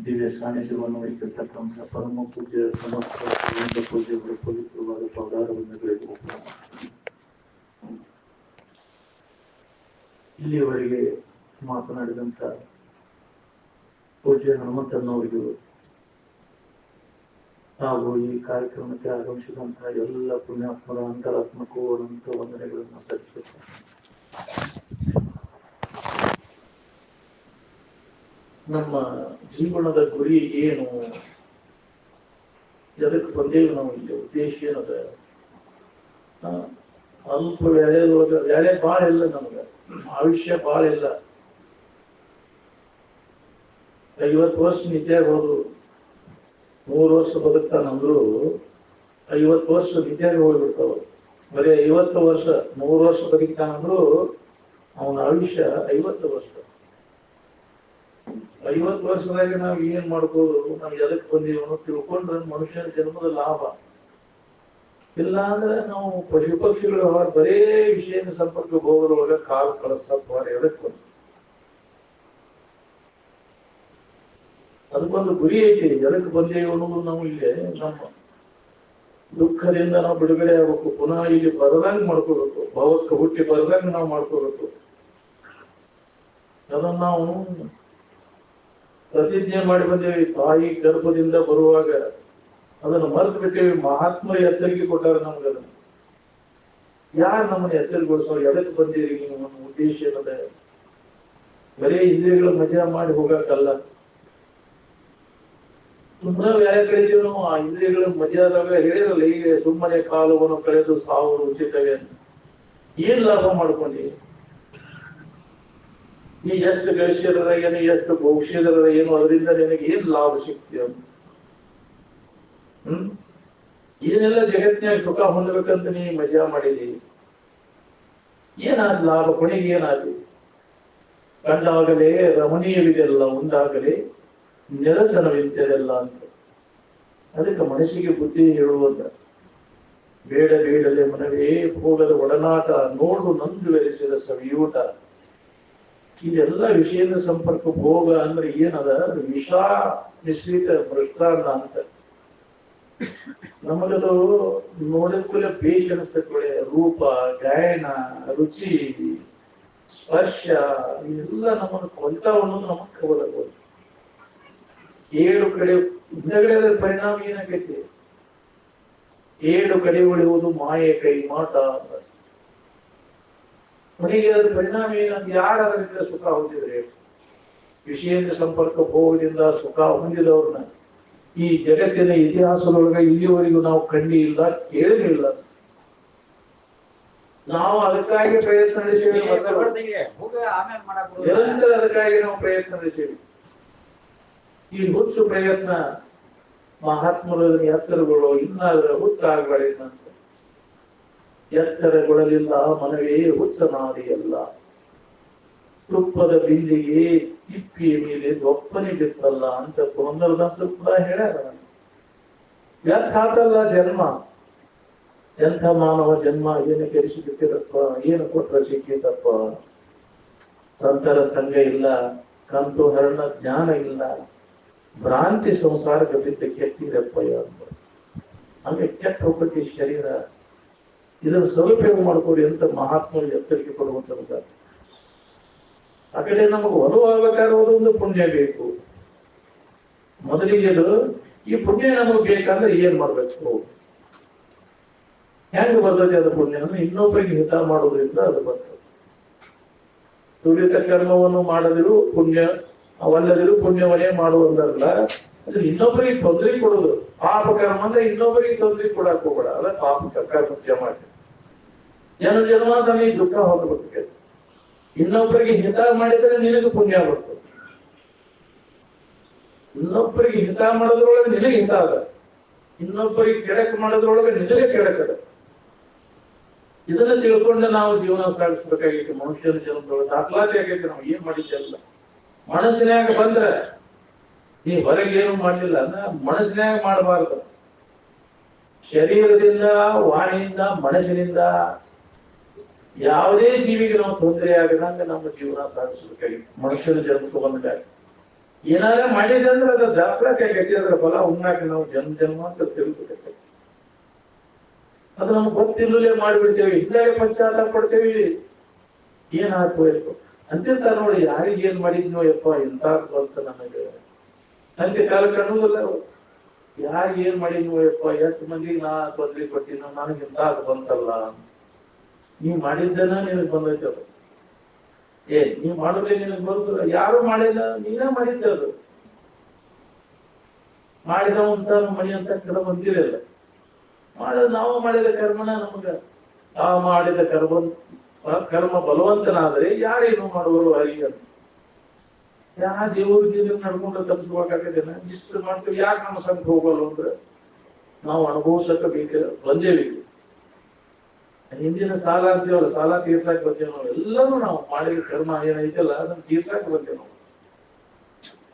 ದಿವ್ಯ ಸಾನ್ನಿಧ್ಯವನ್ನು ವಹಿಸಿರ್ತಕ್ಕಂಥ ಪರಮ ಪೂಜ್ಯ ಸಮಸ್ತ ಪೂಜ್ಯಗಳು ಪವಿತ್ರವಾದ ಪದಾರ್ಥಗಳಿಗೆ ಹೋಗೋಣ. ಇಲ್ಲಿಯವರೆಗೆ ಮಾತನಾಡಿದಂಥ ಪೂಜ್ಯ ಹನುಮಂತನವರಿಗೂ ಹಾಗೂ ಈ ಕಾರ್ಯಕ್ರಮಕ್ಕೆ ಆಗಮಿಸಿದಂತಹ ಎಲ್ಲ ಪುಣ್ಯಾತ್ಮರ ಅಂತರಾತ್ಮಕ್ಕೂ ಅನಂತ ವಂದನೆಗಳನ್ನು ಸಲ್ಲಿಸುತ್ತೇನೆ. ನಮ್ಮ ಜೀವನದ ಗುರಿ ಏನು, ಎದಕ್ಕೆ ಬಂದೇವು ನಾವು, ಇಲ್ಲಿ ಉದ್ದೇಶ ಏನದ? ಅಲ್ಪ ವೇಳೆದೊಳಗ ವೇಳೆ ಬಾಳ ಇಲ್ಲ, ನಮ್ಗೆ ಆಯುಷ್ಯ ಬಾಳ ಇಲ್ಲ. 50 ವರ್ಷ ನಿದ್ಯಾಗ ಹೋದ್ರು, 100 ವರ್ಷ ಬದುಕ್ತಾನಂದ್ರು 50 ವರ್ಷ ನಿದ್ಯಾಗ ಹೋಗ್ಬಿಡ್ತಾವ. ಬರೀ 50 ವರ್ಷ 100 ವರ್ಷ ಬದುಕ್ತಾನಂದ್ರು ಅವನ ಆಯುಷ್ಯ 50 ವರ್ಷ. 50 ವರ್ಷದಾಗ ನಾವು ಏನ್ ಮಾಡ್ಬೋದು, ನಾವು ಎದಕ್ ಬಂದೀವನು ತಿಳ್ಕೊಂಡ್ರೆ ಮನುಷ್ಯನ ಜನ್ಮದ ಲಾಭ. ಇಲ್ಲ ಅಂದ್ರೆ ನಾವು ಪಶು ಪಕ್ಷಿಗಳು ಬರೇ ವಿಷಯದ ಸಂಪರ್ಕ ಹೋಗೋದ್ರೊಳಗ ಕಾಲು ಕಳಿಸ್ತಪ್ಪ ಎದಕ್ ಬಂದ. ಅದಕ್ಕೊಂದು ಗುರಿ ಐತಿ, ಎದಕ್ ಬಂದೇವು ಅನ್ನೋದು ನಾವು ಇಲ್ಲೇ ನಮ್ಮ ದುಃಖದಿಂದ ನಾವು ಬಿಡುಗಡೆ ಆಗ್ಬೇಕು. ಪುನಃ ಇಲ್ಲಿ ಬರದಂಗ್ ಮಾಡ್ಕೋಬೇಕು, ಭವಕ್ಕೆ ಹುಟ್ಟಿ ಬರದಂಗ್ ನಾವು ಮಾಡ್ಕೋಬೇಕು. ಅದನ್ನ ನಾವು ಪ್ರತಿಜ್ಞೆ ಮಾಡಿ ಬಂದೇವಿ. ತಾಯಿ ಗರ್ಭದಿಂದ ಬರುವಾಗ ಅದನ್ನು ಮರೆತು ಬಿಟ್ಟೇವಿ. ಮಹಾತ್ಮರು ಎಚ್ಚರಿಕೆ ಕೊಟ್ಟಾರ ನಮ್ಗೆ. ಅದನ್ನ ಯಾರು ನಮ್ಮನ್ನ ಎಚ್ಚರಿಗೊಳಿಸೋ, ಎದಕ್ಕೆ ಬಂದಿರಿ ನೀವು, ನಮ್ಮ ಉದ್ದೇಶ ಏನದ? ಬರೀ ಇಂದ್ರಿಯಗಳ ಮಜಾ ಮಾಡಿ ಹೋಗಕ್ಕಲ್ಲ. ಸುಮ್ಮನೆ ಯಾರೇ ಕಳಿತೀವಿ ನಾವು ಆ ಇಂದ್ರಿಯಗಳ ಮಜಾದಾಗ ಹೇಳಿರಲ್ಲ, ಈಗ ಸುಮ್ಮನೆ ಕಾಲವನ್ನು ಕಳೆದು ಸಾವು ಉಚಿತವೇ ಅಂತ. ಏನ್ ಲಾಭ ಮಾಡ್ಕೊಂಡಿ? ನೀ ಎಷ್ಟು ಗಳಿಸಿದ್ರ ಏನು, ಎಷ್ಟು ಭವಿಷ್ಯದ ಏನು, ಅದರಿಂದ ನಿನಗೆ ಏನ್ ಲಾಭ ಸಿಗ್ತೀಯ? ಏನೆಲ್ಲ ಜಗತ್ತಿನಾಗ ಸುಖ ಹೊಂದಬೇಕಂತ ನೀ ಮಜಾ ಮಾಡಿದಿ, ಏನಾದ ಲಾಭ? ಕೊನೆಗೆ ಏನಾದಿ? ಕಂಡಾಗಲೇ ರಮಣೀಯವಿದೆಲ್ಲ, ಒಂದಾಗಲೇ ನಿರಸನವಿದ್ದೆಲ್ಲ ಅಂತ. ಅದಕ್ಕೆ ಮನಸ್ಸಿಗೆ ಬುದ್ಧಿ ಹೇಳುವಂತ, ಬೇಡ ಬೇಡಲೆ ಮನವೇ ಹೋಗದ ಒಡನಾಟ, ನೋಡು ನಂದು ಬೆರೆಸಿದ ಸವಿಯೂಟ. ಇದೆಲ್ಲ ವಿಷಯದ ಸಂಪರ್ಕ ಭೋಗ ಅಂದ್ರೆ ಏನದ? ವಿಷ ಮಿಶ್ರಿತ ಭ್ರಷ್ಟಾನ್ನ ಅಂತ. ನಮಗದು ನೋಡಿದ್ಕೂಲೆ ಬೇಷ್ ಅನಿಸ್ತದೆ. ರೂಪ, ಗಾಯನ, ರುಚಿ, ಸ್ಪರ್ಶ ಇವೆಲ್ಲ ನಮ್ಮನ್ನು ಕೊಂತಾವ ಅನ್ನೋದು ನಮಗ್ ಖಬರಾಗ್ಬೋದು. 7 ಕಡೆ ಹಿಂದಗಡೆ ಪರಿಣಾಮ ಏನಾಗೈತಿ? 7 ಕಡೆ ಉಳಿಯುವುದು ಮಾಯೆ ಕೈ ಮಾಟ. ಮನೆಗೆ ಅದ್ರ ಪರಿಣಾಮ ಏನಂತ? ಯಾರು ಅದರಿಂದ ಸುಖ ಹೊಂದಿದ್ರೆ, ವಿಷಯದ ಸಂಪರ್ಕ ಭೋಗದಿಂದ ಸುಖ ಹೊಂದಿದವ್ರನ್ನ ಈ ಜಗತ್ತಿನ ಇತಿಹಾಸದೊಳಗ ಇಲ್ಲಿವರೆಗೂ ನಾವು ಕಂಡಿಲ್ಲ, ಕೇಳಲಿಲ್ಲ. ನಾವು ಅದಕ್ಕಾಗಿ ಪ್ರಯತ್ನ ನಡೆಸೇವಿ, ನಿರಂತರ ಅದಕ್ಕಾಗಿ ನಾವು ಪ್ರಯತ್ನ ನಡೆಸೇವಿ. ಈ ಹುಚ್ಚು ಪ್ರಯತ್ನ ಮಹಾತ್ಮರ ಎಚ್ಚರಗಳು ಇನ್ನಾದ್ರೆ ಹುಚ್ಚ ಆಗಬೇಡಂತ. ಎಚ್ಚರಗೊಳ್ಳಲಿಲ್ಲ ಮನವೇ ಹುಚ್ಚನಾದಿಯಲ್ಲ, ತುಪ್ಪದ ಬಿಂದಿಗೆ ತಿಪ್ಪಿಯ ಮೇಲೆ ಒಪ್ಪನೆ ಬಿತ್ತಲ್ಲ ಅಂತ ಪುರಂದರದಾಸರು ಕೂಡ ಹೇಳ್ಯಾರ. ವ್ಯರ್ಥ ಆತಲ್ಲ ಜನ್ಮ, ಎಂಥ ಮಾನವ ಜನ್ಮ, ಏನು ಕೆಡಿಸಿ ಬಿಟ್ಟಿರಪ್ಪ, ಏನು ಕೊಟ್ರ ಸಿಕ್ಕಿತಪ್ಪ. ಸಂತರ ಸಂಘ ಇಲ್ಲ, ಕಂತು ಹರಣ ಜ್ಞಾನ ಇಲ್ಲ, ಭ್ರಾಂತಿ ಸಂಸಾರಕ್ಕೆ ಬಿದ್ದ ಕೆಟ್ಟಿರಪ್ಪ. ಹಂಗೆ ಕೆಟ್ಟ ಹೋಗ್ಬಿಟ್ಟು ಶರೀರ, ಇದನ್ನು ಸದುಪಯೋಗ ಮಾಡ್ಕೊಡಿ ಅಂತ ಮಹಾತ್ಮರು ಎಚ್ಚರಿಕೆ ಕೊಡುವಂತ. ಆ ಕಡೆ ನಮಗೆ ಒಲವಾಗಬೇಕಾದ್ರೆ ಒಂದು ಪುಣ್ಯ ಬೇಕು. ಮೊದಲಿಗೆ ಈ ಪುಣ್ಯ ನಮಗೆ ಬೇಕಾದ್ರೆ ಏನ್ ಮಾಡ್ಬೇಕು? ಹೆಂಗ್ ಬರ್ತದೆ ಅದು ಪುಣ್ಯ? ಇನ್ನೊಬ್ಬರಿಗೆ ಹಿತ ಮಾಡೋದ್ರಿಂದ ಅದು ಬರ್ತದೆ. ದುರಿತ ಕರ್ಮವನ್ನು ಮಾಡದಿರು ಪುಣ್ಯ ಅವಲ್ಲದಿರು ಪುಣ್ಯವನ್ನೇ ಮಾಡುವುದಲ್ಲ. ಅದು ಇನ್ನೊಬ್ಬರಿಗೆ ತೊಂದರೆ ಕೊಡೋದು ಪಾಪ ಕರ್ಮ ಅಂದ್ರೆ ಇನ್ನೊಬ್ಬರಿಗೆ ತೊಂದರೆ ಕೊಡಕ್ ಹೋಗ್ಬೇಡ, ಅದ ಪಾಪ ಕರ್ಮ ಮಾಡಿ ಜನ್ಮ ನನಗೆ ದುಃಖ ಹೊಂದಬೇಕು. ಇನ್ನೊಬ್ಬರಿಗೆ ಹಿತ ಮಾಡಿದ್ರೆ ನಿನಗೆ ಪುಣ್ಯ ಬರ್ತದೆ. ಇನ್ನೊಬ್ಬರಿಗೆ ಹಿತ ಮಾಡೋದ್ರೊಳಗೆ ನಿನಗೆ ಹಿತ ಅದ, ಇನ್ನೊಬ್ಬರಿಗೆ ಕೆಡಕ್ ಮಾಡೋದ್ರೊಳಗೆ ನಿನಗೆ ಕೆಡಕದ. ಇದನ್ನ ತಿಳ್ಕೊಂಡು ನಾವು ಜೀವನ ಸಾಗಿಸ್ಬೇಕಾಗಿತ್ತು. ಮನುಷ್ಯನ ಜನ್ಮದೊಳಗೆ ದಾಖಲಾತಿ ಆಗೈತೆ. ನಾವು ಏನ್ ಮಾಡಿದ್ದೆಲ್ಲ ಮನಸ್ಸಿನಾಗ ಬಂದ್ರೆ, ನೀ ಹೊರಗೆ ಏನು ಮಾಡ್ಲಿಲ್ಲ ಅಂದ್ರೆ ಮನಸ್ಸಿನಾಗ ಮಾಡಬಾರ್ದು. ಶರೀರದಿಂದ, ವಾಣಿಯಿಂದ, ಮನಸ್ಸಿನಿಂದ ಯಾವುದೇ ಜೀವಿಗೆ ನಾವು ತೊಂದರೆ ಆಗದಂಗ ನಮ್ಮ ಜೀವನ ಸಾಗಿಸಬೇಕಾಗಿತ್ತು. ಮನುಷ್ಯನ ಜನ್ಮ ಬಂದಾಗ ಏನಾರ ಮಾಡಿದೆ ಅಂದ್ರೆ ಅದ ದಾಖಲಾತಿ ಆಗೈತಿ, ಅದ್ರ ಫಲ ಉಣ್ಣಾಕ ನಾವು ಜನ್ಮ ಅಂತ ತಿಳ್ಕೊತೈತೆ. ಅದು ನಮ್ಗೆ ಗೊತ್ತಿಲ್ಲೇ ಮಾಡ್ಬಿಡ್ತೇವಿ, ಇಲ್ಲೇ ಪಶ್ಚಾತ್ತಾಪ ಪಡ್ತೇವಿ. ಏನಾಯ್ತು ಎಷ್ಟು ಅಂತಿಂತ ನೋಡಿ, ಯಾರಿಗೆ ಏನ್ ಮಾಡಿದ್ನೋ ಯಪ್ಪ ಇಂತ ಬಂತ ನನಗೆ ಅಂತೆ ಕಾಲ ಕಾಣುವುದಿಲ್ಲ. ಯಾರಿಗೆ ಏನ್ ಮಾಡಿದ್ನೋ ಯಪ್ಪ, ಎಷ್ಟು ಮಂದಿಗೆ ನಾ ತೊಂದ್ರೆ ಕೊಟ್ಟಿನೋ, ನನಗೆ ಇಂತ ಬಂತಲ್ಲ. ನೀವ್ ಮಾಡಿದ್ದನ ನಿನಗ್ ಬಂದೈತದ. ನೀವ್ ಮಾಡಿದ್ರೆ ನಿನಗ್ ಬರುದಿಲ್ಲ, ಯಾರು ಮಾಡಿಲ್ಲ, ನೀನೇ ಮಾಡಿದ್ದ. ಅದು ಮಾಡಿದವಂತ ಮಣಿ ಅಂತ ಕೆಲ ಬಂದಿರಲ್ಲ. ನಾವು ಮಾಡಿದ ಕರ್ಮನ ನಮಗ ಆ ಮಾಡಿದ ಕರ್ಮ ಬಲವಂತನಾದ್ರೆ ಯಾರೇನು ಮಾಡುವರು ಅರಿಯ. ಯಾ ದೇವ್ರಿಗೆ ನಡ್ಕೊಂಡು ತಪ್ಪಿಸ್ಬೇಕಾಗತ್ತೇನ? ಇಷ್ಟು ಮಾಡ್ತೀವಿ, ಯಾಕೆ ನಮ್ಮ ಸಂಘ ಹೋಗಲ್ಲ ಅಂದ್ರೆ ನಾವು ಅನುಭವಿಸಕ ಬಂದೇವಿ. ಹಿಂದಿನ ಸಾಲ ಅಂತೀವಲ್ಲ, ಸಾಲ ತೀರ್ಸಾಕ್ ಬಂದೇವ್ ನಾವು. ಎಲ್ಲರೂ ನಾವು ಮಾಡಿದ ಕರ್ಮ ಏನೈತಲ್ಲ ಅದನ್ನ ತೀರ್ಸಾಕ್ ಬಂದೇವ್ ನಾವು.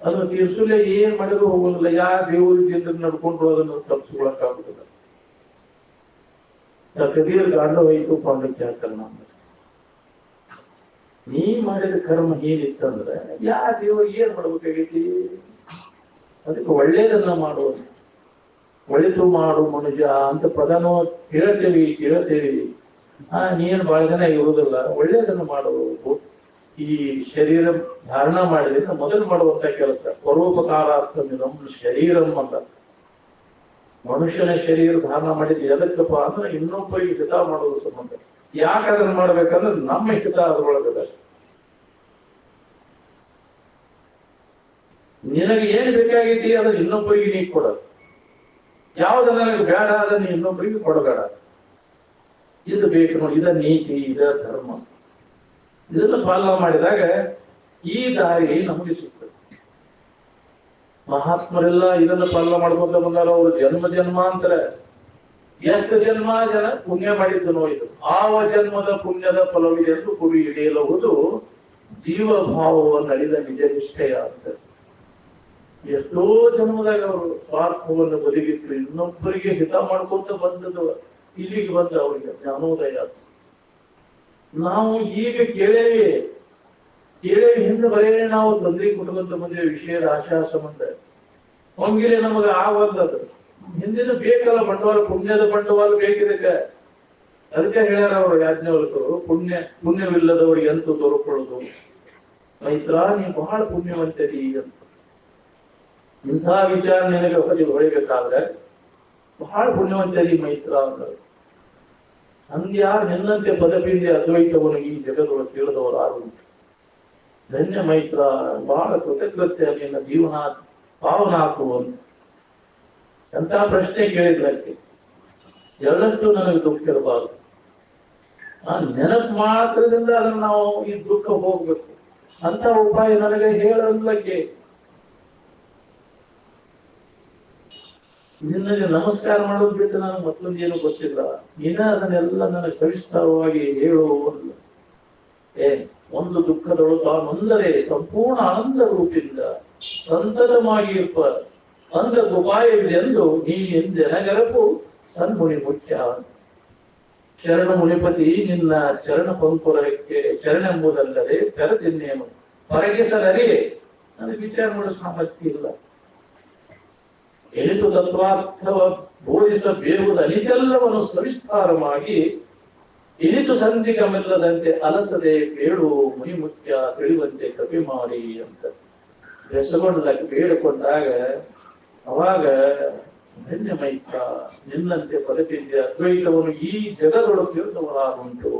ಅದನ್ನ ತೀರ್ಸಲೇ ಏನ್ ಮಾಡಿದ್ರು ಹೋಗೋದಿಲ್ಲ. ಯಾ ದೇವ್ರಿಗೆ ನಡ್ಕೊಂಡ್ರು ಅದನ್ನು ತಪ್ಪಿಸ್ಕೊಳಕ್ಕಾಗುದಿಲ್ಲ. ಕಬೀರ್ ಗಾಂಡ ಹೋಯ್ತು ಪಾಂಡಿತ್ಯ ಕರ್ಮ. ನೀ ಮಾಡಿದ ಕರ್ಮ ಏನಿತ್ತಂದ್ರೆ ಯಾ ದೇವ್ರಿಗೆ ಏನ್ ಮಾಡ್ಬೇಕಾಗೈತಿ? ಅದಕ್ಕೆ ಒಳ್ಳೇದನ್ನ ಮಾಡುವುದು. ಒಳಿತು ಮಾಡು ಮನುಜ ಅಂತ ಪದನೂ ಕೇಳ್ತೇವಿ. ನೀನ್ ಬಹಳ ಜನ ಇರುವುದಿಲ್ಲ. ಒಳ್ಳೇದನ್ನ ಮಾಡುವುದು. ಈ ಶರೀರ ಧಾರಣ ಮಾಡಿದ್ರೆ ಮೊದಲು ಮಾಡುವಂತ ಕೆಲಸ ಪರೋಪಕಾರಾರ್ಥಂ ಶರೀರಂ ಅಂತ. ಮನುಷ್ಯನ ಶರೀರ ಧಾರಣ ಮಾಡಿದ್ರೆ ಎದಕ್ಕಪ್ಪ ಅಂದ್ರೆ ಇನ್ನೊಬ್ಬರಿಗೆ ಹಿತ ಮಾಡೋದು ಸಂಬಂಧ. ಯಾಕೆ ಅದನ್ನ ಮಾಡ್ಬೇಕಂದ್ರೆ ನಮ್ಮ ಹಿತ ಅದ್ರೊಳಗದ. ನಿನಗೆ ಏನ್ ಬೇಕಾಗೈತಿ ಅದನ್ನ ಇನ್ನೊಬ್ಬರಿಗೆ ನೀ ಕೊಡೋದು. ಯಾವ್ದು ನನಗೆ ಬೇಡ ಅದನ್ನ ಇನ್ನೊಬ್ಬರಿಗೆ ಕೊಡಬೇಡ. ಇದು ಬೇಕು ನೋಡಿ, ಇದ ನೀತಿ, ಇದ ಧರ್ಮ. ಇದನ್ನ ಪಾಲನೆ ಮಾಡಿದಾಗ ಈ ದಾರಿ ನಮಗೆ ಸಿಗ್ತದೆ. ಮಹಾತ್ಮರೆಲ್ಲ ಇದನ್ನ ಪಾಲನೆ ಮಾಡ್ಕೊಂತ ಬಂದಾರ. ಅವರು ಜನ್ಮಾಂತರ ಎಷ್ಟು ಜನ ಪುಣ್ಯ ಮಾಡಿದ್ದನೋ ಇದು. ಆವ ಜನ್ಮದ ಪುಣ್ಯದ ಫಲವಿದೆ ಎಂದು ಗುರು ಹಿಡಿಯಲುವುದು ಜೀವ ಭಾವವನ್ನು ಅಳಿದ ನಿಜ ನಿಷ್ಠೆಯ ಅಂತ. ಎಷ್ಟೋ ಜನ್ಮದಾಗ ಅವರು ಸ್ವಾರ್ಥವನ್ನು ಬದಿಗಿಟ್ಟು ಇನ್ನೊಬ್ಬರಿಗೆ ಹಿತ ಮಾಡ್ಕೊಂತ ಬಂದದ್ದು ಇಲ್ಲಿಗೆ ಬಂದ ಅವರಿಗೆ ಜ್ಞಾನೋದಯ. ನಾವು ಈಗ ಕೇಳೇವಿ ಹಿಂದೆ ಬರೇ ನಾವು ತಂದೆ ಕುಟುಂಬದ ಮುಂದೆ ವಿಷಯದ ಆಶಾ ಸಂಬಂಧ ನಮ್ಗಿಲೆ ನಮಗ ಆಗದು. ಹಿಂದಿನ ಬೇಕಲ್ಲ ಬಂಡವಾಳ, ಪುಣ್ಯದ ಬಂಡವಾಳ ಬೇಕಿದಕ್ಕೆ. ಅದಕ್ಕೆ ಹೇಳ್ಯಾರ ಅವರು ಯಾಜ್ಞವಲ್ಕರು, ಪುಣ್ಯವಿಲ್ಲದವರಿಗೆ ಅಂತೂ ತೋರ್ಕೊಳ್ಳೋದು. ಮೈತ್ರ ನೀ ಬಹಳ ಪುಣ್ಯವಂತರಿ ಅಂತ. ಇಂಥ ವಿಚಾರ ನಿನಗೆ ಹೊಳಿಬೇಕಾದ್ರೆ ಬಹಳ ಪುಣ್ಯವಂತರಿ ಮೈತ್ರ ಅಂದರು. ಹಂಗ್ಯಾರು ನಿನ್ನಂತೆ ಪದಪಿಂದೆ ಅದ್ವೈತವನ್ನು ಈ ಜಗದೊಳಗೆ ತಿಳಿದವರು ಆರು. ಧನ್ಯ ಮೈತ್ರ, ಬಹಳ ಕೃತಜ್ಞತೆ ನಿನ್ನ ಜೀವನ ಪಾವನ ಹಾಕುವಂತ ಅಂತ ಪ್ರಶ್ನೆ ಕೇಳಿದ್ಲಕ್ಕೆ. ಎಳ್ಳಷ್ಟು ನನಗೆ ದುಃಖ ಇರಬಾರದು. ನೆನಪು ಮಾತ್ರದಿಂದ ಅದನ್ನು ನಾವು ಈ ದುಃಖ ಹೋಗ್ಬೇಕು ಅಂತ ಉಪಾಯ ನನಗೆ ಹೇಳಕ್ಕೆ. ನಿನ್ನಗೆ ನಮಸ್ಕಾರ ಮಾಡೋದು ಬಿಟ್ಟು ನನಗೆ ಮತ್ತೊಂದೇನು ಗೊತ್ತಿಲ್ಲ. ನೀನ ಅದನ್ನೆಲ್ಲ ನನಗೆ ಸವಿಸ್ತಾರವಾಗಿ ಹೇಳುವಲ್ಲ. ಒಂದು ದುಃಖದೊಳು ತಾನೊಂದರೆ ಸಂಪೂರ್ಣ ಆನಂದ ರೂಪಿಂದ ಸಂತತವಾಗಿ ಇರ್ಪ ಅಂದ ಉಪಾಯವಿದೆ ಎಂದು ನೀ ಎಂದೆನಗರಪು ಸನ್ಮುನಿ ಮುಖ್ಯ. ಶರಣ ಮುನಿಪತಿ ನಿನ್ನ ಚರಣ ಪಂಕುರಕ್ಕೆ ಶರಣೆಂಬುದಲ್ಲದೆ ತೆರದಿನ್ನೇನು ಹೊರಗಿಸಲರೇ ನನಗೆ ವಿಚಾರ ಮಾಡೋ ಸಾಮರ್ಥ್ಯ ಇಲ್ಲ. ಎಣಿತು ತತ್ವಾರ್ಥವ ಬೋಧಿಸಬೇರುವುದು ಅನಿತೆಲ್ಲವನ್ನು ಸವಿಸ್ತಾರವಾಗಿ ಇನಿತು ಸಂಧಿಗಮೆಲ್ಲದಂತೆ ಅಲಸದೆ ಬೇಡು ಮುನಿ ಮುಖ್ಯ ತಿಳಿವಂತೆ ಕಪಿ ಮಾಡಿ ಅಂತ ಬೆಸಗೊಂಡಕ್ಕೆ ಬೇಡಿಕೊಂಡಾಗ ಅವಾಗ ಧನ್ಯ ಮೈತ್ರ ನಿನ್ನಂತೆ ಪದತಿದ್ಯ ಅದ್ವೈತವನ್ನು ಈ ಜಗದೊಳಗೆ ತಿಳಿದವರಾಗುಂಟು.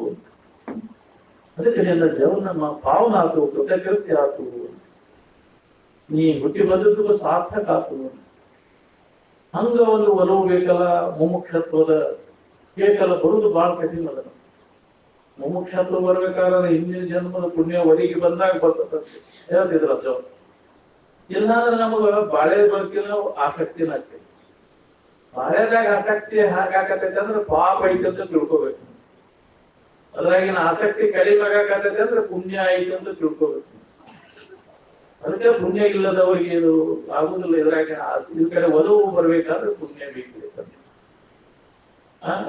ಅದಕ್ಕೆ ನಿನ್ನ ಜೀವನ ಪಾವನ ಆತು, ಕೃತಕೃತ್ಯ ಆತು, ನೀ ಹುಟ್ಟಿ ಬಂದದ್ದು ಸಾರ್ಥಕ ಆತು. ಹಂಗ ಒಂದು ಒಲವು ಬೇಕಲ್ಲ. ಮುಮುಕ್ಷತ್ವದ ಬೇಕಲ್ಲ, ಬರುವುದು ಬಹಳ ಕಠಿಣ. ಅದನ್ನು ಮುಮುಕ್ಷತ್ವ ಬರ್ಬೇಕಾದ್ರೆ ಹಿಂದಿನ ಜನ್ಮದ ಪುಣ್ಯ ಒದಗಿ ಬಂದಾಗ ಬರ್ತದಂತೆ ಹೇಳ್ತಿದ್ರ ಅದು. ಇಲ್ಲಾಂದ್ರೆ ನಮಗ ಬಾಳೆ ಬರ್ಕಿನ ಆಸಕ್ತಿನ ಆಗ್ತೈತಿ. ಬಾಳೆದಾಗ ಆಸಕ್ತಿ ಹಾಗಾಕತೈತೆ ಅಂದ್ರೆ ಪಾಪ ಐತೆ ಅಂತ ತಿಳ್ಕೊಬೇಕು. ಅದ್ರಾಗಿನ ಆಸಕ್ತಿ ಕಡಿಮೆ ಆಗಾಕತೈತೆ ಅಂದ್ರೆ ಪುಣ್ಯ ಐತೆ ಅಂತ ತಿಳ್ಕೊಬೇಕು. ಅದಕ್ಕೆ ಪುಣ್ಯ ಇಲ್ಲದವರಿಗೆ ಇದು ಆಗುದಿಲ್ಲ. ಇದ್ರಾಗ ಇದ್ ಕಡೆ ಒಲವು ಬರ್ಬೇಕಾದ್ರೆ ಪುಣ್ಯ ಬೇಕಿದೆ.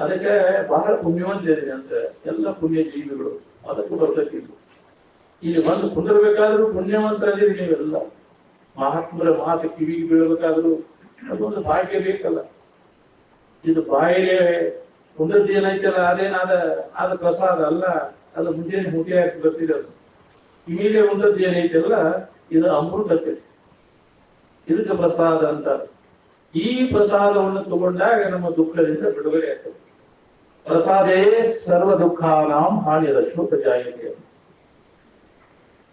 ಅದಕ್ಕೆ ಬಹಳ ಪುಣ್ಯವಂತಿದೆ ಅಂತ ಎಲ್ಲ ಪುಣ್ಯ ಜೀವಿಗಳು ಅದಕ್ಕೆ ಬರ್ತಕ್ಕಿದ್ದು. ಇಲ್ಲಿ ಬಂದು ಕುಂದಿರ್ಬೇಕಾದ್ರೂ ಪುಣ್ಯವಂತರಿದ್ದೀರಿ ನೀವೆಲ್ಲ. ಮಹಾತ್ಮರ ಮಾತು ಕಿವಿಗೆ ಬೀಳಬೇಕಾದ್ರೂ ಅದೊಂದು ಭಾಗ್ಯ ಬೇಕಲ್ಲ. ಇದು ಬಾಯಿಗೆ ಉಂಡದ್ದು ಏನೈತಲ್ಲ ಅದೇನಾದ ಆದ ಪ್ರಸಾದ ಅಲ್ಲ, ಅದು ಮುಂಜಾನೆ ಹುಟಿ ಹಾಕಿ ಬರ್ತಿದೆ. ಅದು ಕಿವಿಗೆ ಉಂಡದ್ದು ಏನೈತಲ್ಲ ಇದು ಅಮೃತತೆ, ಇದಕ್ಕೆ ಪ್ರಸಾದ ಅಂತ. ಈ ಪ್ರಸಾದವನ್ನು ತಗೊಂಡಾಗ ನಮ್ಮ ದುಃಖದಿಂದ ಬಿಡುಗಡೆ ಆಗ್ತದೆ. ಪ್ರಸಾದೇ ಸರ್ವ ದುಃಖಾನಾಂ ಹಾನಿರಶು ಜಾಯತೆ.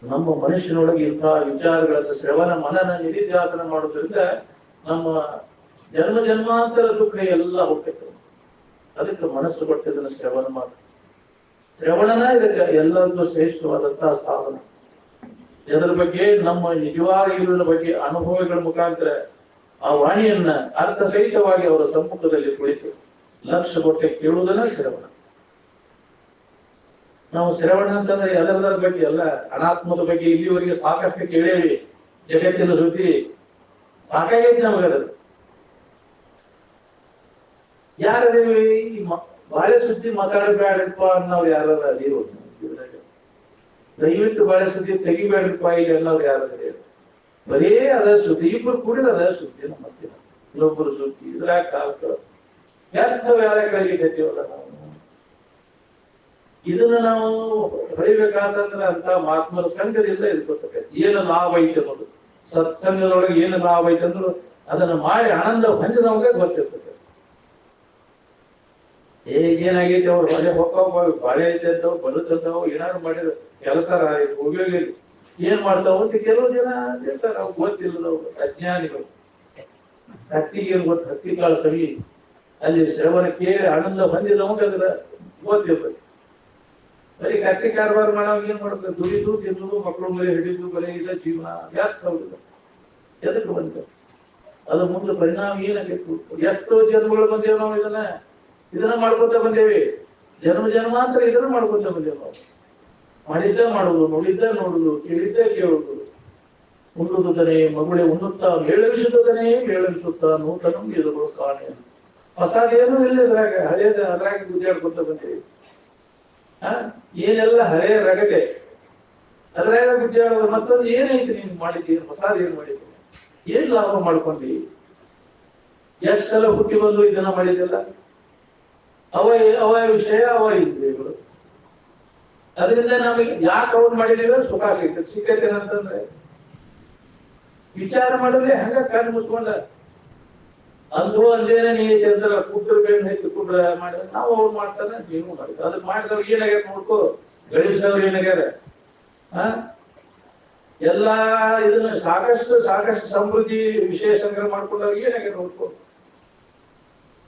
ನಮ್ಮ ಮನುಷ್ಯನೊಳಗೆ ಇಂತಹ ವಿಚಾರಗಳನ್ನು ಶ್ರವಣ ಮನನ ನಿಧಿಧ್ಯಾಸನ ಮಾಡೋದ್ರಿಂದ ನಮ್ಮ ಜನ್ಮ ಜನ್ಮಾಂತರ ದುಃಖ ಎಲ್ಲ ಹೋಗ್ತದೆ. ಅದಕ್ಕೆ ಮನಸ್ಸು ಕೊಟ್ಟಿದ್ದನ್ನು ಶ್ರವಣ ಮಾಡ. ಶ್ರವಣನ ಇದಕ್ಕೆ ಎಲ್ಲರಿಗೂ ಶ್ರೇಷ್ಠವಾದಂತಹ ಸಾಧನ. ಇದರ ಬಗ್ಗೆ ನಮ್ಮ ನಿಜವಾದ ಇರುವಿನ ಬಗ್ಗೆ ಅನುಭವಗಳ ಮುಖಾಂತರ ಆ ವಾಣಿಯನ್ನ ಅರ್ಥಸಹಿತವಾಗಿ ಅವರ ಸಮ್ಮುಖದಲ್ಲಿ ಕುಳಿತು ಲಕ್ಷ್ಯ ಕೊಟ್ಟೆ ಕೇಳುವುದನ್ನ ಶ್ರವಣ. ನಾವು ಶ್ರವಣ ಅಂತಂದ್ರೆ ಎಲ್ಲದರ ಬಗ್ಗೆ ಅಲ್ಲ, ಅನಾತ್ಮದ ಬಗ್ಗೆ ಇಲ್ಲಿವರೆಗೆ ಸಾಕಷ್ಟು ಕೇಳೇವಿ. ಜಗತ್ತಿನ ಸುದ್ದಿ ಸಾಕಾಗೈತಿ ನಮಗದು. ಯಾರದೇವಿ ಈ ಬಾಳೆ ಸುದ್ದಿ ಮಾತಾಡಬೇಡಪ್ಪ ಅನ್ನೋರು ಯಾರು ಅದಿರೋ ದಯವಿಟ್ಟು ಬಾಳೆ ಸುದ್ದಿ ತೆಗಿಬೇಡಪ್ಪ ಇಲ್ಲಿ ಅನ್ನೋರು ಯಾರಾದ್ರೆ ಬರೇ ಅದ ಸುದ್ದಿ. ಇಬ್ಬರು ಕೂಡಿದ ಅದ ಸುದ್ದಿ. ನಮ್ಮ ಇನ್ನೊಬ್ಬರು ಸುದ್ದಿ ಇದ್ರಾಗ ಕಾಲ ವ್ಯರ್ಥ ವ್ಯಾಳ ಕಳಿಲಿಕ್ಕತ್ತೀವಲ್ಲ ನಾವು. ಇದನ್ನ ನಾವು ಹೊಳಿಬೇಕಾದಂದ್ರೆ ಅಂತ ಮಹಾತ್ಮರ ಸಂಘದಿಂದ ಇದ್ಕೊತಕ್ಕ ಏನು ಲಾಭ ಐತೆ ಅನ್ನೋದು, ಸತ್ಸಂಗದೊಳಗೆ ಏನು ಲಾಭ ಐತೆ ಅಂದ್ರು ಅದನ್ನ ಮಾಡಿ ಆನಂದ ಹೊಂದಿದವಾಗ ಗೊತ್ತಿರ್ತದೆ. ಏನಾಗೈತೆ ಅವ್ರು ಹೊಳೆ ಹೋಗ್ತಾವ, ಬಾಳೆ ಐತೆ ಅಂತವ್ ಬರುತ್ತಂತಾವ್, ಏನಾದ್ರು ಮಾಡಿದ ಕೆಲಸ ಉಪಯೋಗ ಏನ್ ಮಾಡ್ತಾವ ಅಂತ ಕೆಲವು ಜನ ಇರ್ತಾರೆ. ಅವ್ರು ಗೊತ್ತಿಲ್ಲದವ್ರು ಅಜ್ಞಾನಿಗಳು. ಹತ್ತಿಗೆ ಏನ್ ಗೊತ್ತು, ಹತ್ತಿ ಕಾಳು ಸರಿ ಅಲ್ಲಿ ಶ್ರವಣ ಕೇಳಿ ಆನಂದ ಹೊಂದಿದವಾಗ ಅದ್ರ ಗೊತ್ತಿರ್ತದೆ. ಬರೀ ಕತ್ತಿ ಕಾರವಾರ ಮಾಡೋವಾಗ ಏನ್ ಮಾಡ್ಬೇಕು, ದುಡಿದು ತಿನ್ನುದು ಮಕ್ಕಳು ಮೇಲೆ ಹಿಡಿದು ಬರೀ ಇಲ್ಲ ಜೀವನ ವ್ಯಾಸ್ತ ಹೋಗುದು. ಎದಕ್ಕೆ ಬಂದ ಅದು ಮುಂದೆ ಪರಿಣಾಮ ಏನಾಗಬೇಕು? ಎಷ್ಟೋ ಜನ್ಮಗಳು ಬಂದೇವು ನಾವು ಇದನ್ನ ಮಾಡ್ಕೊತ ಬಂದೇವಿ. ಜನ್ಮಾಂತರ ಇದನ್ನ ಮಾಡ್ಕೊತ ಬಂದೇವು ನಾವು. ಮಾಡಿದ್ದ ಮಾಡುದು, ನೋಡಿದ್ದ ನೋಡುದು, ಕೇಳಿದ್ದ ಕೇಳುದು. ಉಣ್ಣುವುದನೇ ಮಗುಳೆ ಉಣ್ಣುತ್ತಾ ಮೇಳವಿಸುತ್ತದನೇ ಮೇಳವಿಸುತ್ತಾ ನೂತನ ಎದುರು ಕಾಣೆ. ಹೊಸದೇನು ಇಲ್ಲ ಇದ್ರಾಗ, ಹಳೇದ ಅದ್ರಾಗ ಗುದ್ದಾಡ್ಕೊತ ಬಂದೇವಿ. ಏನೆಲ್ಲ ಹಳೆಯ ರಗತೆ ಅದ್ರಾಗ ಗುದ್ದಾಡೋದು. ಮತ್ತೊಂದು ಏನೈತಿ ನೀನು ಮಾಡಿದ್ದೀರಿ, ಹೊಸದ ಏನ್ ಮಾಡಿದ್ದೀನಿ, ಏನ್ ಲಾಭ ಮಾಡ್ಕೊಂಡಿ? ಎಷ್ಟು ಸಲ ಹುಟ್ಟಿ ಬಂದು ಇದನ್ನ ಮಾಡಿದಿಲ್ಲ. ಅವ ವಿಷಯ ಅವ ಇಂದ್ರಿಯಗಳು. ಅದರಿಂದ ನಮಗೆ ಯಾಕೆ ಅವ್ರು ಮಾಡಿದೀವಿ ಸುಖ ಸಿಕ್ಕೈತೆ ಅಂತಂದ್ರೆ ವಿಚಾರ ಮಾಡಿದ್ರೆ ಹಂಗ ಕಣ್ಣು ಮುಚ್ಕೊಂಡ ಅಂದು ಅಲ್ಲೇನೆ ನೀ ಕುಟ್ರ ಬೆಣ್ಣು ಹೆಚ್ಚು ಕುಟ್ರ ಮಾಡಿದ್ರೆ ನಾವು ಅವ್ರು ಮಾಡ್ತಾನೆ ನೀವು ಮಾಡಿದ. ಅದಕ್ಕೆ ಮಾಡಿದವ್ರು ಏನಾಗ್ಯಾರ ನೋಡ್ಕೋ, ಗಳಿಸಿದವ್ರು ಏನಾಗ್ಯಾರ. ಎಲ್ಲಾ ಇದನ್ನ ಸಾಕಷ್ಟು ಸಮೃದ್ಧಿ ವಿಶೇಷ ಸಂಗ್ರಹ ಮಾಡ್ಕೊಂಡವ್ರು ಏನಾಗ್ಯಾರ ನೋಡ್ಕೋ.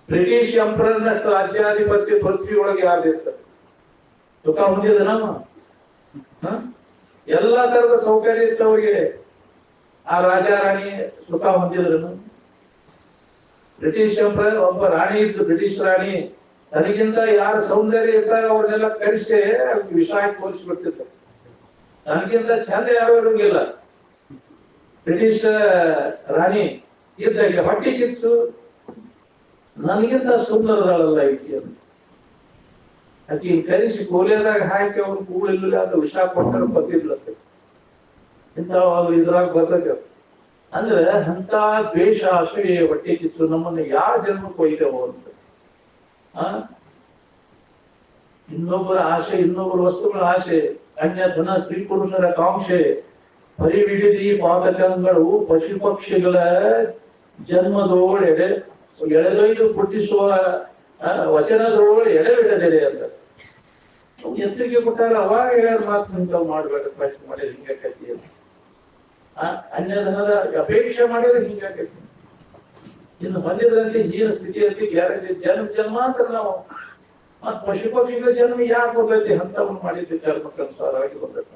ಬ್ರಿಟಿಷ್ ಎಂಪರರ್ನಷ್ಟು ರಾಜ್ಯಾಧಿಪತ್ಯ ಪೃಥ್ವಿ ಒಳಗೆ ಯಾರ್ದಿರ್ತಾರೆ? ಸುಖ ಹೊಂದಿದ ನಮ್ಮ ಎಲ್ಲಾ ತರದ ಸೌಕರ್ಯ ಇತ್ತವರಿಗೆ. ಆ ರಾಜ ರಾಣಿ ಸುಖ ಹೊಂದಿದ್ರು. ಬ್ರಿಟಿಷ್ ಎಂಪರರ್ ಒಬ್ಬ ರಾಣಿ ಇದ್ದು, ಬ್ರಿಟಿಷ್ ರಾಣಿ ತನಗಿಂತ ಯಾರು ಸೌಂದರ್ಯ ಇರ್ತಾರೆ ಅವ್ರನ್ನೆಲ್ಲ ಕರೆಸಿ ವಿಷ ಹಾಕಿ ತೋರಿಸ್ಬಿಡ್ತಿದ್ರು. ನನಗಿಂತ ಚಂದ ಯಾರು ಇರೋಂಗಿಲ್ಲ. ಬ್ರಿಟಿಷ್ ರಾಣಿ ಇದ್ದಾಗ ಹೊಟ್ಟೆ ಕಿಚ್ಚು, ನನಗಿಂತ ಸುಂದರದಲ್ಲ ಐತಿ ಅಂತ ಆಕಿ ಕರೆಸಿ ಕೋಲೆದಾಗ ಹಾಕಿ ಅವ್ರು ಕೂಳಿಲ್ಲ ಅಂತ ವಿಷ ಕೊಟ್ಟಾರ ಬರ್ತಿದ್ಲಂತೆ. ಇಂಥವು ಇದ್ರಾಗ ಬರ್ತೈತೆ. ಅಂದ್ರೆ ಅಂತ ದ್ವೇಷ ಅಸೂಯೆ ಹೊಟ್ಟೆ ಕಿಚ್ಚು ನಮ್ಮನ್ನ ಯಾವ ಜನ್ಮಕ್ಕೆ ಒಯ್ದೆವು ಅಂತ. ಇನ್ನೊಬ್ಬರ ಆಸೆ, ಇನ್ನೊಬ್ಬರ ವಸ್ತುಗಳ ಆಸೆ, ಅನ್ಯ ಧನ ಸ್ತ್ರೀ ಪುರುಷರ ಕಾಂಕ್ಷೆ, ಪರಿವಿಡಿದಿ ಪಾತಕಗಳು ಪಶು ಪಕ್ಷಿಗಳ ಜನ್ಮದೋಳೆ ಎಳೆದೊಯ್ದು ಪುಟ್ಟಿಸುವ ವಚನದೋಳು ಎಡೆಬಿಡದಿದೆ ಅಂತ ಎಚ್ಚರಿಕೆ ಕೊಟ್ಟಾಗ ಅವಾಗ ಹೇಳ ಮಾತು ನಿಂತಾವ್ ಮಾಡ್ಬೇಕು. ಪ್ರಶ್ನೆ ಮಾಡಿದ್ರೆ ಹಿಂಗಾಕತಿ ಅಂತ, ಅನ್ಯಧನದ ಅಪೇಕ್ಷೆ ಮಾಡಿದ್ರೆ ಹಿಂಗಾಕತಿ. ಇನ್ನು ಬಂದಿದ್ರಲ್ಲಿ ಹೀನ ಸ್ಥಿತಿಯಲ್ಲಿ ಗ್ಯಾರಂಟಿ ಜನ್ಮಾಂತರ ನಾವು ಮತ್ ಪಶು ಪಕ್ಷಿಗಳ ಜನ್ಮ ಯಾಕೆ ಬರ್ತೈತಿ? ಅಂತವನ್ನು ಮಾಡಿದ್ದ ಕರ್ಮಕ್ಕನುಸಾರವಾಗಿ ಬರ್ತೈತಿ.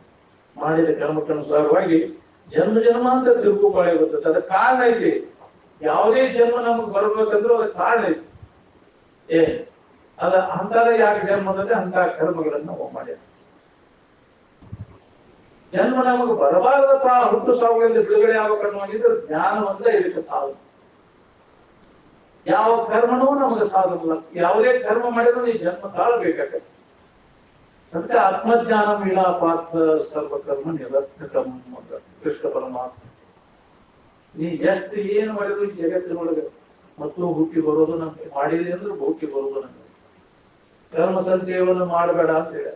ಮಾಡಿದ ಕರ್ಮಕ್ಕನುಸಾರವಾಗಿ ಜನ್ಮಾಂತರ ತಿರುಗುಪಾಳೆ ಬರ್ತೈತೆ. ಅದಕ್ಕೆ ಕಾರಣ ಐತಿ. ಯಾವುದೇ ಜನ್ಮ ನಮಗ್ ಬರ್ಬೇಕಂದ್ರೂ ಅದಕ್ಕೆ ಕಾರಣ ಐತಿ. ಅಂತಾರ ಯಾಕೆ ಜನ್ಮ ಅಂದ್ರೆ ಅಂತ ಕರ್ಮಗಳನ್ನ ನಾವು ಮಾಡ್ಯ. ಜನ್ಮ ನಮಗೆ ಬರಬಾರದಪ್ಪ, ಹುಟ್ಟು ಸಾವುಗಳಿಂದ ಬಿಡುಗಡೆ ಆಗ್ಬೇಕನ್ನುವಾಗಿದ್ರೆ ಜ್ಞಾನ ಒಂದೇ ಇದಕ್ಕೆ ಸಾಧನ. ಯಾವ ಕರ್ಮನೂ ನಮಗೆ ಸಾಧನಲ್ಲ. ಯಾವುದೇ ಕರ್ಮ ಮಾಡಿದ್ರು ಈ ಜನ್ಮ ತಾಳಬೇಕಾಗತ್ತೆ. ಅದಕ್ಕೆ ಆತ್ಮಜ್ಞಾನ ವೀಣಾಪಾತ್ರ ಸರ್ವಕರ್ಮ ನಿರರ್ಥಕಂ ಅಂತ ಕೃಷ್ಣ ಪರಮಾತ್ಮ ನೀ ಎಷ್ಟು ಏನು ಮಾಡಿದ್ರು ಈ ಜಗತ್ತಿನೊಳಗೆ ಮತ್ತು ಹುಟ್ಟಿ ಬರೋದು ನಮ್ಗೆ ಮಾಡಿದೆ ಅಂದ್ರೆ ಹುಟ್ಟಿ ಬರೋದು ನಮ್ಗೆ. ಕರ್ಮ ಸಂಚಯವನ್ನು ಮಾಡಬೇಡ ಅಂತ ಹೇಳ.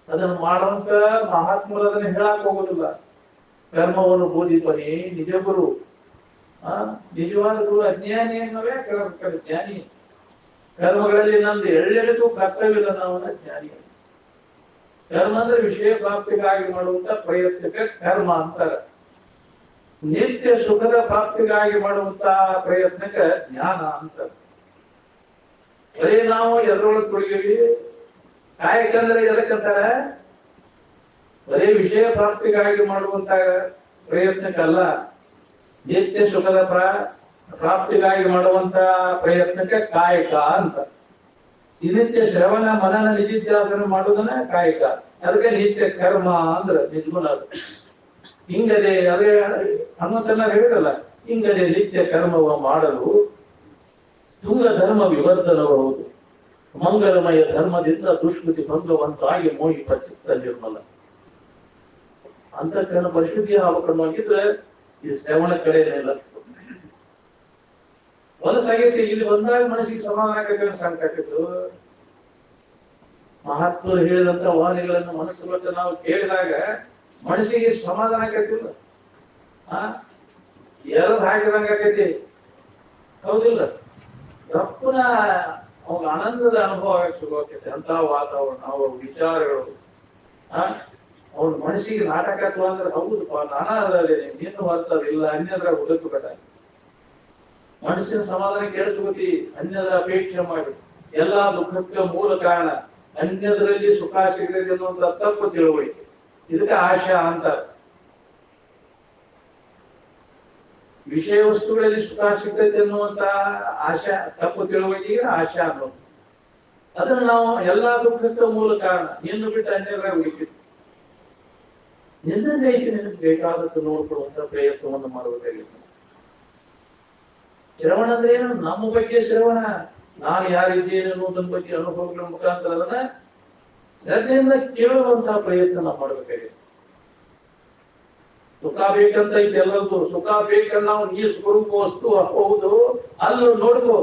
ಅದನ್ನು ಮಾಡುವಂತ ಮಹಾತ್ಮರು ಅದನ್ನ ಹೇಳಕ್ ಹೋಗೋದಿಲ್ಲ. ಕರ್ಮವನ್ನು ಬೋಧಿಪನಿ ನಿಜ ಗುರು. ನಿಜವಾದ ಗುರು ಅಜ್ಞಾನಿ ಅನ್ನೋವೇ ಜ್ಞಾನಿ. ಕರ್ಮಗಳಲ್ಲಿ ನಮ್ದು ಎಳ್ಳೆಳೆದು ಕರ್ತವ್ಯವಿಲ್ಲ, ನಾವನ್ನ ಜ್ಞಾನಿ. ಕರ್ಮ ಅಂದ್ರೆ ವಿಷಯ ಪ್ರಾಪ್ತಿಗಾಗಿ ಮಾಡುವಂತ ಪ್ರಯತ್ನಕ್ಕೆ ಕರ್ಮ ಅಂತಾರೆ. ನಿತ್ಯ ಸುಖದ ಪ್ರಾಪ್ತಿಗಾಗಿ ಮಾಡುವಂತ ಪ್ರಯತ್ನಕ್ಕೆ ಜ್ಞಾನ ಅಂತಾರೆ. ಬರೀ ನಾವು ಎದ್ರೊಳಗೆ ತೊಡಗಿವಿ. ಕಾಯಕ ಅಂದ್ರೆ ಎದಕ್ಕಂತಾರೆ? ಬರೀ ವಿಷಯ ಪ್ರಾಪ್ತಿಗಾಗಿ ಮಾಡುವಂತ ಪ್ರಯತ್ನಕ್ಕಲ್ಲ, ನಿತ್ಯ ಸುಖದ ಪ್ರಾಪ್ತಿಗಾಗಿ ಮಾಡುವಂತ ಪ್ರಯತ್ನಕ್ಕೆ ಕಾಯಕ ಅಂತ. ನಿತ್ಯ ಶ್ರವಣ ಮನನ ನಿಧಿಧ್ಯಾಸನ ಮಾಡುವುದನ್ನ ಕಾಯಕ. ಅದಕ್ಕೆ ನಿತ್ಯ ಕರ್ಮ ಅಂದ್ರೆ ನಿಜಗುಣ. ಹಿಂಗದೆ ಅದೇ ಹನುಮಂತನ ಹೇಳಿರಲ್ಲ, ಹಿಂಗದೆ ನಿತ್ಯ ಕರ್ಮವ ಮಾಡಲು ತುಂಗ ಧರ್ಮ ವಿವರ್ಧನಬಹುದು. ಮಂಗಲಮಯ ಧರ್ಮದಿಂದ ದುಷ್ಕೃತಿ ಭಂಗವಂತಾಗಿ ಮೋಹಿ ಚಿತ್ತ ನಿರ್ಮಲ. ಅಂತಃಕರಣ ಪರಿಶುದ್ಧಿ ಆಗಬೇಕನ್ನೋಗಿದ್ರೆ ಈ ಶ್ರವಣ ಕಡೆನೇ ಲಕ್ಷ. ಹೊಲಸಾಗೈತಿ. ಇಲ್ಲಿ ಬಂದಾಗ ಮನಸ್ಸಿಗೆ ಸಮಾಧಾನ ಆಗಕ್ಕೆ ಸಾಕಾಗ್ತಿತ್ತು. ಮಹಾತ್ಮರು ಹೇಳಿದಂತ ವಾಣಿಗಳನ್ನು ಮನಸ್ಸು ಬಿಟ್ಟು ನಾವು ಕೇಳಿದಾಗ ಮನಸ್ಸಿಗೆ ಸಮಾಧಾನ ಆಗತ್ತಿಲ್ಲ. ಎರದ್ ಹಾಕಿದಂಗ ಆಗೈತಿ. ಹೌದಿಲ್ಲ? ತಪ್ಪನ ಅವಾಗ ಆನಂದದ ಅನುಭವ ಆಗಕ್ಕೆ ಶುರು ಆಗ್ತೈತಿ. ಅಂತ ವಾತಾವರಣ, ಅವ್ರ ವಿಚಾರಗಳು ಅವ್ರ ಮನಸ್ಸಿಗೆ ನಾಟಕ ಅಂದ್ರೆ ಹೌದಪ್ಪ, ನಾನಾ ನೀನು ಬರ್ತದಿಲ್ಲ ಅನ್ಯದ್ರ ಹುಡುಕು ಬೇಡ. ಮನಸ್ಸಿನ ಸಮಾಧಾನ ಕೇಳಿಸ್ಕೋತಿ. ಅನ್ಯದ್ರ ಅಪೇಕ್ಷೆ ಮಾಡಿ ಎಲ್ಲಾ ದುಃಖಕ್ಕೆ ಮೂಲ ಕಾರಣ ಅನ್ಯದ್ರಲ್ಲಿ ಸುಖ ಸಿಗಲಿದೆ ಅನ್ನುವಂತ ತಪ್ಪು ತಿಳುವಳಿಕೆ. ಇದಕ್ಕೆ ಆಶಾ ಅಂತಾರೆ. ವಿಷಯ ವಸ್ತುಗಳಲ್ಲಿ ಸುಖ ಸಿಗ್ತೈತೆ ಅನ್ನುವಂತ ಆಶಾ, ತಪ್ಪು ತಿಳುವಳಿಕೆಗೆ ಆಶಾ ಅನ್ನೋದು. ಅದನ್ನ ನಾವು ಎಲ್ಲಾ ದುಃಖಕ್ಕೆ ಮೂಲ ಕಾರಣ ನಿನ್ನು ಬಿಟ್ಟು ಅನ್ಯದ್ರ ಹುಡುಕಿದ್ವಿ. ನಿನ್ನಲ್ಲಿ ನಿನಗೆ ಬೇಕಾದದ್ದು ನೋಡ್ಕೊಳ್ಳುವಂತ ಪ್ರಯತ್ನವನ್ನು ಮಾಡಬೇಕಾಗಿತ್ತು. ಶ್ರವಣ ಅಂದ್ರೆ ಏನು? ನಮ್ಮ ಬಗ್ಗೆ ಶ್ರವಣ. ನಾನು ಯಾರಿದ್ದೇನೆ ಅನ್ನೋದನ್ನ ಬಗ್ಗೆ ಅನುಭವಗಳ ಮುಖಾಂತರ ಅದನ್ನ ಶ್ರದ್ಧೆಯಿಂದ ಕೇಳುವಂತಹ ಪ್ರಯತ್ನ ನಾವು ಮಾಡಬೇಕಾಗಿದೆ. ಸುಖ ಬೇಕಂತ ಇದೆಲ್ಲದ್ದು. ಸುಖ ಬೇಕಂತ ನಾವು ಈ ಸ್ವರೂಪ ವಸ್ತು ಹೌದು, ಅಲ್ಲೂ ನೋಡ್ಕೋ.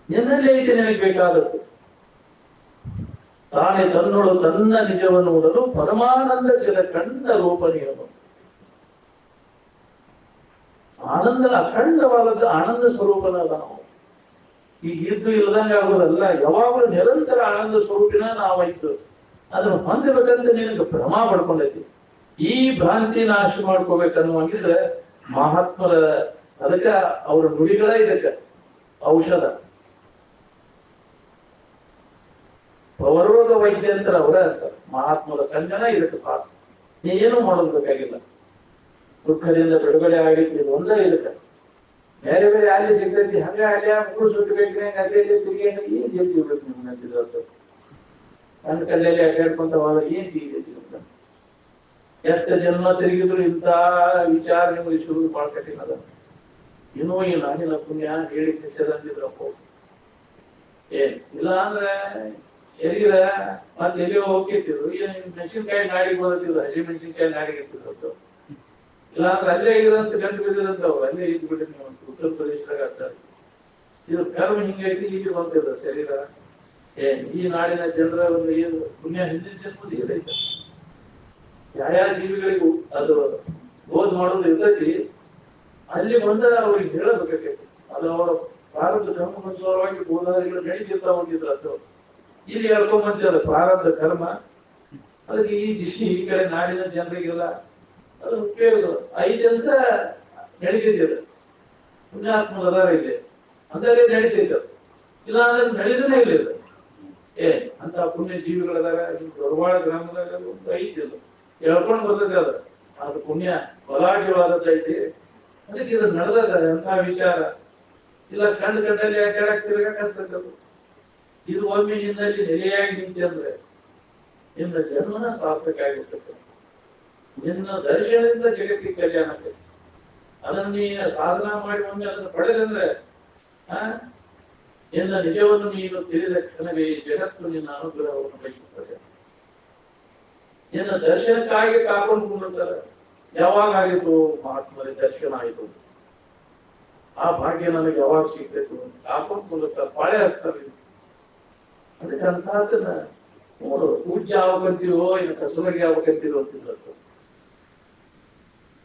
ನಿನ್ನಲ್ಲೇ ಐತೆ ನಿನಗೆ ಬೇಕಾದದ್ದು. ತಾನೇ ತನ್ನೋಳು ತನ್ನ ನಿಜವನ್ನು ನೋಡಲು ಪರಮಾನಂದ ಚಿರ ಕಂಡ ರೂಪನಿಯನು. ಆನಂದ ಅಖಂಡವಾದದ್ದು ಆನಂದ ಸ್ವರೂಪನಾದ ನಾವು. ಈಗ ಇದ್ದು ಇಲ್ಲದಂಗ ಆಗೋದಲ್ಲ, ಯಾವಾಗಲೂ ನಿರಂತರ ಆನಂದ ಸ್ವರೂಪಿನ ನಾವಾಯ್ತು. ಅದನ್ನು ಹೊಂದಬೇಕಂತ ನಿನಗೆ ಭ್ರಮ ಪಡ್ಕೊಂಡೈತಿ. ಈ ಭ್ರಾಂತಿ ನಾಶ ಮಾಡ್ಕೋಬೇಕನ್ನುವಂಗಿದ್ರೆ ಮಹಾತ್ಮರ ಅದಕ್ಕೆ ಅವರ ನುಡಿಗಳ ಇದಕ್ಕೆ ಔಷಧ. ಪ್ರವರೋಗ ವೈದ್ಯ ಅಂತ ಅವರೇ ಅಂತಾರೆ. ಮಹಾತ್ಮರ ಸಂಜನ ಇದಕ್ಕೆ ಸಾಕು. ನೀ ಏನು ಮಾಡೋದು ಬೇಕಾಗಿಲ್ಲ. ದುಃಖದಿಂದ ಬಿಡುಗಡೆ ಆಗಿತ್ತು ಒಂದೇ ಇದಕ್ಕೆ. ಬೇರೆ ಬೇರೆ ಅಲ್ಲಿ ಸಿಗ್ತೈತಿ, ಹಂಗ ಅಲ್ಲಿ ಮೂರು ಸುಟ್ಟಬೇಕು, ಅಲ್ಲೇ ತಿರುಗಿ ಏನ್ ತಿಳ್ಬೇಕು ನಿಮ್ಗೆ ಅಂತಿದ್ರು. ಕಣ್ಣು ಕಲ್ಲಲ್ಲಿ ಅಡ್ಡಾಡ್ಕೊಂತ ಹೋದ ಏನ್ ತಿರುಗೈತಿ ಅಂತ. ಎಷ್ಟು ಜನ್ಮ ತಿರುಗಿದ್ರು ಇಂಥ ವಿಚಾರ ನಿಮಗೆ ಶುರು ಮಾಡ್ಕಟ್ಟಿನದ. ಇನ್ನೂ ಈ ನಾನಿನ ಪುಣ್ಯ ಹೇಳಿ ಅಂದಿದ್ರಪ್ಪ. ಏನ್ ಇಲ್ಲ ಅಂದ್ರೆ ಶರೀರ ಮತ್ತೆ ಎಲ್ಲಿಯೋ ಹೋಗ್ತಿದ್ರು. ಮೆಣಸಿನ್ಕಾಯಿ ನಾಡಿಗೆ ಬರುತ್ತಿದ್ರು, ಹಸಿ ಮೆಣಸಿನ್ಕಾಯಿ ನಾಡಿಗೆ ಇರ್ತಿದ್ರು. ಇಲ್ಲಾಂದ್ರೆ ಅಲ್ಲೇ ಇದ್ರಂತ ಗಂಟು ಬಿದ್ದಿರಂತವ್ರು ಅಲ್ಲೇ ಇದ್ದು ಬಿಟ್ಟು ನೀವು ಉತ್ತರ ಪ್ರದೇಶದಾಗ ಆಗ್ತಾರೆ. ಇದು ಕರ್ಮ ಹಿಂಗೈತಿ, ಇಲ್ಲಿ ಬಂದಿದ್ರು ಶರೀರ. ಈ ನಾಡಿನ ಜನರ ಒಂದು ಏನು ಪುಣ್ಯ ಹಿಂದಿನ ಜನ್ಮದ ಏನೈತೆ. ಯಾವ ಜೀವಿಗಳಿಗೂ ಅದು ಬೋಧ್ ಮಾಡೋದು ಇರ್ತೈತಿ. ಅಲ್ಲಿ ಬಂದ ಅವ್ರಿಗೆ ಹೇಳಬೇಕಾಗೈತಿ. ಅದು ಅವರ ಪ್ರಾರಬ್ಧ ಕರ್ಮಕ್ಕನುಸಾರವಾಗಿ ಬೋಧಾದಿಗಳು ನಡೀತಿರ್ತಾ ಹೋಗಿದ್ರು. ಅದು ಇಲ್ಲಿ ಹೇಳ್ಕೊಂಬಂತಿದ್ದಾರೆ ಪ್ರಾರಬ್ಧ ಕರ್ಮ. ಅದಕ್ಕೆ ಈ ಕಡೆ ನಾಡಿನ ಜನರಿಗೆಲ್ಲ ಅದು ಉಪಯೋಗ ಐದಂತ ನಡೀತಿದ್ದ. ಪುಣ್ಯಾತ್ಮದಾರ ಇದೆ ಅಂದರೆ ನಡೀತಿದ್ದ. ಇಲ್ಲ ಅಂದ್ರೆ ನಡೆದನೇ ಇಲ್ಲ. ಅಂತ ಪುಣ್ಯ ಜೀವಿಗಳದಾಗ ದೊರವಾಳ ಗ್ರಾಮದಾಗ ಒಂದು ಐತಿಲ್ಲ ಹೇಳ್ಕೊಂಡು ಬರ್ತದೆ. ಅದು ಪುಣ್ಯ ಬಲಾಢ್ಯವಾದದ್ದೈತಿ. ಅದಕ್ಕೆ ಇದು ನಡೆದ ಅಂತ ವಿಚಾರ ಇಲ್ಲ. ಕಂಡಲ್ಲಿ ಅಡ್ಡಾಡಕ್ ತಿರುಗಾಕಸ್ತಕ್ಕದು. ಇದು ಒಮ್ಮೆ ನಿನ್ನಲ್ಲಿ ನೆಲೆಯಾಗಿ ನಿಂತೆ ಅಂದ್ರೆ ನಿನ್ನ ಜನ್ಮನ ಸಾರ್ಥಕ ಆಗಿರ್ತದೆ. ನಿನ್ನ ದರ್ಶನದಿಂದ ಜಗತ್ತಿಗೆ ಕಲ್ಯಾಣ ಆಗ್ತದೆ. ಅದನ್ನ ನೀನು ಸಾಧನ ಮಾಡಿ ಒಮ್ಮೆ ಅದನ್ನು ಪಡೆದಂದ್ರೆ ನಿನ್ನ ನಿಜವನ್ನು ನೀನು ತಿಳಿದ ಕ್ಷಣವೇ ಜಗತ್ತು ನಿನ್ನ ಅನುಗ್ರಹವನ್ನು ಬಯಸುತ್ತದೆ. ನಿನ್ನ ದರ್ಶನಕ್ಕಾಗಿ ಕಾಕೊಂಡು ಕೂಡುತ್ತಾರೆ. ಯಾವಾಗ ಆಗಿತ್ತು ಮಹಾತ್ಮರ ದರ್ಶನ ಆಯಿತು. ಆ ಭಾಗ್ಯ ನನಗೆ ಯಾವಾಗ ಸಿಗ್ಬೇಕು ಆಪತ್ ಮೂಲಕ ಪಾಳೆ ಆಗ್ತಾರೆ. ಅದಕ್ಕೆ ಅಂತಹದನ್ನ ನೋಡು, ಪೂಜ್ಯ ಆಗ್ಬೇಕಂತೀವೋ ಇನ್ನು ಕಸಬರಿಗೆ ಆಗ್ಬೇಕಂತೀರೋ ಅಂತಿದ್ರು.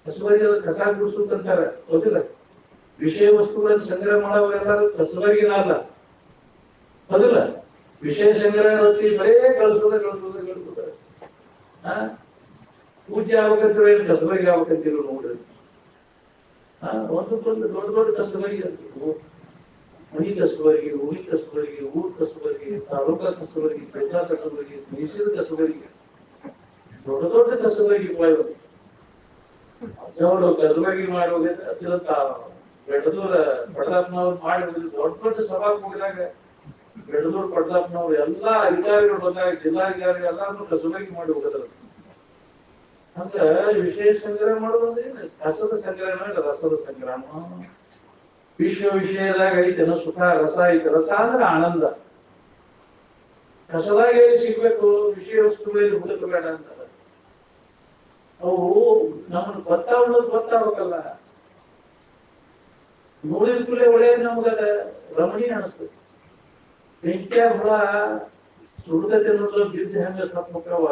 ಕಸಬರಿಗೆ ಕಸ ಗುಡಿಸುತ್ತಂತಾರೆ, ಗೊತ್ತಿಲ್ಲ. ವಿಷಯ ವಸ್ತುಗಳನ್ನು ಸಂಗ್ರಹ ಮಾಡೋರೆಲ್ಲರೂ ಕಸಬರಿಗಿನ ಅಲ್ಲ, ಹೌದಿಲ್ಲ. ವಿಷಯ ಸಂಗ್ರಹ ಹೊತ್ತಿ ಬರೇ ಗಳಿಸೋದ ಪೂಜೆ ಆಗ್ಬೇಕಂತೀರೋ ಏನು ಕಸಬರಿಗೆ ಆಗ್ಬೇಕಂತೀರೋ ನೋಡ್ರಿ. ಒಂದಕ್ಕೊಂದು ದೊಡ್ಡ ದೊಡ್ಡ ಕಸಬರಿಗೆ ಅಂತೀವಿ. ಮನಿ ಕಸಬರಿಗೆ, ಉಳಿ ಕಸಬರಿಗೆ, ಊರ್ ಕಸಬರಿಗೆ, ತಾಲೂಕಾ ಕಸಬರಿಗೆ, ಜಿಲ್ಲಾ ಕಸಬರಿಗೆ, ದೇಶದ ಕಸಬರಿಗೆ, ದೊಡ್ಡ ದೊಡ್ಡ ಕಸಬರಿಗೆ ಅವರು ಕಸಬರಿಗೆ ಮಾಡುವಂತ ಬೆಡದೂರ ಪಡದಾಪ್ನವ್ರು ಮಾಡಿ ದೊಡ್ಡ ದೊಡ್ಡ ಸಭಾ ಹೋಗಿದಾಗ ಬೆಡದೂರು ಪಡದಾಪ್ನವ್ರು ಎಲ್ಲಾ ಅಧಿಕಾರಿಗಳು ಬಂದಾಗ ಜಿಲ್ಲಾಧಿಕಾರಿ ಎಲ್ಲಾರು ಕಸಬರಿಗೆ ಮಾಡಿ ಹೋಗದ್ರ. ಅಂದ್ರೆ ವಿಷಯ ಸಂಗ್ರಹ ಮಾಡೋದಂದ್ರೆ ಕಸದ ಸಂಗ್ರಹಣ ರಸದ ಸಂಗ್ರಹ. ವಿಷಯದಾಗ ಐತೆನ ಸುಖ, ರಸ ಐತೆ. ರಸ ಅಂದ್ರೆ ಆನಂದ. ಕಸದಾಗ ಎಲ್ಲಿ ಸಿಗ್ಬೇಕು, ವಿಷಯ ವಸ್ತುಗಳಲ್ಲಿ ಹುಡುಕಬೇಡ ಅಂತಾರೆ. ಅವು ನಮ್ಮನ್ನು ಗೊತ್ತಾಗ್ಬೇಕಲ್ಲ. ನೋಡಿದ ಕೂಡಲೇ ಒಳ್ಳೆಯದು ನಮಗದ ರಮಣೀಯ ಅನಿಸ್ತದೆ. ಬೆಂಕಿಯ ಹುಳ ಸುಡುಗತೆ ನೋಡಲು ಬಿದ್ದು ಹೆಂಗ ಸತ್ಮಕ್ಕವ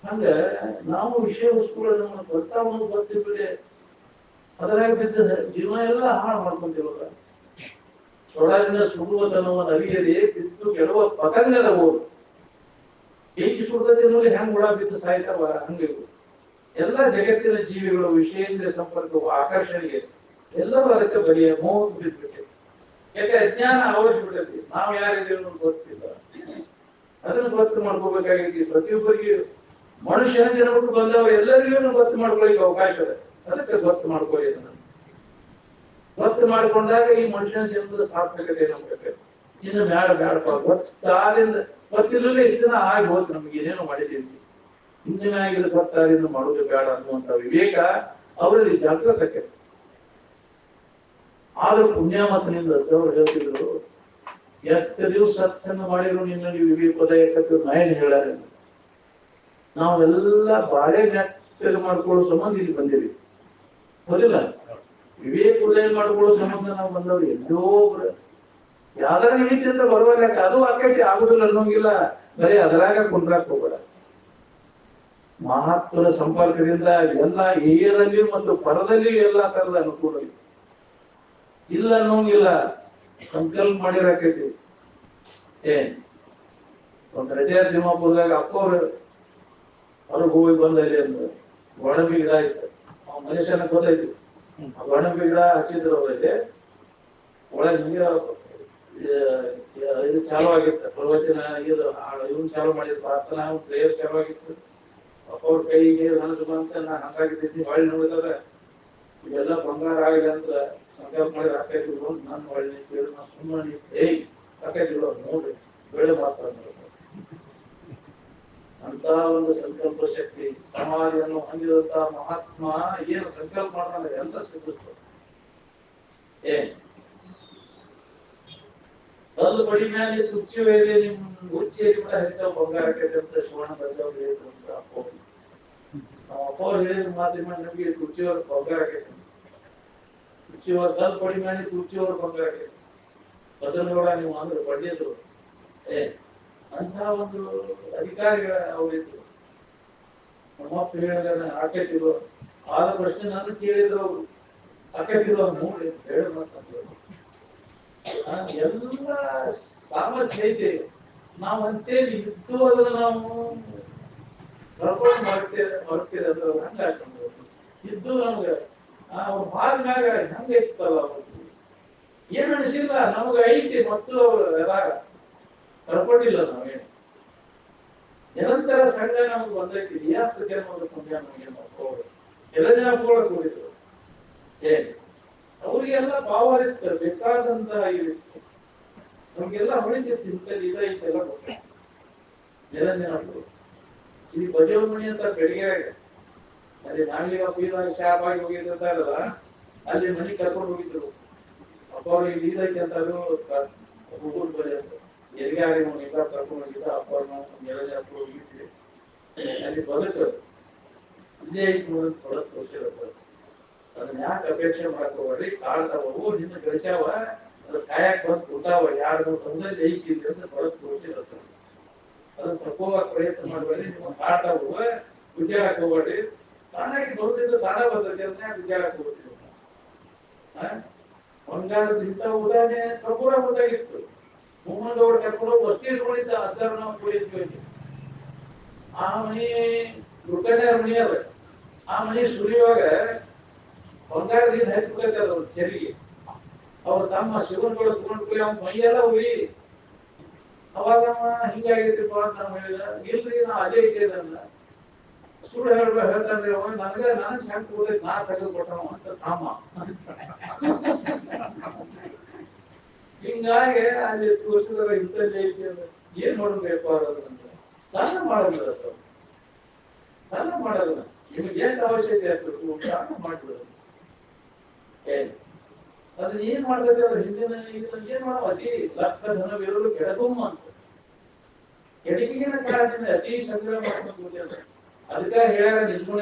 ಹಂಗ ನಾವು ವಿಷಯ ವಸ್ತುಗಳು ನಮ್ಮನ್ನು ಗೊತ್ತಿರ್ತದೆ, ಅದರಾಗ ಬಿದ್ದ ಜೀವನ ಎಲ್ಲ ಹಾಳು ಮಾಡ್ಕೊಂತೀವಲ್ಲ. ಸೊಡಗಿನ ಸುಡುವುದನ್ನು ಅರಿಯದೆ ಬಿದ್ದು ಗೆಡುವ ಪತಂಗದ ಓದು. ಬೆಂಕಿ ಸುಡುಗತೆ ನೋಡಿ ಹೆಂಗ್ ಹುಳ ಬಿದ್ದು ಸಾಯ್ತಾವ ಹಂಗೆ ಎಲ್ಲ ಜಗತ್ತಿನ ಜೀವಿಗಳು ವಿಷಯೇಂದ್ರ ಸಂಪರ್ಕವು ಆಕರ್ಷಣೆಗೆ ಎಲ್ಲರೂ ಅದಕ್ಕೆ ಬಲಿಯ ಮೋಹ ಬಿದ್ದುಬಿಟ್ಟೆ. ಯಾಕೆ ಅಜ್ಞಾನ ಅವಶ್ಯಬಿಟ್ಟೈತಿ. ನಾವು ಯಾರಿದ್ದೇವೆ ಅನ್ನೋದು ಗೊತ್ತಿಲ್ಲ. ಅದನ್ನು ಗೊತ್ತು ಮಾಡ್ಕೋಬೇಕಾಗೈತಿ. ಪ್ರತಿಯೊಬ್ಬರಿಗೆ ಮನುಷ್ಯನ ಜನಬಿಟ್ಟು ಬಂದವರು ಎಲ್ಲರಿಗೂ ಗೊತ್ತು ಮಾಡ್ಕೊಳ್ಳಿಕ್ಕೆ ಅವಕಾಶ ಇದೆ. ಅದಕ್ಕೆ ಗೊತ್ತು ಮಾಡ್ಕೊಳ್ಳಿ. ಗೊತ್ತು ಮಾಡ್ಕೊಂಡಾಗ ಈ ಮನುಷ್ಯನ ಜನ್ಮದ ಸಾರ್ಥಕತೆ ನಮ್ಗೆ. ಇನ್ನು ಬ್ಯಾಡಪ್ಪ ಗೊತ್ತಾದಿಂದ ಗೊತ್ತಿಲ್ಲೇ ಇದನ್ನ ಆಗಿ ಹೋದ್ ನಮ್ಗೆ ಏನೇನೋ ಮಾಡಿದ್ದೀವಿ. ಹಿಂದಿನ ಆಗಿದ್ದು ಗೊತ್ತಾದಿಂದ ಮಾಡೋದು ಬೇಡ ಅನ್ನುವಂತ ವಿವೇಕ ಅವರಲ್ಲಿ ಜಾಗೃತಕ್ಕೆ. ಆದ್ರೂ ಪುಣ್ಯಾಮತನಿಂದ ಅವರು ಹೇಳ್ತಿದ್ರು, ಎಷ್ಟು ದಿವಸ ಸತ್ಸಂಗ ಮಾಡಿದ್ರು ನಿನ್ನಲ್ಲಿ ವಿವೇಕೋದಯಕತ್ತು ನಯನ್ ಹೇಳ್ಯಾರ. ನಾವೆಲ್ಲ ಬಾಳೆ ಮ್ಯಾಕ್ಟರ್ ಮಾಡ್ಕೊಳ್ಳೋ ಸಂಬಂಧ ಇಲ್ಲಿ ಬಂದಿವಿ, ಹೌದಿಲ್ಲ. ವಿವೇಕ ಉದಯ ಮಾಡ್ಕೊಳ್ಳೋ ಸಂಬಂಧ ನಾವು ಬಂದವ್ರು ಎಲ್ಲೋ ಯಾವ್ದಾರ ನಿಮಿತ್ತ ಅಂತ ಬರುವಾಗ ಅದು ಆಕೈತಿ ಆಗುದಿಲ್ಲ ಅನ್ನೋಂಗಿಲ್ಲ. ಬರೀ ಅದರಾಗ ಕುಂಡ್ರಾಕ್ ಹೋಗ್ಬೇಡ. ಮಹಾತ್ಮರ ಸಂಪರ್ಕದಿಂದ ಎಲ್ಲ ಏರಲ್ಲಿಯೂ ಮತ್ತು ಪರದಲ್ಲಿಯೂ ಎಲ್ಲಾ ತರದ ಅನುಕೂಲ ಇಲ್ಲ ಅನ್ನೋಂಗಿಲ್ಲ. ಸಂಕಲ್ಪ ಮಾಡಿರಾಕೈತಿ. ಒಂದ್ ರಜೆ ತಿಮ್ಮಾಪುರದಾಗ ಅಪ್ಪವ್ರು ಹೊರಗೆ ಹೋಗಿ ಬಂದಲ್ಲಿ ಅಂದ ಗೋಡಂಬಿ ಗಿಡ ಇತ್ತು. ಮನುಷ್ಯನ ಗೊತ್ತೈತಿ. ಗೋಡಂಬಿ ಗಿಡ ಹಚ್ಚಿದ್ರು ಅವರಲ್ಲಿ. ಒಳಗೆ ನೀರ ಇದು ಚಾಲು ಆಗಿತ್ತು. ಪ್ರವಚನ ಇವನ್ ಚಾಲು ಮಾಡಿದ್ರು. ಪ್ರಾರ್ಥನಾ ಪ್ರೇಯರ್ ಚಾಲು ಆಗಿತ್ತು. ಅವ್ರ ಕೈಗೆ ನನಸು ಬಂತ ನಾ ಹಂಗಾಗಿದ್ದೀನಿ. ಹೊಳ್ಳಿ ನೋಡಿದ್ರೆ ಇವೆಲ್ಲ ಬಂಗಾರ ಆಗಿದೆ ಅಂತ ಸಂಕಲ್ಪ ಮಾಡಿ ಹಾಕೈತಿದ್ರು. ನಾನು ಹೊಳ್ಳಿ ಕೇಳಿ ನಾ ಸುಮ್ಮನೆ ಹಾಕೈತಿದ್ರು. ನೋಡ್ರಿ ಬೆಳೆ ಮಾತ್ರ ಅಂತ ಒಂದು ಸಂಕಲ್ಪ ಶಕ್ತಿ ಸಮಾಧಿಯನ್ನು ಹೊಂದಿದಂತಹ ಮಹಾತ್ಮ ಏನು ಸಂಕಲ್ಪ ಮಾಡ್ತಾನೆ ಎಲ್ಲ ಸಿದ್ಧಿಸ್ತಾರೆ. ಕಲ್ಲು ಬಡಿ ಮೇಲೆ ತುಚ್ಚಿ ವೇಳೆ ನಿಮ್ ಉಚ್ಚಿಯಲ್ಲಿ ಕೂಡ ಹೆಚ್ಚ ಬಂಗಾರ ಆಕೈತೆ ಅಂತ ಶಿವಣ್ಣ ಬಂದವ್ರು ಹೇಳಿದ್ರು. ಅಪ್ಪ ಅವ್ರು ಹೇಳಿದ ಮಾತಿನ ನಮಗೆ ತುಚ್ಚಿಯವ್ರ ಬಂಗಾರ ಆಕೈತೆ. ತುಚ್ಚಿಯವ್ರ ಕಲ್ಲು ಬಡಿ ಮೇಲೆ ತುಚ್ಚಿಯವ್ರ ಬಂಗಾರ ಆಕೈತೆ. ಬಸವನಗೌಡ ನೀವು ಅಂದ್ರೆ ಬಡ್ಡಿದ್ರು. ಅಂತ ಒಂದು ಅಧಿಕಾರಿಗಳ ಅವರಿದ್ರು. ನಮ್ಮಪ್ಪ ಹೇಳಿದ ಆಕೈತಿದ್ರು. ಆದ ಪ್ರಶ್ನೆ ನಾನು ಕೇಳಿದ್ರು. ಅವರು ಆಕೈತಿದ್ರು ನೋಡಿ ಹೇಳ ಎಲ್ಲ ಸಾಮರ್ಥ್ಯ ಐತೆ. ನಾವು ಅಂತೇಳಿ ಇದ್ದು ಅದನ್ನ ನಾವು ಕರ್ಕೊಂಡು ಮರ್ತೇವೆ ಅಂತ ಹಂಗ ಹಾಕೊಂಡು ಇದ್ದು ನಮ್ಗೆ ಅವ್ರ ಭಾಗನಾಗ ಹಂಗ ಇತ್ತಲ್ಲ. ಏನ್ ಅನಿಸಿಲ್ಲ ನಮಗ ಐತಿ. ಮತ್ತು ಅವ್ರು ಎಲ್ಲ ಕರ್ಕೊಂಡಿಲ್ಲ. ನಾವೇನು ನಿರಂತರ ಸಂಘ ನಮ್ಗೆ ಬಂದೈತಿ. ಯಾಕೆ ಜನ್ಮದ ಪುಣ್ಯ ನಮಗೆ ಎಲ್ಲ ಜನ ಕೂಡಿದ್ರು. ಅವ್ರಿಗೆಲ್ಲ ಭಾವ ಇರ್ತಾರೆ ಬೇಕಾದಂತ ಇರುತ್ತೆ. ನಮ್ಗೆಲ್ಲ ಹೊಳಿತಿತ್ತು ಇಂಥದ್ದು ಇದೈತೆಲ್ಲ ಗೊತ್ತ. ನಿರಂಜನ ಈ ಬಜವಮಣಿ ಅಂತ ಬೆಳಿಗ್ಗೆ ಅಲ್ಲಿ ನಾವೀಗ ಬೀದಾಗ ಶಾಪ್ ಆಗಿ ಹೋಗಿದ್ರಲ್ಲ, ಅಲ್ಲಿ ಮನೆ ಕರ್ಕೊಂಡು ಹೋಗಿದ್ರು. ಅಪ್ಪ ಅವ್ರಿಗೆ ಇದೈತೆ ಅಂತ ಅದು ಹುಡುಗರು ಬರೀ ಅಂತ ಎಲ್ಲಿಗಾರಿ ಎಲ್ಲ ಕರ್ಕೊಂಡು ಹೋಗಿದ್ದ. ಅಪ್ಪ ನಿರಂಜನ ಹೋಗಿದ್ವಿ. ಅಲ್ಲಿ ಬದುಕು ಇದೇ ಹೊರಗೆ ತೋರಿಸಿರುತ್ತೆ. ಅದನ್ನ ಯಾಕೆ ಅಪೇಕ್ಷೆ ಮಾಡಕ್ ಹೋಗ್ರಿ, ಕಾಳ್ತಾವು ನಿನ್ನ ಗಳಿಸ್ಯಾವ ಅದ್ರ ಕಾಯಕ್ ಬಂದು ಕೂತಾವ, ಯಾರು ತಂದಲ್ಲಿ ಐಕಿದ್ರಿ ಅಂತ ಹೊರಗೆ ತೋರಿಸಿರುತ್ತೆ. ಅದನ್ನ ತಕ್ಕೋವಾಗ ಪ್ರಯತ್ನ ಮಾಡಬೇಡಿ. ನಿಮ್ಮ ಕಾಳ್ತಾವು ವಿಚಾರಕ್ಕೆ ಹೋಗ್ಬೇಡ್ರಿ, ತಾನಾಗಿ ಬರುದಿಲ್ಲ, ತಾಣ ಬರ್ತದೆ ಅಂತ ವಿಚಾರಕ್ಕೆ ಹೋಗ್ತೀವಿ. ಬಂಗಾರದ ಇಂಥ ಉದಾಹರಣೆ ಪ್ರಪೂರ ಗೊತ್ತಾಗಿತ್ತು. ಮುಮ್ಮದವ್ರು ಕರ್ಕೊಂಡು ವಸ್ತಿ ಇಟ್ಕೊಂಡಿದ್ದ ಹತ್ತಾರ ನಾವು ಕೂಡಿದ್ವಿ. ಆ ಮನಿ ದುರ್ಗಣ್ಣ ಮನಿ ಅದ. ಆ ಮನಿ ಸುರಿಯುವಾಗ ಬಂಗಾರದಿಂದ ಹಚ್ಚಿಬಿಟ್ಟೈತೆ ಅವ್ರ ಚೆರಿಗೆ. ಅವ್ರ ತಮ್ಮ ಶಿವನ್ಗಳು ತಗೊಂಡು ಹೋಗಿ ಅವ್ನ ಮೈಯೆಲ್ಲ ಹೋಗಿ ಅವಾಗ ಹಿಂಗಾಗೈತಿಪ್ಪ ಅಂತ ನಾವು ಹೇಳಿದ. ಇಲ್ರಿ ನಾ ಅದೇ ಇದ್ದೇನಲ್ಲ, ಸುಳ್ಳು ಹೇಳ್ತಾನ್ರಿ ಅವ, ನನಗೆ ಸಾಕು ಹೋದೈತಿ, ನಾ ತೆಗೆದು ಕೊಟ್ಟವ ಅಂತ ತಾಮ. ಹಿಂಗಾಗಿ ಅಲ್ಲಿ ತೋರಿಸಿದ್ರ ಇಂಥದ್ದೇ ಐತಿ ಅಂದ್ರೆ ಏನ್ ನೋಡ್ಬೇಕು ಅನ್ನೋದಂತ ದಾನ ಮಾಡೋದು. ದಾನ ಮಾಡೋದು ನಿಮ್ಗೆ ಏನ್ ಅವಶ್ಯಕತೆ ಆಗ್ತದೆ ದಾನ ಮಾಡ್ಬಿಡೋದು. ಅದನ್ನ ಏನ್ ಮಾಡ್ತೈತೆ ಅದ್ರ ಹಿಂದಿನ ಏನ್ ಮಾಡೋ ಅತಿ ಲಕ್ಷ ಧನವಿರಲು ಕೆಡಗುಮ್ಮ ಅಂತ ಕೆಡಗಿನ ಕಾರಣದಿಂದ ಅತಿ ಸಂಗ್ರಹ ಮಾಡ್ಕೊಂಡು ಅದಕ್ಕ ಹೇಳ್ಯಾರ ನಿಜಗುಣ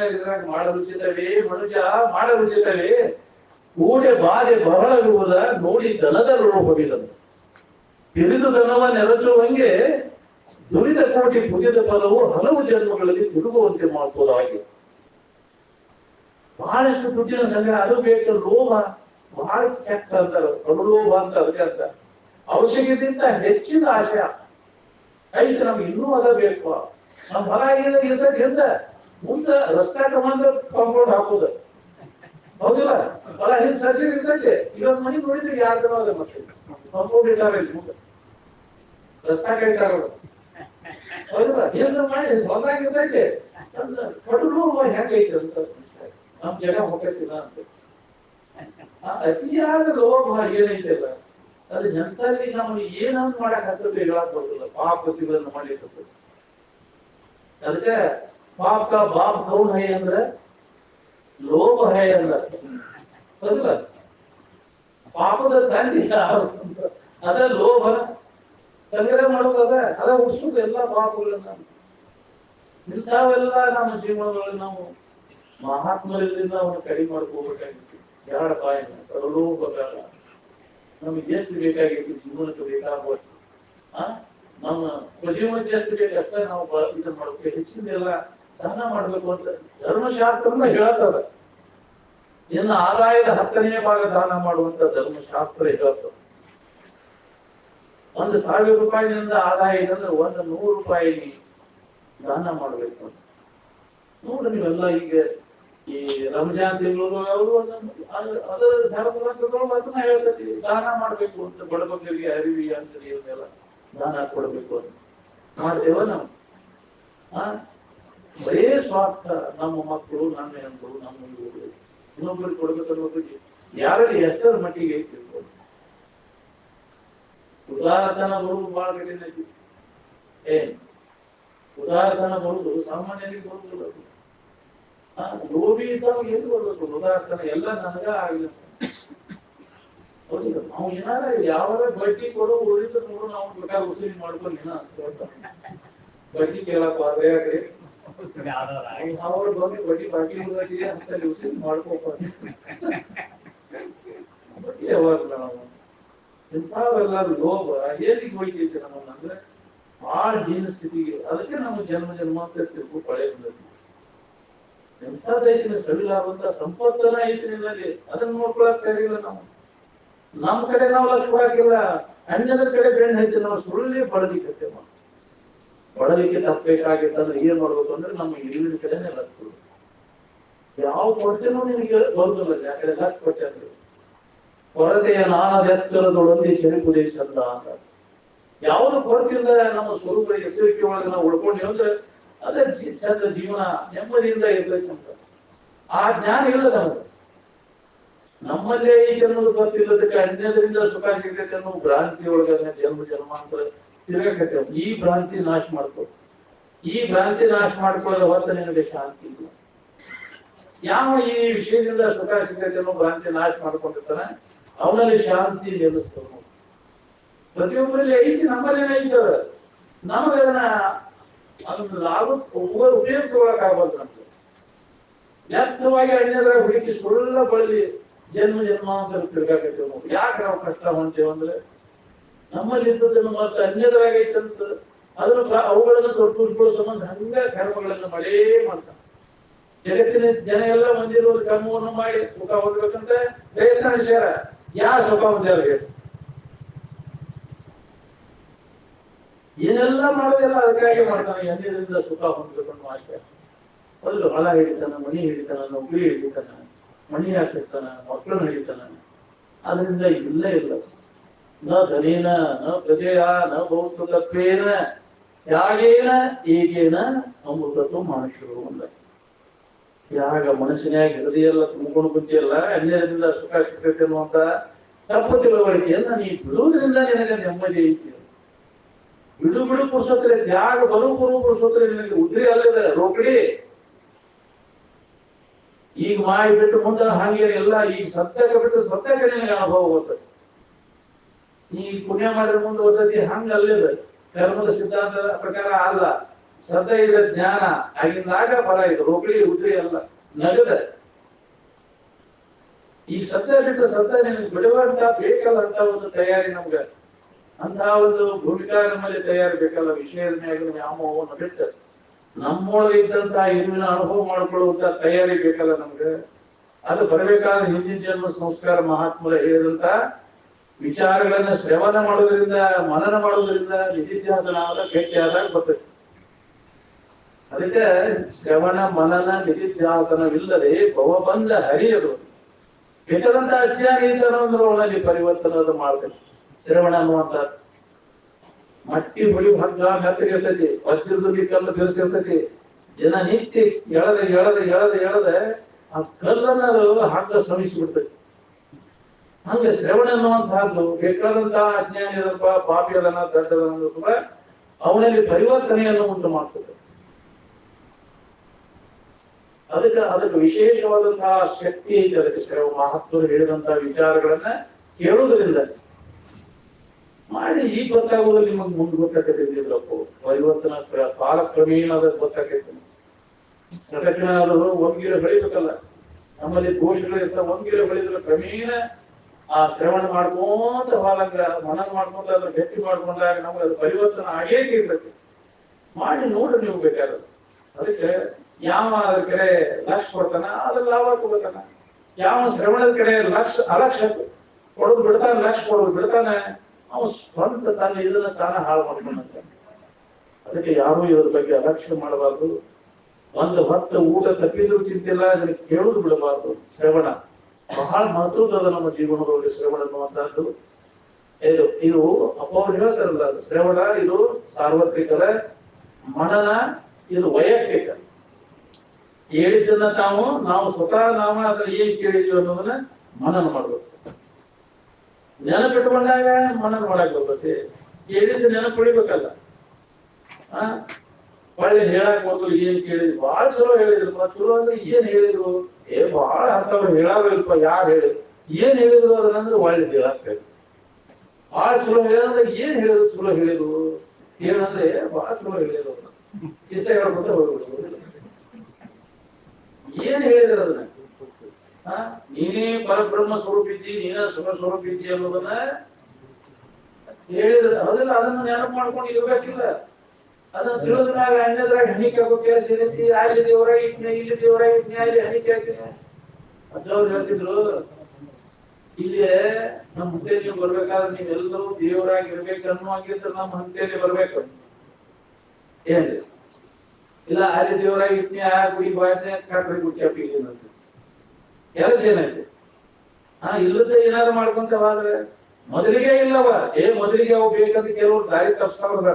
ಮಾಡರುಚಿತವೇ ಮನುಜ ಮಾಡರುಚಿತವೇ ಕೂಡೆ ಬಾಧೆ ಬಹಳವಿರುವುದ ನೋಡಿ ದನದ ಹೋಗಿದನು. ತಿಳಿದು ದನವ ನೆರಚುವಂಗೆ ದುರಿದ ಕೋಟಿ ಪುಗಿದ ಫಲವು ಹಲವು ಜನ್ಮಗಳಲ್ಲಿ ತಿರುಗುವಂತೆ ಮಾಡಬಹುದಾಗಿ. ಬಹಳಷ್ಟು ದುಡ್ಡಿನ ಸಂಗ್ರಹ ಅದು ಬೇಕು. ಲೋಭ ಬಹಳ ಕೆಟ್ಟ ಅಂತಾರೆ, ಕಡುಲೋಭ ಅಂತ ಅದಕ್ಕೆ ಅಂತ. ಅವಶ್ಯಕತೆಗಿಂತ ಹೆಚ್ಚಿನ ಆಶಯ ಐತೆ, ನಮ್ಗೆ ಇನ್ನೂ ಅದ ಬೇಕು. ನಮ್ಮ ಹೊಲ ಇರ್ತದೆ ಮುಂದೆ ರಸ್ತೆ ಕಮಾಂಡ್ ಕಾಂಪೌಂಡ್ ಹಾಕೋದು ಹೌದಿಲ್ಲ. ಹೊಲ ಹಿಂದ್ ಸಸಿ ಇರ್ತೈತೆ. ಇವತ್ತು ಮನೆ ನೋಡಿದ್ರೆ ಯಾರು ಅದ ಮತ್ತೆ ಕಾಂಪೌಂಡ್ ಇಟ್ಟಾರ ಇಲ್ಲಿ ಮುಂದೆ ರಸ್ತಾ ಕೈತಾರ ಹೌದಿಲ್ಲ. ಏನು ಮಾಡಿ ಹೊಲದಾಗ ಇರ್ತೈತೆ ಕಡುಲು ಹೆಂಗೈತೆ ಅಂತ ನಮ್ ಜನ ಹೋಗ್ತಿಲ್ಲ ಅಂತ. ಅತಿಯಾದ ಲೋಭ ಏನೈತೆಲ್ಲ ಅದು ಜನರಲ್ಲಿ ನಮ್ಗೆ ಏನನ್ನು ಮಾಡಕ್ ಹತ್ತಬೇಕು ಹೇಳಕ್ ಬರುದಿಲ್ಲ. ಪಾಪತಿಗಳನ್ನು ಮಾಡ್ಲಿಕ್ಕೆ ಅದಕ್ಕೆ ಪಾಪ ಬಾಪ್ ಕೌನ್ ಹೈ ಅಂದ್ರೆ ಲೋಭ ಹೈ ಅಂದ ಹೌದಿಲ್ಲ. ಪಾಪದ ತಂದೆ ಅದ ಲೋಭ ಸಂಗ್ರಹ ಮಾಡೋದದ ಅದ ಉಳಿಸೋದು ಎಲ್ಲ ಪಾಪಗಳನ್ನ. ಇಂಥವೆಲ್ಲ ನಮ್ಮ ಜೀವನಗಳಲ್ಲಿ ನಾವು ಮಹಾತ್ಮರಿಂದ ಅವನು ಕಡಿಮೆ ಮಾಡ್ಕೋಬೇಕಾಗಿತ್ತು. ಎರಡು ಪಾಯನ ಲೋಭ ಬೇಡ. ನಮ್ಗೆ ಎಷ್ಟು ಬೇಕಾಗಿತ್ತು ಜೀವನಕ್ಕೆ ಬೇಕಾಗುವಷ್ಟು ನಮ್ಮ ಜೀವನಕ್ಕೆ ಎಷ್ಟು ಬೇಕಷ್ಟ ನಾವು ಇದನ್ನ ಮಾಡ್ಬೇಕು. ಹೆಚ್ಚಿನೆಲ್ಲ ದಾನ ಮಾಡ್ಬೇಕು ಅಂತ ಧರ್ಮಶಾಸ್ತ್ರನ ಹೇಳ್ತದ. ಇನ್ನು ಆದಾಯದ 10ನೇ ಭಾಗ ದಾನ ಮಾಡುವಂತ ಧರ್ಮಶಾಸ್ತ್ರ ಹೇಳ್ತದೆ. 1,000 ರೂಪಾಯಿನಿಂದ ಆದಾಯ ಇದಂದ್ರೆ 100 ರೂಪಾಯಿ ದಾನ ಮಾಡ್ಬೇಕು ಅಂತ ನೋಡ್ರಿ. ನೀವೆಲ್ಲ ಈಗ ಈ ರಂಜಾನ್ ತಿಂಗಳು ಅವರು ಅದರ ಧರ್ಮಗ್ರಂಥಗಳು ಅದನ್ನ ಹೇಳ್ತೈತಿ ದಾನ ಮಾಡ್ಬೇಕು ಅಂತ. ಬಡಬಗ್ಗರಿಗೆ ಅರಿವಿ ಅಂತ ಇವನ್ನೆಲ್ಲ ದಾನ ಕೊಡ್ಬೇಕು ಅಂತ ಮಾಡ್ತೇವ ನಾವು. ಬರೇ ಸ್ವಾರ್ಥ, ನಮ್ಮ ಮಕ್ಕಳು ನನ್ನ ಹೆಂಗರು ನಮ್ಮ ಇನ್ನೊಬ್ಬರಿಗೆ ಕೊಡ್ಬೇಕನ್ನೋದ್ರಿಗೆ ಯಾರಲ್ಲಿ ಎಷ್ಟರ ಮಟ್ಟಿಗೆ ಐತಿರ್ಬೋದು. ಉದಾರತನ ಬರುವುದು ಬಹಳ ಕಠಿಣ ಐತಿ. ಉದಾರತನ ಬರುವುದು ಸಾಮಾನ್ಯರಿಗೆ ಬರುವುದಿಲ್ಲ. ಲೋಭಿ ಇದ್ದಾಗ ಎಲ್ಲಿ ಬರ್ಬೇಕು ಉದಾರತನ? ಎಲ್ಲ ನನಗ ಆಗಿಲ್ಲ ಹೌದಿಲ್ಲ. ನಾವು ಏನಾರ ಯಾವಾಗ ಬಡ್ಡಿ ಕೊಡೋ ಉಳಿದ ನೋಡು ನಾವು ಬೇಕಾದ್ರೆ ವಸೂಲಿ ಮಾಡ್ಕೊಂಡು ಏನ ಬಡ್ಡಿ ಕೇಳಪ್ಪ ಬೇಕ್ರಿ ಅವ್ರ ಬಗ್ಗೆ ಬಡ್ಡಿ ಬಾಕಿ ಉಳಿದಾಗಿದೆ ಅಂತ ವಸೂಲಿ ಮಾಡ್ಕೋಪ ಬಡ್ಡಿ ಯಾವಾಗ ನಾವು ಇಂಥವೆಲ್ಲ ಲೋಭ ಏನಿಗೆ ಹೋಯ್ತೈತೆ ನಮ್ಮನ್ನಂದ್ರೆ ಬಹಳ ಹೀನ ಸ್ಥಿತಿಗೆ. ಅದಕ್ಕೆ ನಮ್ಮ ಜನ್ಮಾಂತರ ತಿರುಗು ಪಳೆ ಬಂದೈತಿ. ಎಂಥದೈತಿ ಸವಿಲಾಗುವಂತ ಸಂಪತ್ತನ ಐತಿ ನಿನ್ನಲ್ಲಿ, ಅದನ್ನ ನೋಡ್ಕೊಳಕ್ ತಯಾರಿಲ್ಲ ನಾವು. ನಮ್ಮ ಕಡೆ ನಾವು ಲಕ್ಷ ಕೊಡಾಕಿಲ್ಲ, ಅನ್ಯದ ಕಡೆ ಬೆಣ್ಣೆ ಐತಿ. ನಾವು ಸುಳ್ಳಿ ಬಳಲಿಕ್ಕೆ ಬಳಲಿಕ್ಕೆ ತಪ್ಪಬೇಕಾಗಿತ್ತಂದ್ರೆ ಏನ್ ಮಾಡ್ಬೇಕು ಅಂದ್ರೆ ನಮ್ಮ ಇಲ್ಲಿನ ಕಡೆನೆ ಲಕ್ಷ ಕೊಡು. ಯಾವ ಕೊಡ್ತೇನೋ ನಿನಗೆ ಬರುದಿಲ್ಲ. ಯಾಕಡೆ ಲಕ್ಷ ಕೊಟ್ಟೆ ಅಂದ್ರೆ ಕೊರತೆಯ ನಾನದೆಚ್ಚರದೊಡಂದಿ ಚೆರುಕುದೇ ಚಂದ ಅಂತ. ಯಾವುದು ಕೊರತಿಂದ ನಮ್ಮ ಸ್ವರೂಪ ಎಚ್ಚರಿಕೆ ಒಳಗೆ ನಾವು ಉಳ್ಕೊಂಡ್ವಿ ಅಂದ್ರೆ ಅದೇ ಚಂದ ಜೀವನ ನೆಮ್ಮದಿಯಿಂದ ಇರ್ಬೇಕು ಅಂತ. ಆ ಜ್ಞಾನ ಇಲ್ಲ ನಮಗೆ. ನಮ್ಮಲ್ಲೇ ಈಗ ಅನ್ನೋದು ಗೊತ್ತಿಲ್ಲದಕ್ಕೆ ಅನ್ಯದರಿಂದ ಸುಖ ಸಿಗ್ತೈತೆ ಅನ್ನೋ ಭ್ರಾಂತಿ ಒಳಗೆ ಜನ್ಮಾಂತರ ತಿರುಗಕತ್ತೇವೆ. ಈ ಭ್ರಾಂತಿ ನಾಶ ಮಾಡ್ಕೋ. ಈ ಭ್ರಾಂತಿ ನಾಶ ಮಾಡ್ಕೊಳ್ಳೋ ಹೊತ್ತು ನಿನಗೆ ಶಾಂತಿ ಇಲ್ಲ. ಯಾವ ಈ ವಿಷಯದಿಂದ ಸುಖ ಸಿಗ್ತೈತೆ ಅನ್ನೋ ಭ್ರಾಂತಿ ನಾಶ ಮಾಡ್ಕೊಂಡಿರ್ತಾನೆ ಅವನಲ್ಲಿ ಶಾಂತಿ ನಿಲ್ಲಿಸ್ತದ. ಪ್ರತಿಯೊಬ್ಬರಲ್ಲಿ ಐತಿ, ನಮ್ಮಲ್ಲೇನೆ ಐತದ. ನಮಗದನ್ನ ಲಾಭ ಉಪಯೋಗ ತಗೊಳಕ್ ಆಗ್ಬಾರ್ದು ನಮ್ಗೆ. ವ್ಯರ್ಥವಾಗಿ ಅನ್ಯದ್ರ ಹುಡುಕಿ ಸುಳ್ಳ ಬಳಲಿ ಜನ್ಮ ಜನ್ಮಾಂತರ ತಿರ್ಗಾಕೈತೇವೆ ನಾವು. ಯಾಕೆ ನಾವು ಕಷ್ಟ ಹೊಂಟೇವೆ ಅಂದ್ರೆ ನಮ್ಮಲ್ಲಿ ಇದ್ದದನ್ನು ಮತ್ತೆ ಅನ್ಯದ್ರಾಗೈತಂತ ಅದನ್ನು ಅವುಗಳನ್ನ ತೋರ್ಪಡಿಸ್ಕೊಳ್ಳೋ ಸಂಬಂಧ ಹಂಗ ಕರ್ಮಗಳನ್ನು ಮಾಡೇ ಮಾಡ್ತಾನೆ. ಜಗತ್ತಿನ ಜನ ಎಲ್ಲ ಹೊಂದಿರುವ ಕರ್ಮವನ್ನು ಮಾಡಿ ಸುಖ ಹೊಂದಬೇಕಂತ ಪ್ರಯತ್ನ ನಡೆಸ್ಯಾರ. ಯಾರು ಸುಖ ಹೊಂದ್ಯಾರ? ಏನೆಲ್ಲ ಮಾಡೋದಿಲ್ಲ ಅದಕ್ಕಾಗಿ ಮಾಡ್ತಾನೆ, ಅನ್ಯದಿಂದ ಸುಖ ಹೊಂದಬೇಕನ್ನೋ ಆಶೆ. ಒಂದು ಹೊಲ ಹಿಡಿತಾನ, ಮನಿ ಹಿಡಿತಾನ, ನೌಕರಿ ಹಿಡಿತಾನ, ಮನಿ ಹಾಕಿರ್ತಾನ, ಮಕ್ಕಳನ್ನ ಹಿಡಿತಾನ. ಅದರಿಂದ ಇಲ್ಲ ಇಲ್ಲ ನ ಧನೇನ ನ ಪ್ರಜೆಯ ನ ಬಹುತ್ವತ್ವೇನ ತ್ಯಾಗೇನ ಈಗೇನ ಅಮೃತತ್ವ ಮನುಷ್ಯರು ಅಂದ. ಯಾಗ ಮನಸ್ಸಿನಾಗ ಹೃದಯ ತುಂಬಿಕೊಂಡು ಬುದ್ಧಿಯಲ್ಲ ಅನ್ಯದಿಂದ ಸುಖ ಸಿಗ್ತೈತೆ ಅನ್ನುವಂತ ತಪ್ಪು ತಿಳುವಳಿಕೆಯನ್ನ ನೀ ಬಿಡುವುದರಿಂದ ನಿನಗೆ ನೆಮ್ಮದಿ ಐತಿ. ಬಿಡು ಬಿಡು ಪುರುಷೋತ್ರೆ ತ್ಯಾಗ ಬರು ಪುರುಷೋತ್ರೆ ನಿನಗೆ ಉದ್ರಿ ಅಲ್ಲದ ರೋಕಡಿ. ಈಗ ಮಾಯಿ ಬಿಟ್ಟು ಮುಂದೆ ಹಾಗೆ ಎಲ್ಲ ಈಗ ಸತ್ಯಕ್ಕೆ ಬಿಟ್ಟು ಸತ್ಯಕ್ಕೆ ನಿನಗೆ ಅನುಭವ ಬರ್ತದೆ. ಈ ಪುಣ್ಯ ಮಾಡಿದ ಮುಂದೆ ಓದತಿ ಹಂಗ ಅಲ್ಲಿದೆ. ಕರ್ಮದ ಸಿದ್ಧಾಂತದ ಪ್ರಕಾರ ಅಲ್ಲ, ಸತ್ಯ ಇದೆ ಜ್ಞಾನ ಆಗಿಂದಾಗ ಫಲ ಇದು. ರೋಕಡಿ ಉದ್ರಿ ಅಲ್ಲ, ನಗದ. ಈ ಸತ್ಯ ಬಿಟ್ಟು ಸತ್ಯ ನಿನಗೆ ಬಿಡುವಂತ ಬೇಕಲ್ಲ ಅಂತ ಒಂದು ತಯಾರಿ ನಮ್ಗೆ. ಅಂತ ಒಂದು ಭೂಮಿಕಾ ನಮ್ಮಲ್ಲಿ ತಯಾರಿ ಬೇಕಲ್ಲ. ವಿಷಯದ ಮ್ಯಾಗ ವ್ಯಾಮೋಹವನ್ನು ಬಿಟ್ಟು ನಮ್ಮೊಳಗೆ ಇದ್ದಂತಹ ಇರುವಿನ ಅನುಭವ ಮಾಡಿಕೊಳ್ಳುವಂತ ತಯಾರಿ ಬೇಕಲ್ಲ ನಮ್ಗೆ. ಅದು ಬರಬೇಕಾದ ಹಿಂದಿನ ಜನ್ಮ ಸಂಸ್ಕಾರ ಮಹಾತ್ಮರ ಹೇಳಿದಂತ ವಿಚಾರಗಳನ್ನ ಶ್ರವಣ ಮಾಡೋದ್ರಿಂದ ಮನನ ಮಾಡೋದ್ರಿಂದ ನಿಧಿಧ್ಯಾಸನ ಗಟ್ಟಿಯಾದಾಗ ಬರ್ತದೆ. ಅದಕ್ಕೆ ಶ್ರವಣ ಮನನ ನಿಧಿಧ್ಯಾಸನವಿಲ್ಲದೆ ಭವಬಂಧ ಹರಿಯದು. ಕೆಟ್ಟದಂತ ಅಜ್ಞಾನ ಇದ್ದನಂದ್ರಲ್ಲಿ ಪರಿವರ್ತನೆ ಮಾಡ್ತೇನೆ. ಶ್ರವಣ ಅನ್ನುವಂತ ಮಟ್ಟಿ ಹೊಳಿ ಹಗ್ಗ ಮೆತ್ತಗಿರ್ತೈತಿ, ವಜ್ರದಲ್ಲಿ ಕಲ್ಲು ಬೆರೆಸಿರ್ತೈತಿ. ಜನ ನಿತ್ಯ ಎಳದ ಎಳದ ಎಳದ ಎಳದ ಆ ಕಲ್ಲನ್ನ ಹಗ್ಗ ಶ್ರಮಿಸಿಬಿಡ್ತೈತಿ. ಹಂಗ ಶ್ರವಣ ಅನ್ನುವಂತಹದ್ದು ಬೇಕಾದಂತಹ ಅಜ್ಞಾನಿ ಅದಪ್ಪ, ಪಾಪಿ ಅದನ್ನ, ದಡ್ಡದನ್ನ ಕೂಡ ಅವನಲ್ಲಿ ಪರಿವರ್ತನೆಯನ್ನು ಉಂಟು ಮಾಡ್ತದೆ. ಅದಕ್ಕೆ ವಿಶೇಷವಾದಂತಹ ಶಕ್ತಿ ಐತೆ. ಅದಕ್ಕೆ ಮಹಾತ್ಮರು ಹೇಳಿದಂತಹ ವಿಚಾರಗಳನ್ನ ಕೇಳುವುದರಿಂದ ಮಾಡಿ ಈಗ ಗೊತ್ತಾಗುವುದಲ್ಲಿ ನಿಮಗೆ ಮುಂದೆ ಗೊತ್ತಾಗ್ತಿದ್ದಿಲ್ಲಪ್ಪ. ಪರಿವರ್ತನಾ ಕಾಲಕ್ರಮೇಣ ಅದಕ್ಕೆ ಗೊತ್ತಾಗ್ತೈತೆ. ಪ್ರದಕ್ಷಿಣ ಅದು ಒಂದ್ಗಿಡ ಬೆಳಿಬೇಕಲ್ಲ, ನಮ್ಮಲ್ಲಿ ದೋಷಗಳಿರ್ತಾವ. ಒಂದ್ಗಿಡ ಬೆಳೆದ್ರೆ ಕ್ರಮೇಣ ಆ ಶ್ರವಣ ಮಾಡ್ಕೊಂತ ಹೋದಾಗ, ಮನನ ಮಾಡ್ಕೊಂತ ಅದ್ರ ಗಟ್ಟಿ ಮಾಡ್ಕೊಂಡಾಗ ನಮ್ಗೆ ಅದು ಪರಿವರ್ತನೆ ಆಗೇ ಇರ್ತೈತಿ. ಮಾಡಿ ನೋಡ್ರಿ ನೀವು ಬೇಕಾದ್ರೆ. ಅದಕ್ಕೆ ಯಾವ ಅದ್ರ ಕಡೆ ಲಕ್ಷ ಕೊಡ್ತಾನ ಅದ್ರ ಲಾಭ ಕೊಡ್ತಾನ. ಯಾವ ಶ್ರವಣದ ಕಡೆ ಅಲಕ್ಷ್ಯ ಕೊಡೋದು ಬಿಡ್ತಾನೆ, ಲಕ್ಷ ಕೊಡೋದು ಬಿಡ್ತಾನೆ, ಅವ ಸ್ವಂತ ತಾನು ಇದನ್ನ ತಾನ ಹಾಳು ಮಾಡ್ಕೊಂಡಂತೆ. ಅದಕ್ಕೆ ಯಾರು ಇದ್ರ ಬಗ್ಗೆ ಅಲಕ್ಷ್ಯ ಮಾಡಬಾರ್ದು. ಒಂದು ಹೊತ್ತು ಊಟ ತಪ್ಪಿದ್ರು ಚಿಂತಿಲ್ಲ, ಅದನ್ನ ಕೇಳುದು ಬಿಡಬಾರ್ದು. ಶ್ರವಣ ಬಹಳ ಮಹತ್ವದ ನಮ್ಮ ಜೀವನದೊಳಗೆ ಶ್ರವಣ ಅನ್ನುವಂತಹದ್ದು. ಇದು ಅಪ್ಪವ್ರು ಹೇಳ್ತಾರಲ್ಲ, ಶ್ರವಣ ಇದು ಸಾರ್ವತ್ರಿಕದ, ಮನನ ಇದು ವೈಯಕ್ತಿಕ. ಹೇಳಿದ್ದನ್ನ ನಾವು ಸ್ವತಃ ಅದ್ರ ಏನ್ ಕೇಳಿದ್ವಿ ಅನ್ನೋದನ್ನ ಮನನ ಮಾಡ್ಬೇಕು. ನೆನಪಿಟ್ಕೊಂಡಾಗ ಮನನ ಮಾಡಕ್ ಬರ್ತೈತಿ. ಹೇಳಿದ್ದು ನೆನಪಿಡಿಬೇಕಲ್ಲ. ಒಳ್ಳೆ ಹೇಳಕ್ ಹೋದ್ರು ಏನ್ ಕೇಳಿದ್ರು, ಬಹಳ ಚಲೋ ಹೇಳಿದ್ರು. ಚಲೋ ಅಂದ್ರೆ ಏನ್ ಹೇಳಿದ್ರು? ಬಹಳ ಅಂತವ್ರು ಹೇಳಾವಿಲ್ಪ. ಯಾರು ಹೇಳಿದ್ರು? ಏನ್ ಹೇಳಿದ್ರು ಅದನ್ನಂದ್ರೆ ಒಳ್ಳೆ ಹೇಳಕ್ ಹೇಳಿ. ಬಹಳ ಚಲೋ ಹೇಳಂದ್ರೆ ಏನ್ ಹೇಳಿದ್ರು? ಚಲೋ ಹೇಳಿದ್ರು ಏನಂದ್ರೆ ಬಹಳ ಚಲೋ ಹೇಳಿದ್ರು. ಇಷ್ಟ ಹೇಳ್ಕೊತ ಹೋಗ್ಬಿಡ್ಬೋದು. ಏನ್ ಹೇಳಿದ್ರು ಅದನ್ನ? ನೀನೇ ಪರಬ್ರಹ್ಮ ಸ್ವರೂಪ ಇದ್ದಿ, ನೀನ ಸುಖ ಸ್ವರೂಪ ಇದ್ದಿ ಅನ್ನೋದನ್ನ ಹೇಳಿದ್ರೆ ಅದೆಲ್ಲ ಅದನ್ನ ನೆನಪು ಮಾಡ್ಕೊಂಡು ಇರ್ಬೇಕಿಲ್ಲ. ಅದನ್ನ ತಿಳಿದ್ಮ್ಯಾಗ ಅನ್ಯದ್ರಾಗ ಹಣಿಕೆ ಆಗೋ ಕೆಲಸ ಏನೈತಿ? ಅಲ್ಲಿ ದೇವರ ಇಟ್ನೆ, ಇಲ್ಲಿ ದೇವರ ಇಟ್ನೆ, ಅಲ್ಲಿ ಹಣಿಕೆ ಹಾಕಿನೆ. ಅಜ್ಜವ್ರು ಹೇಳ್ತಿದ್ರು, ಇಲ್ಲಿ ನಮ್ಮ ಹುದ್ದೆಯಲ್ಲಿ ನೀವು ಬರ್ಬೇಕಾದ್ರೆ ನೀವೆಲ್ಲರೂ ದೇವರಾಗಿ ಇರ್ಬೇಕು ಅನ್ನುವಾಗಿದ್ರೆ ನಮ್ಮ ಹಂತೆಯಲ್ಲಿ ಬರ್ಬೇಕು. ಏನ್ ಇಲ್ಲ ಅಲ್ಲಿ ದೇವರಾಗಿ ಇಟ್ನೆ, ಆ ಗುಡಿ ಬಾಯ್ನೆ ಕಾಟ್ರಿ ಗುಟ್ಟಿ ಏನಂತ ಕೆಲಸ ಏನೈತಿ? ಇಲ್ಲದೆ ಏನಾದ್ರು ಮಾಡ್ಕೊಂತ ಹೋದ್ರೆ ಮೊದಲಿಗೆ ಇಲ್ಲವ. ಮೊದಲಿಗೆ ಅವು ಬೇಕಂತ ಕೆಲವರು ದಾರಿ ತಪ್ಪಿಸ್ತಾರ.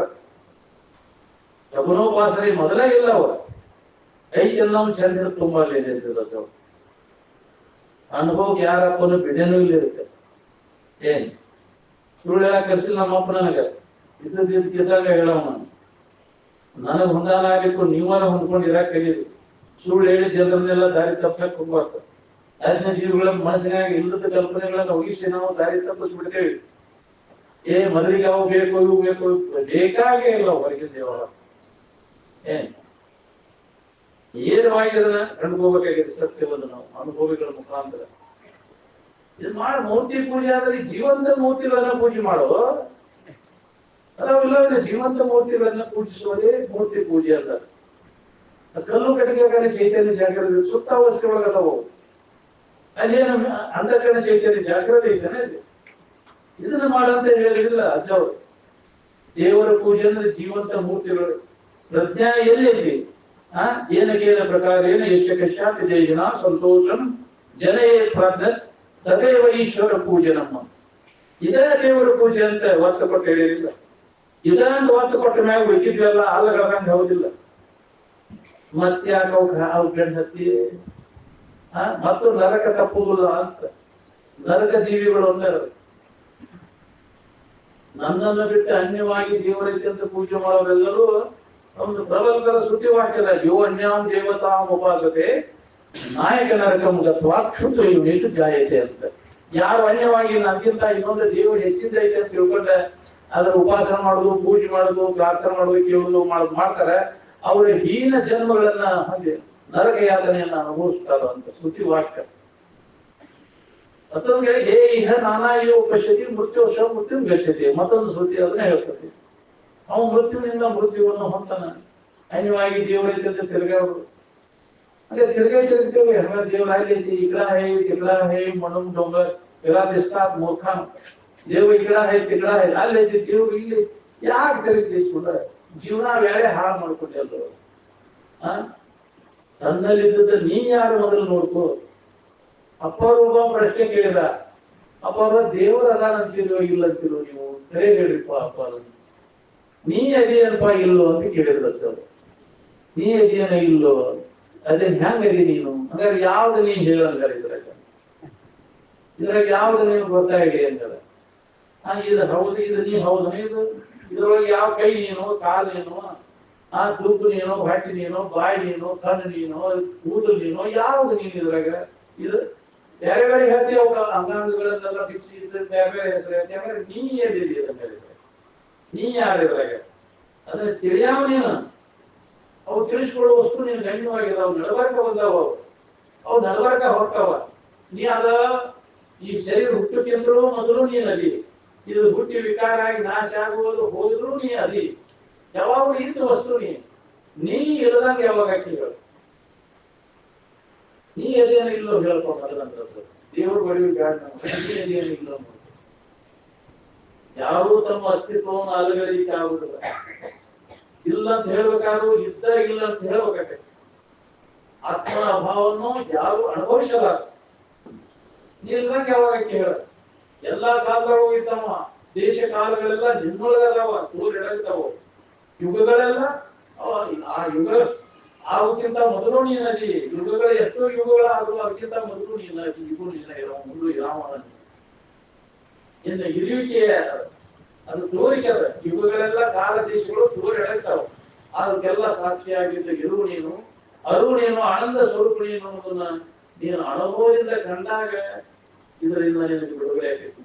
ಶಗುನೋಪಾಸನೆ ಮೊದಲೇ ಇಲ್ಲವ. ಐತೆಲ್ಲ ಚಂದ ತುಂಬಾ ಅಲ್ಲಿದೆ. ಅನುಭವಕ್ಕೆ ಯಾರಪ್ಪನು ಬಿಡೇನೂ ಇಲ್ಲಿರುತ್ತೆ. ಏನ್ ಸುಳ್ಳು ಹೇಳಕ್ ಕರ್ಸಿಲ್ಲ ನಮ್ಮಪ್ಪ. ನನಗ ಇದ್ದಾಗ ಹೇಳವ, ನನಗ್ ಹೊಂದಾನ ಆಗ್ಲಿಕ್ಕೂ ನೀವಾರ ಹೊಂದ್ಕೊಂಡು ಇರಾಕ್ ಕಲೀರಿ. ಸುಳ್ಳು ಹೇಳಿ ಜನರನ್ನೆಲ್ಲ ದಾರಿ ತಪ್ಸಕ್ ಹೋಗ್ಬಾರ್ದು. ಅಜ್ಞ ಜೀವಿಗಳ ಮನಸ್ಸಿನಾಗ ಇಲ್ಲದ ಕಲ್ಪನೆಗಳನ್ನ ಒಗಿಸಿ ನಾವು ದಾರಿ ತಪ್ಪಿಸ್ಬಿಡ್ತೇವೆ. ಮೊದಲಿಗೆ ಅವು ಬೇಕು, ಇವು ಬೇಕು, ಬೇಕಾಗೇ ಇಲ್ಲ ಹೊರಗಿನ ದೇವರ. ನೇರವಾಗಿ ಅದನ್ನ ಕಂಡುಕೋಬೇಕಾಗಿದೆ ಸತ್ಯವನ್ನು ನಾವು ಅನುಭವಿಗಳ ಮುಖಾಂತರ. ಇದು ಮಾಡಿ ಮೂರ್ತಿ ಪೂಜೆ ಆದ್ರೆ ಜೀವಂತ ಮೂರ್ತಿಗಳನ್ನ ಪೂಜೆ ಮಾಡೋ ಅದಾವಿಲ್ಲ. ಜೀವಂತ ಮೂರ್ತಿಗಳನ್ನ ಪೂಜಿಸುವುದೇ ಮೂರ್ತಿ ಪೂಜೆ ಅಲ್ಲ. ಕಲ್ಲು ಕಟ್ಟಿಗೆ ಚೈತನ್ಯ ಜಾಗ್ರತೆ ಸುತ್ತ ವಸ್ತುಗಳದಾವು, ಅಲ್ಲೇನು ಅಂಧಕರಣ ಚೈತನ್ಯ ಜಾಗ್ರತೆ ಇದ್ದಾನೆ. ಇದನ್ನ ಮಾಡಂತ ಹೇಳಿಲ್ಲ ಅಜ್ಜವರು. ದೇವರ ಪೂಜೆ ಅಂದ್ರೆ ಜೀವಂತ ಮೂರ್ತಿಗಳು. ಪ್ರಜ್ಞಾ ಎಲ್ಲೆಲ್ಲಿ ಏನಕೇನ ಪ್ರಕಾರ ಏನ ಯಶ ಕಶ್ಯಾಪಿ ದೇಶನ ಸಂತೋಷಂ ಜನಯೇ ಪ್ರಾಜ್ಞ ತದೇವ ಈಶ್ವರ ಪೂಜೆ. ನಮ್ಮ ಇದೇ ದೇವರ ಪೂಜೆ ಅಂತ ಒತ್ತು ಕೊಟ್ಟು ಹೇಳಿಲ್ಲ. ಇದನ್ನು ಒತ್ತು ಕೊಟ್ಟ ಮ್ಯಾಗ ಉಳಿಕಿದ್ವೆಲ್ಲ ಅಲ್ಲಗಂಗೆ ಹೌದಿಲ್ಲ. ಮತ್ತ್ಯಾಕ ಅವು ಹತ್ತಿ ಮತ್ತು ನರಕ ತಪ್ಪುದಿಲ್ಲ ಅಂತ. ನರಕ ಜೀವಿಗಳು ಒಂದೇ. ನನ್ನನ್ನು ಬಿಟ್ಟು ಅನ್ಯವಾಗಿ ದೇವರೈತೆ ಅಂತ ಪೂಜೆ ಮಾಡೋರೆಲ್ಲರೂ ಒಂದು ಪ್ರಬಲತರ ಸುದ್ದಿ ವಾಕ್ಯದ ಯೋ ಅನ್ಯಾಂ ದೇವತಾಂ ಉಪಾಸತೆ ನಾಯಕ ನರಕಂ ಗತ್ವಾ ಕ್ಷುದ್ರ ಯೋನಿಷು ಜಾಯತೆ ಅಂತ. ಯಾರು ಅನ್ಯವಾಗಿ ನನ್ಗಿಂತ ಇನ್ನೊಂದು ದೇವರು ಹೆಚ್ಚಿಂದ ಐತೆ ಅಂತ ತಿಳ್ಕೊಂಡ ಅದರ ಉಪಾಸನೆ ಮಾಡುದು, ಪೂಜೆ ಮಾಡುದು, ಪ್ರಾರ್ಥನೆ ಮಾಡುದು, ಕೇಳುದು ಮಾಡ್ತಾರೆ, ಅವರ ಹೀನ ಜನ್ಮಗಳನ್ನ ಹಾಗೆ ನರಕ ಯಾತನೆಯನ್ನ ಅನುಭವಿಸ್ತಾರ ಅಂತ ಸುದ್ದಿ ವಾಕ್ಯ. ಮತ್ತೊಂದು ಹೇ ಇಹ ನಾನಾಯೋ ಪಶ್ಯತಿ ಮೃತ್ಯೋಶ ಮೃತ್ಯು ಗಚ್ಚತಿ. ಮತ್ತೊಂದು ಶ್ರುತಿ ಅದನ್ನ ಹೇಳ್ತದೆ. ಅವನು ಮೃತ್ಯುವಿನಿಂದ ಮೃತ್ಯುವನ್ನು ಹೊಂತಾನ. ಅನ್ಯವಾಗಿ ದೇವರೈತೆ ತಿರುಗಾಡು ಹಾಗೆ ತಿರುಗೈತೇವೆ. ದೇವರಾಗೈತಿ ಇಕಡ ಹೇ ತಿಕಡ ಹೇ ಮಣ್ಣು ಡೊಂಗ ಇರಾ ದಿಸ್ತಾತ್ ಮೂರ್ಖ ದೇವ ಇಕಡ ಹೇ ತಿಕಡ ಹೇ ಅಲ್ಲೈತಿ ದೇವ್ರು ಇಲ್ಲಿ ಯಾಕೆ ತಿರುಗಿ ಸುಡ ಜೀವನ ಬೇರೆ ಹಾಳು ಮಾಡ್ಕೊಂಡೆಲ್ಲ. ತನ್ನಲ್ಲಿದ್ದ ನೀ ಯಾರು ಮೊದಲು ನೋಡ್ಕೋ. ಅಪ್ಪರು ಒಬ್ಬ ಪ್ರಶ್ನೆ ಕೇಳಿದ, ಅಪ್ಪ ದೇವರ ಅದಾನ ಅಂತಿರೋ ಇಲ್ಲ ಅಂತಿರೋ ನೀವು ಸರಿ ಹೇಳಿಪ್ಪ ಅಪ್ಪ ನೀ ಅದೇನಪ್ಪ ಇಲ್ಲೋ ಅಂತ ಕೇಳಿದ್ರು. ನೀ ಅದೇನ ಇಲ್ಲೋ ಅದೇ ಹೆಂಗದಿ ನೀನು ಹಂಗಾರೆ ಯಾವ್ದು ನೀ ಹೇಳಂಗಾರ ಇದ್ರಾಗ ಯಾವ್ದು ನೀನು ಗೊತ್ತಾಗಿದೆ ಅಂತಾರ. ಇದು ಹೌದು, ಇದು ನೀ ಹೌದು, ಇದು ಇದ್ರೊಳಗೆ ಯಾವ ಕೈ ನೀನು, ಕಾಲು ನೀನು, ತೂಕು ನೀನು, ಹೊಟ್ಟೆ ನೀನು, ಬಾಯಿ ನೀನು, ಕಣ್ಣು ನೀನು, ಕೂದಲು ನೀನು, ಯಾವ್ದು ನೀನು ಇದ್ರಾಗ? ಇದು ಬೇರೆ ಬೇರೆ ಹೇಳ್ತೀವಿ. ಅವಾಗ ಅಂಗಾಂಗಗಳನ್ನೆಲ್ಲ ಬಿಚ್ಚಿ ಇದ್ರೆ ಬೇರೆ ಬೇರೆ ಹೆಸರು ಹೇಳ್ತೀವಿ. ಹಂಗಾರೆ ನೀ ಎಲ್ಲಿದೆ ಅದನ್ನ ನೀ ಯಾರಿದ್ರಾಗ ಅದನ್ನ ತಿಳಿಯಾವ ನೀನು. ಅವು ತಿಳಿಸ್ಕೊಳ್ಳೋ ವಸ್ತು ನೀನು ಗಣ್ಯವಾಗಿದಾವ, ನಡಬರ್ಕ ಬಂದಾವ, ಅವು ನಡಬರ್ಕ ಹೊರ್ತಾವ. ನೀ ಅದ ಈ ಶರೀರ ಹುಟ್ಟಕ್ಕೆಂದ್ರೂ ಮೊದಲು ನೀನ್ ಅದಿ. ಇದು ಹುಟ್ಟಿ ವಿಕಾರ ಆಗಿ ನಾಶ ಆಗುವುದು ಹೋದ್ರು ನೀ ಅದಿ. ಯಾವಾಗ ಇದ್ದು ವಸ್ತು ನೀ ಇಲ್ಲದಂಗೆ ಯಾವಾಗ ಹಾಕಿಗಳು ನೀ ಅದೇನ ಇಲ್ಲೋ ಹೇಳ್ಕೊಂಡ್ರಂತ ದೇವರು ಬಡಿಯು ಬ್ಯಾಡ. ನೀ ಅದೇನ ಇಲ್ಲೋ ಯಾರು ತಮ್ಮ ಅಸ್ತಿತ್ವವನ್ನು ಅಲಗಲಿಕ್ಕೆ ಆಗುದಿಲ್ಲ. ಇಲ್ಲ ಅಂತ ಹೇಳ್ಬೇಕಾದ್ರು ಇದ್ದ ಇಲ್ಲ ಅಂತ ಹೇಳ್ಬೇಕಾಗತ್ತೆ. ಆತ್ಮನ ಅಭಾವವನ್ನು ಯಾರು ಅನುಭವಿಸಲಾರ. ನೀ ಇಲ್ದಂಗೆ ಯಾವಾಗ ಹೇಳ. ಎಲ್ಲಾ ಕಾಲದಾಗ ಹೋಗಿದ್ದವ. ದೇಶ ಕಾಲಗಳೆಲ್ಲ ನಿನ್ನೊಳಗದಾವ, ತೋರಿಡಾಗ್ತಾವ. ಯುಗಗಳೆಲ್ಲ ಆ ಯುಗ ಆಗೋಕ್ಕಿಂತ ಮೊದಲು ನೀನದಿ. ಯುಗಗಳ ಎಷ್ಟೋ ಯುಗಗಳಾದ್ರು ಅದಕ್ಕಿಂತ ಮೊದಲು ನೀನದಿ. ಯುಗ ನೀನ ಇರೋ ಮುಂದೆ ಇರಾಮನ ಇನ್ನು ಇರುವಿಕೆ ಅದು ತೋರಿಕೆ ಅದ. ಯುಗಗಳೆಲ್ಲ ಕಾಲ ದೇಶಗಳು ತೋರಿ ಎಡಗ್ತಾವ. ಅದಕ್ಕೆಲ್ಲ ಸಾಕ್ಷಿಯಾಗಿದ್ದ ಇರು ನೀನು, ಅರು ನೀನು, ಆನಂದ ಸ್ವರೂಪ ನೀನು ಅನ್ನೋದನ್ನ ನೀನು ಅನುಭವದಿಂದ ಕಂಡಾಗ ಇದರಿಂದ ನಿನಗೆ ಬಿಡುಗಡೆ ಆಗೈತಿ.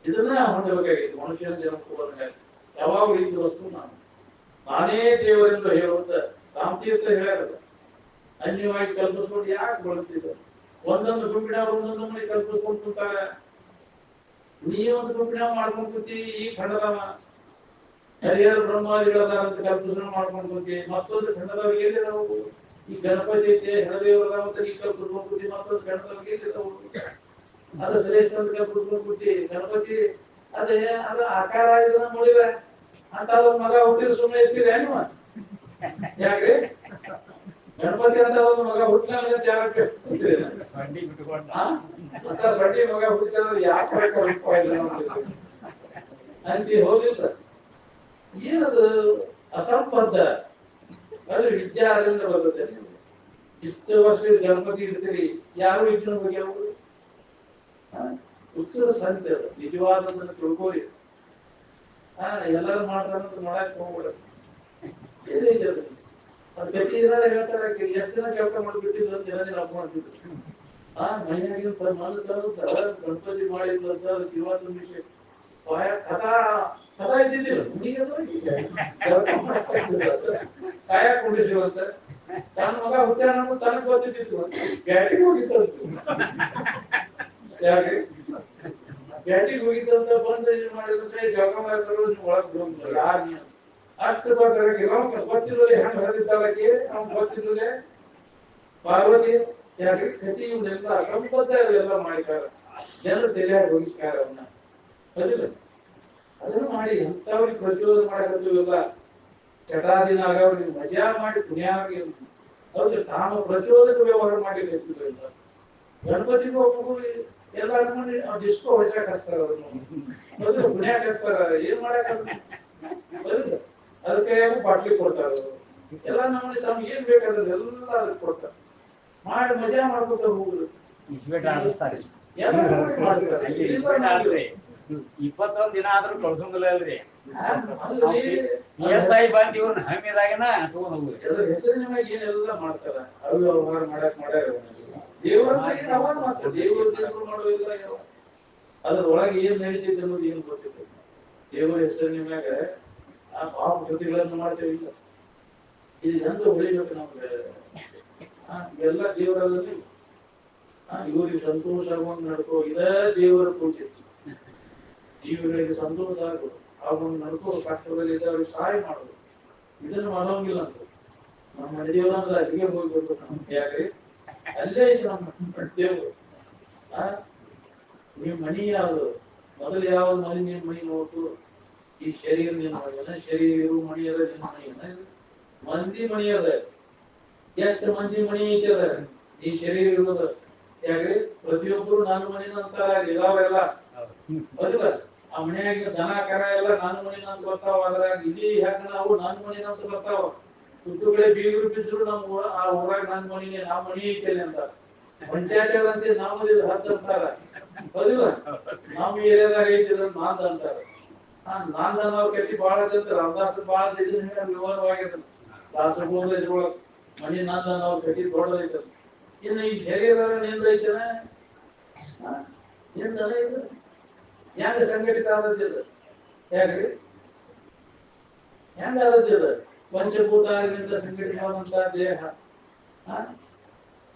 ಇದನ್ನ ಹೊಂದಬೇಕಾಗಿತ್ತು ಮನುಷ್ಯನ ಜನ್ಮಕ್ಕೂ ಬಂದಾಗ. ಯಾವಾಗ ಇದ್ದ ವಸ್ತು ನಾನೇ ದೇವರೆಂದು ಹೇಳುವಂತ ರಾಮತೀರ್ಥ ಹೇಳ್ಯಾರ. ಅನ್ಯವಾಗಿ ಕಲ್ಪಿಸ್ಕೊಂಡು ಯಾಕೆ ಬಳಸ್ತಿದ್ದ? ಒಂದೊಂದು ಗುಂಪಿನ ಒಂದೊಂದು ಮನೆ ಕಲ್ಪಿಸ್ಕೊಂಡು ಕೂತಾರೆ. ನೀ ಒಂದು ಗುಂಪಿನ ಮಾಡ್ಕೊಂಡು ಕೂತಿ. ಈ ಖಂಡದವ ಹರಿಹರ ಬ್ರಹ್ಮಾದಿಗಳದಾರ ಅಂತ ಕಲ್ಪಿಸಣೆ ಮಾಡ್ಕೊಂಡು ಕೂತಿ. ಮತ್ತೊಂದು ಖಂಡದವ್ರಿಗೆ ಎಲ್ಲಿದಾವು? ಈ ಗಣಪತಿ ಐತೆ ಹೆಣದೇವರ ಈ ಕಲ್ಪಿಸ್ಕೊಂಡು ಕೂತಿ. ಮತ್ತೊಂದು ಖಂಡದವ್ರಿಗೆ ಎಲ್ಲಿದಾವು? ಅದು ಶ್ರೇಷ್ಠ ಅಂತ ಕಲ್ಪಿಸ್ಕೊಂಡು ಕೂತಿ. ಗಣಪತಿ ಅದೇ ಅದು ಆಕಾರ ಇದನ್ನ ನೋಡಿದ ಅಂತ ಅದೊಂದು ಮಗ ಹುಟ್ಟಿದ ಸುಮ್ಮನೆ ಇರ್ತೀರ ನೀವು? ಯಾಕ್ರಿ ಗಣಪತಿ ಅಂತ ಒಂದು ಮಗ ಹುಟ್ಟಿನ ಯಾಕೆ ಅಂತ ಸೊಡ್ಡಿ ಮಗ ಹುಟ್ಟಿದ್ರೆ ಯಾಕೆ ಅಂತಿ ಹೋಗಿಲ್ಲ. ಏನದು ಅಸಂಬದ್ಧ. ಅದು ವಿದ್ಯಾದಿಂದ ಬರುತ್ತೆ. ಇಷ್ಟು ವರ್ಷ ಗಣಪತಿ ಇಡ್ತೀರಿ, ಯಾರು ಇದ್ನ ಬಗ್ಗೆ ಉತ್ಸವ ಸಂತೆ ಅದು. ನಿಜವಾದದನ್ನು ತಿಳ್ಕೋರಿ. ಎಲ್ಲರೂ ಮಾಡ್ತಾರಂತ ಮಾಡಕ್ ಹೋಗ್ಬಿಡ. ಅದು ಗತಿ ಇರೋದೇ ಹೇಳ್ತಾರೆ. ಎಷ್ಟು ದಿನ ಕೆಲಸ ಮಾಡ್ಬಿಟ್ಟಿದ್ರು ಅಂತ ಜನ ಅಪ್ಪ ಮಾಡ್ತಿದ್ರು. ಮೈಯಾಗಿನ ಮಣ್ಣು ತಂದು ಗಣಪತಿ ಮಾಡಿದ್ರು ಅಂತ ಅದಕ್ಕೆ ಇವತ್ತು ವಿಷಯ ಕಥಾ ಇದ್ದಿದ್ದಿಲ್ಲ. ಕಾಯ ಕುಡಿಸಿರುವಂತ ತನ್ನ ಮಗ ಹುಟ್ಟ್ಯಾನ ತನಗ್ ಗೊತ್ತಿತ್ತು ಬ್ಯಾಟಿಗೆ ಹೋಗಿತ್ತು ಯಾಕೆ ಬ್ಯಾಟಿಗೆ ಹೋಗಿದ್ದಂತ ಬಂದ ಏನ್ ಮಾಡಿದ್ರೆ ಜಗ ಮಾಡಿದ್ರು ಒಳಗ್ ಹೋಗ್ತಾರೆ ಯಾರು ನೀನು ಅಷ್ಟು ಗೊತ್ತಿಲ್ಲ ಹೆಂಗ್ ಹರಿದಿದ್ದಾಳಕ್ಕೆ ಅವ್ನು ಗೊತ್ತಿಲ್ಲ ಪಾರ್ವತಿ ಯಾಕೆ ಕತಿ ಇವನ್ನೆಲ್ಲ ಸಂಪತ್ತ ಎಲ್ಲ ಮಾಡಿದ್ದಾರೆ ಜನರು ತಿಳಿಯಾಗಿ ಹೋಗಿಸ್ತಾರೆ ಅವನ್ನ ಅದಿಲ್ಲ ಅದನ್ನು ಮಾಡಿ ಎಂತವ್ರಿಗೆ ಪ್ರಚೋದನೆ ಮಾಡಕತ್ತಿಲ್ಲ ಚಟಾದಿನ ಆಗವ್ರಿಗೆ ಮಜಾ ಮಾಡಿ ಪುಣ್ಯಾಗಿ ಅವ್ರಿಗೆ ತಾನು ಪ್ರಚೋದಕ ವ್ಯವಹಾರ ಮಾಡಿ ಕತ್ತಿಲ್ಲ ಗಣಪತಿಗೂ ಒಬ್ಬರು ಎಲ್ಲ ಮಾಡಿ ಡಿಸ್ಕೋ ಹೊಡ್ಸಕ್ ಹಚ್ತಾರ ಅವ್ರನ್ನು ಪುಣ್ಯಾಕ್ ಹಚ್ತಾರ ಏನ್ ಮಾಡಕ್ ಅದಕ್ಕೆ ಬಾಟ್ಲಿ ಕೊಡ್ತಾರ ಎಲ್ಲ ನಮ್ಮಲ್ಲಿ ತಮ್ಗೆ ಏನ್ ಬೇಕಾದ್ರೆ ಎಲ್ಲ ಅದಕ್ಕೆ ಕೊಡ್ತಾರ ಮಾಡಿ ಮಜಾ ಮಾಡ್ಕೊತ ಹೋಗುದು ಮಾಡ್ತಾರೆ 21 ದಿನ ಆದ್ರೂ ಕಳ್ಸಂಗಿಲ್ಲ ಅಲ್ರಿ ಸಾಯಿ ಬಂದ್ ಇವ್ನ ಹಮ್ಮಿದಾಗನ ತಗೊಂಡ್ ಹೋಗುದು ಹೆಸರಿನ ಮ್ಯಾಗ ಏನೆಲ್ಲ ಮಾಡ್ತಾರ ಅವ್ರು ವ್ಯವಹಾರ ಮಾಡಕ್ ಮಾಡ್ಯಾರ ದೇವರ ದೇವರು ಮಾಡೋದಿಲ್ಲ ಅದ್ರೊಳಗೆ ಏನ್ ನಡೀತೈತೆ ಅನ್ನೋದು ಏನ್ ಗೊತ್ತಿತ್ತು ದೇವರ ಹೆಸರಿನ ಮ್ಯಾಗ ಆ ಪಾಪ ಕೃತಿಗಳನ್ನು ಮಾಡ್ತೇವೆ ಇಲ್ಲ ಇದು ಎಂತ ಉಳಿಬೇಕು ನಮ್ಗೆ ಎಲ್ಲ ದೇವರಲ್ಲಿ ಇವ್ರಿಗೆ ಸಂತೋಷ ಆಗುವಂಗ್ ನಡ್ಕೋ ಇದೇ ದೇವರ ಪೂಜೆ ಜೀವಿಗಳಿಗೆ ಸಂತೋಷ ಆಗೋದು ಆಗೊಂದು ನಡ್ಕೋ ಕಷ್ಟದಲ್ಲಿ ಅವ್ರಿಗೆ ಸಹಾಯ ಮಾಡೋದು ಇದನ್ನು ಮಾಡೋಂಗಿಲ್ಲ ಅಂತ ನಮ್ಮ ಮನೆ ದೇವರ ಅಂದ್ರೆ ಅಲ್ಲಿಗೆ ಹೋಗ್ಬೇಕು ನಮ್ಗೆ ಯಾಕ್ರಿ ಅಲ್ಲೇ ಇದೆ ನಮ್ಮ ದೇವರು ನೀವು ಮನಿ ಯಾವ್ದು ಮೊದಲು ಯಾವ್ದು ಮನೆ ನಿಮ್ ಮನಿ ನೋಡ್ತು ಈ ಶರೀರ ನಿನ್ ಮನೆಯಲ್ಲ ಶರೀರ ಮಣಿ ಅದ ನಿನ್ ಮನೆಯಲ್ಲ ಮಂದಿ ಮಣಿ ಅದ ಎಷ್ಟು ಮಂದಿ ಮಣಿ ಐತದ ಈ ಶರೀರ ಇರೋದು ಯಾಕ್ರಿ ಪ್ರತಿಯೊಬ್ಬರು ನಾನು ಮನಿನ ಅಂತಾರ ಇದಾವೆಲ್ಲ ಬದಿಲ್ಲ ಆ ಮನೆಯಾಗ ದನ ಕರ ಎಲ್ಲ ನಾನು ಮನಿನ ಅಂತ ಬರ್ತಾವ ಅದ್ರಾಗ ಇಡೀ ಹೆಂಗ ನಾವು ನಾನು ಮನಿನ ಅಂತ ಬರ್ತಾವ ಸುತ್ತುಗಳೇ ಬೀಗರು ಬಿದ್ರು ನಮ್ಮ ಆ ಊರಾಗ ನನ್ ಮನಿನೇ ನಾ ಮನಿ ಐತೇನೆ ಅಂತ ಪಂಚಾಯತ್ ಅಂತ ನಾವು ಹತ್ತು ಅಂತಾರ ಬದಿಲ್ಲ ನಮ್ಮ ಏರಿಯಾದಾಗ ಐತಿದ್ರ ನಾಂದ ಅಂತಾರ ನಾಂದನ ಅವ್ರ ಕಟ್ಟಿ ಬಾಳ ರಾಮದಾಸ ಬಾಳ ವಿವರವಾಗ್ಯದ ದಾಸಗೋಳ ಇದ್ರೊಳಗ ಮನಿ ನಾಂದನ ಅವ್ರ ಕಟ್ಟಿ ದೊಡ್ಡದೈತದ ಇನ್ನು ಈ ಶರೀರ ನಿಂದೈತನ ನಿಂದನ ಇದು ಹೆಂಗ ಸಂಘಟಿತ ಆದದ್ದಿಲ್ಲ ಯಾಕ್ರಿ ಹೆಂಗ ಆದದ್ದಿಲ್ಲ ಪಂಚಭೂತಗಳಿಂದ ಸಂಘಟಿತವಾದಂತಹ ದೇಹ